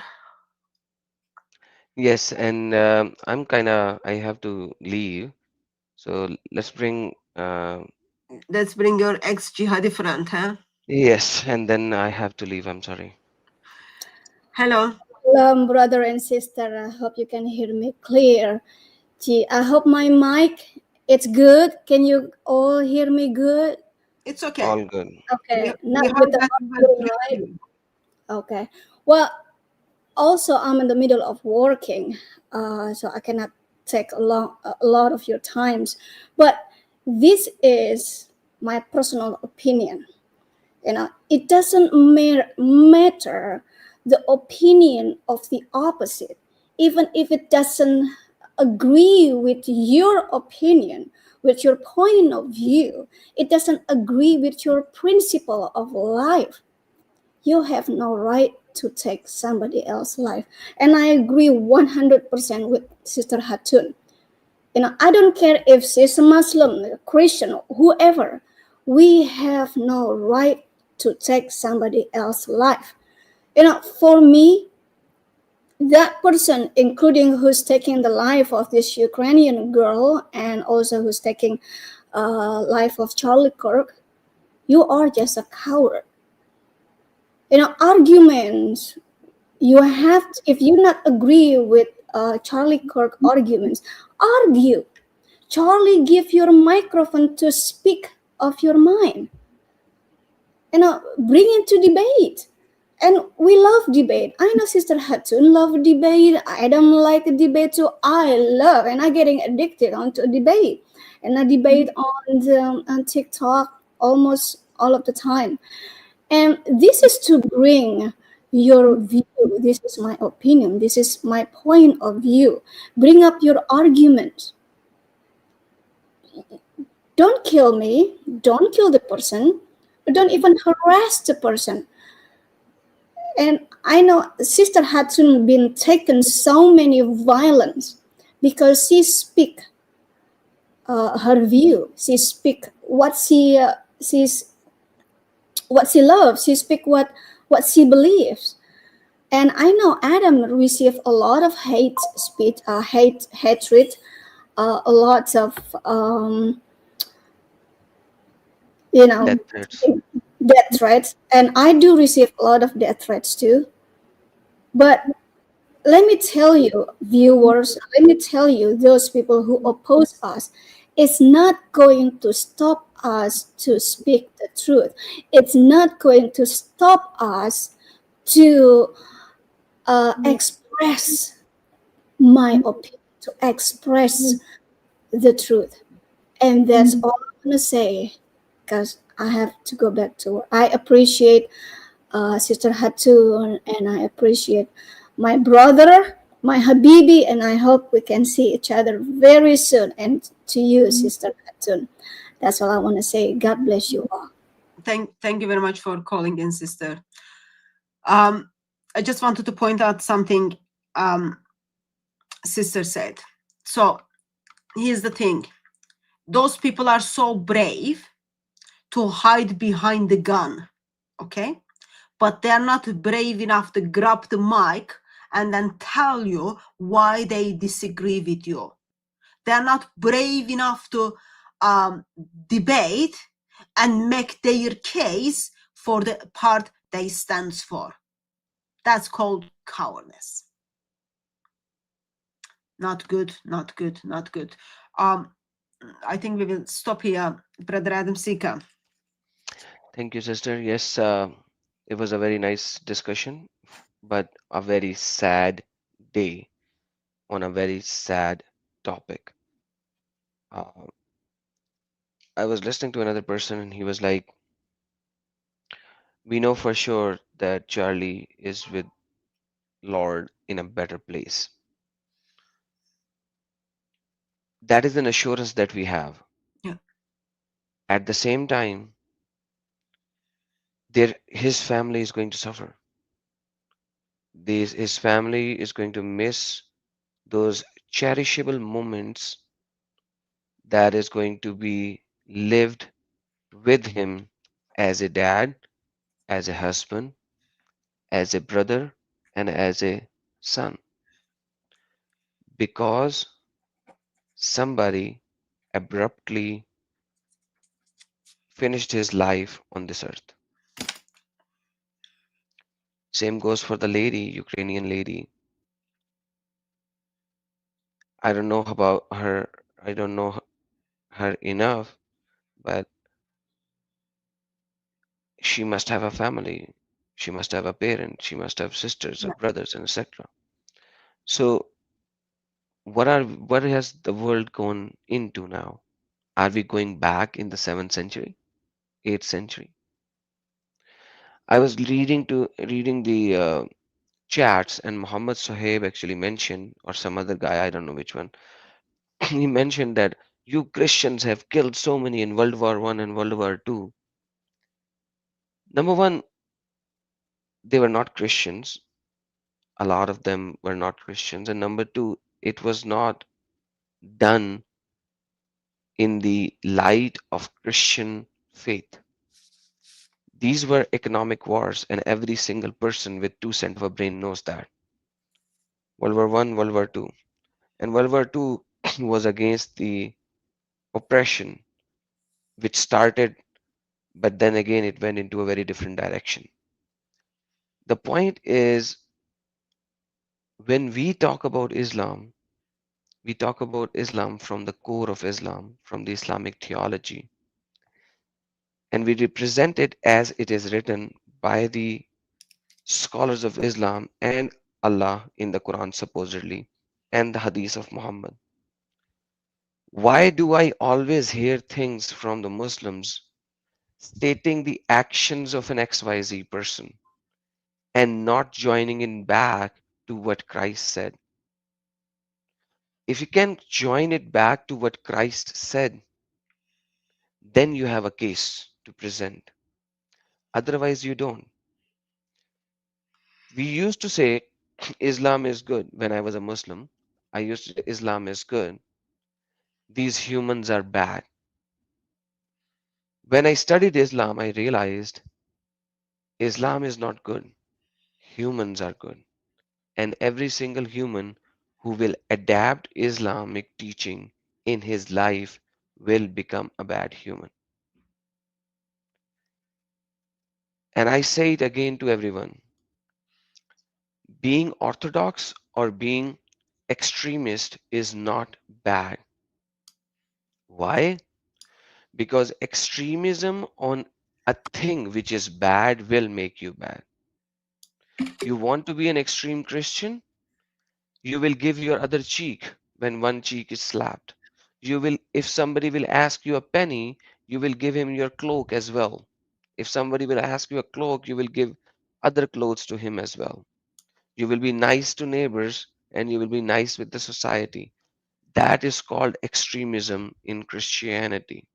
Yes, and I have to leave. So let's bring your ex-jihadi friend, huh? yes, and then I have to leave. I'm sorry. Hello. Hello, brother and sister. I hope you can hear me clear. Gee, I hope my mic it's good. Can you all hear me good? It's okay. All good. Okay, not with the audio, right? Okay. Well, also I'm in the middle of working, so I cannot take a lot of your times. But this is my personal opinion. It doesn't matter the opinion of the opposite, even if it doesn't agree with your opinion, with your point of view. It doesn't agree with your principle of life. You have no right to take somebody else's life. And I agree 100% with Sister Hatun. I don't care if she's a Muslim, a Christian, whoever. We have no right to take somebody else's life. For me, that person, including who's taking the life of this Ukrainian girl and also who's taking life of Charlie Kirk, you are just a coward. Arguments, you have to, if you not agree with Charlie Kirk arguments, argue. Charlie, give your microphone to speak of your mind. Bring it to debate. And we love debate. I know Sister Hatun love debate. I don't like debate too. I love, and I'm getting addicted onto debate. And I debate on TikTok almost all of the time. And this is to bring your view. This is my opinion. This is my point of view. Bring up your argument. Don't kill me. Don't kill the person. Don't even harass the person. And I know Sister Hatun been taken so many violence because she speak her view. She speak what she loves. She speak what she believes. And I know Adam received a lot of hate speech, hatred, a lot of death threats, and I do receive a lot of death threats too. But let me tell you, viewers, let me tell you, those people who oppose us, it's not going to stop us to speak the truth. It's not going to stop us to express my opinion, to express the truth. And that's all I'm going to say, because I have to go back to work. I appreciate Sister Hatun, and I appreciate my brother, my Habibi, and I hope we can see each other very soon. And to you, Sister Hatun, that's all I want to say. God bless you all. Thank you very much for calling in, sister. I just wanted to point out something sister said. So here's the thing. Those people are so brave to hide behind the gun, okay? But they're not brave enough to grab the mic and then tell you why they disagree with you. They're not brave enough to debate and make their case for the part they stand for. That's called cowardice. Not good, not good, not good. I think we will stop here. Brother Adam Sika. Thank you, sister. Yes, it was a very nice discussion, but a very sad day on a very sad topic. Uh, I was listening to another person, and he was like, "We know for sure that Charlie is with Lord in a better place." That is an assurance that we have. Yeah. At the same time, his family is going to suffer. His family is going to miss those cherishable moments that is going to be lived with him as a dad, as a husband, as a brother, and as a son, because somebody abruptly finished his life on this earth. Same goes for the lady, Ukrainian lady. I don't know about her, I don't know her enough, but she must have a family. She must have a parent. She must have sisters or brothers, and etc. So, what has the world gone into now? Are we going back in the 7th century, 8th century? I was reading the chats, and Muhammad Sahib actually mentioned, or some other guy, I don't know which one. He mentioned that you Christians have killed so many in World War One and World War Two. Number one, they were not Christians. A lot of them were not Christians. And number two, it was not done in the light of Christian faith. These were economic wars, and every single person with 2 cents of a brain knows that. World War One, World War Two. And World War Two was against the oppression, which started, but then again it went into a very different direction. The point is, when we talk about Islam, we talk about Islam from the core of Islam, from the Islamic theology, and we represent it as it is written by the scholars of Islam and Allah in the Quran, supposedly, and the Hadith of Muhammad. Why do I always hear things from the Muslims stating the actions of an XYZ person and not joining in back to what Christ said? If you can join it back to what Christ said, then you have a case to present. Otherwise, you don't. We used to say Islam is good when I was a Muslim. I used to say Islam is good. These humans are bad. When I studied Islam, I realized Islam is not good. Humans are good. And every single human who will adapt Islamic teaching in his life will become a bad human. And I say it again to everyone. Being orthodox or being extremist is not bad. Why? Because extremism on a thing which is bad will make you bad. You want to be an extreme Christian? You will give your other cheek when one cheek is slapped. You will, if somebody will ask you a penny, you will give him your cloak as well. If somebody will ask you a cloak, you will give other clothes to him as well. You will be nice to neighbors and you will be nice with the society. That is called extremism in Christianity.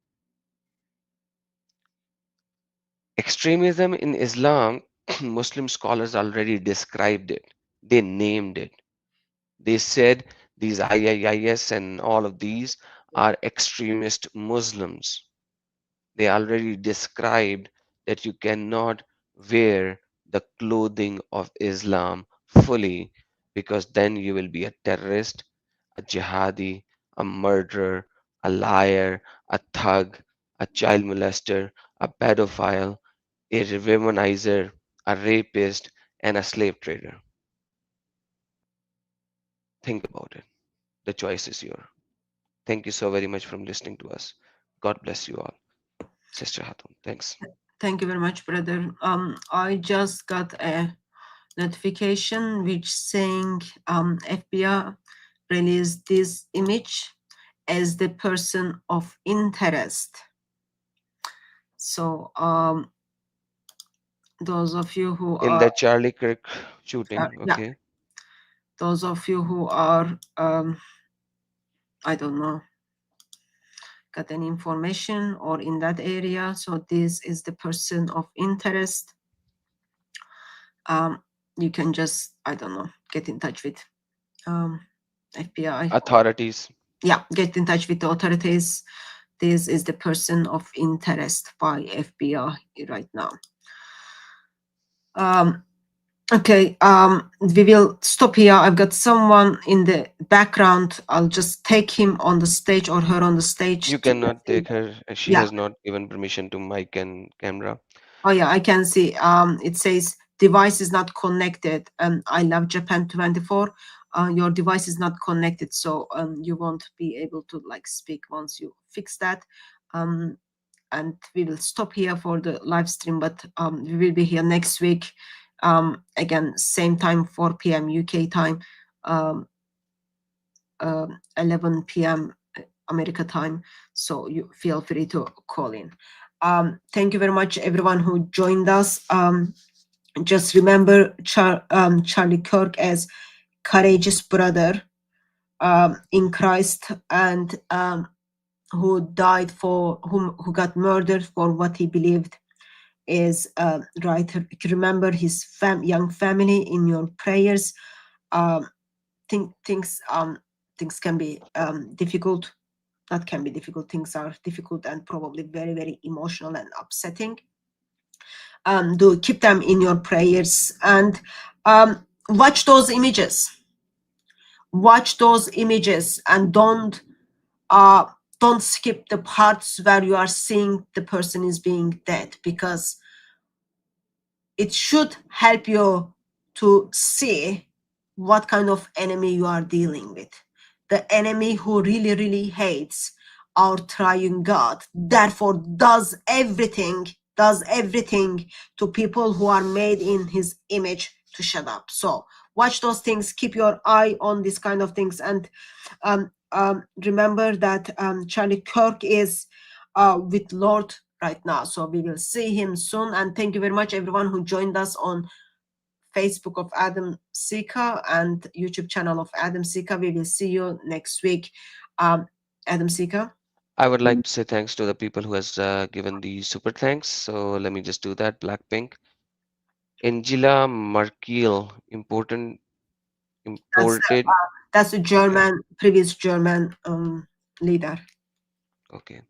Extremism in Islam, Muslim scholars already described it. They named it. They said these IIIS and all of these are extremist Muslims. They already described that you cannot wear the clothing of Islam fully because then you will be a terrorist, a jihadi, a murderer, a liar, a thug, a child molester, a pedophile, a womanizer, a rapist, and a slave trader. Think about it. The choice is yours. Thank you so very much for listening to us. God bless you all. Sister Hatun, thanks. Thank you very much, brother. I just got a notification which saying FBI released this image as the person of interest. So those of you who In are that Charlie Kirk shooting, yeah, okay. those of you who are I don't know, got any information or in that area, so this is the person of interest. You can just, I don't know, get in touch with FBI. Authorities. Yeah, get in touch with the authorities. This is the person of interest by FBI right now. Okay, we will stop here. I've got someone in the background. I'll just take him on the stage or her on the stage. You cannot take her. She Yeah. has not given permission to mic and camera. Oh yeah, I can see. It says device is not connected. I love Japan 24. Your device is not connected, so you won't be able to like speak once you fix that. And we will stop here for the live stream, but we will be here next week. Again, same time, 4 p.m. UK time, 11 p.m. America time. So you feel free to call in. Thank you very much, everyone who joined us. Just remember Charlie Kirk as courageous brother in Christ, and who died for who got murdered for what he believed is right. Remember his young family in your prayers. Things can be difficult. That can be difficult. Things are difficult and probably very, very emotional and upsetting. Do keep them in your prayers, and watch those images. Watch those images and don't skip the parts where you are seeing the person is being dead, because it should help you to see what kind of enemy you are dealing with. The enemy who really, really hates our triune God, therefore does everything to people who are made in his image to shut up. So watch those things, keep your eye on these kind of things, and remember that Charlie Kirk is with Lord right now, so we will see him soon. And thank you very much, everyone who joined us on Facebook of Adam Sika and YouTube channel of Adam Sika. We will see you next week. Adam Sika. I would like to say thanks to the people who has given the super thanks. So let me just do that. Blackpink, Angela Merkel, imported. That's the German, previous German leader. Okay.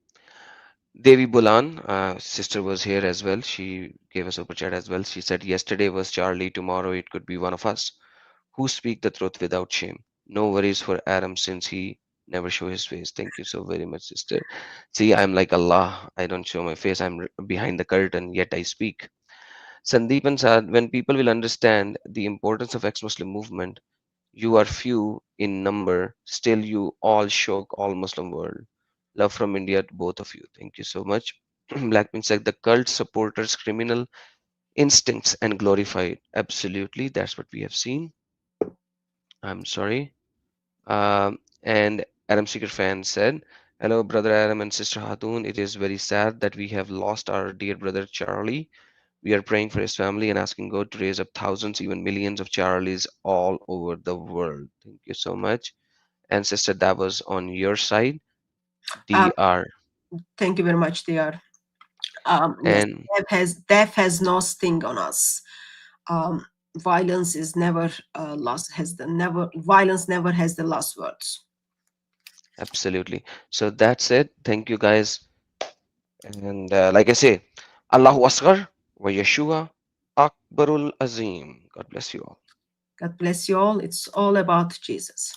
Devi Bulan, sister was here as well. She gave a super chat as well. She said, yesterday was Charlie, tomorrow it could be one of us who speak the truth without shame. No worries for Adam since he never show his face. Thank you so very much, sister. See, I'm like Allah. I don't show my face. I'm behind the curtain, yet I speak. Sandeep and Saad, when people will understand the importance of ex-Muslim movement, you are few in number, still you all shock all Muslim world. Love from India to both of you. Thank you so much. Blackpink said the cult supporters criminal instincts and glorified. Absolutely, that's what we have seen. I'm sorry. And Adam Seeker fan said, hello, brother Adam and sister Hatun. It is very sad that we have lost our dear brother Charlie. We are praying for his family and asking God to raise up thousands, even millions of Charlies all over the world. Thank you so much. And sister, that was on your side. DR. Thank you very much, DR. And Yes, death has no sting on us. Violence is never violence never has the last words. absolutely. So that's it. Thank you guys. And like I say, Allahu Asghar wa Yeshua Akbarul Azim. God bless you all. God bless you all. It's all about Jesus.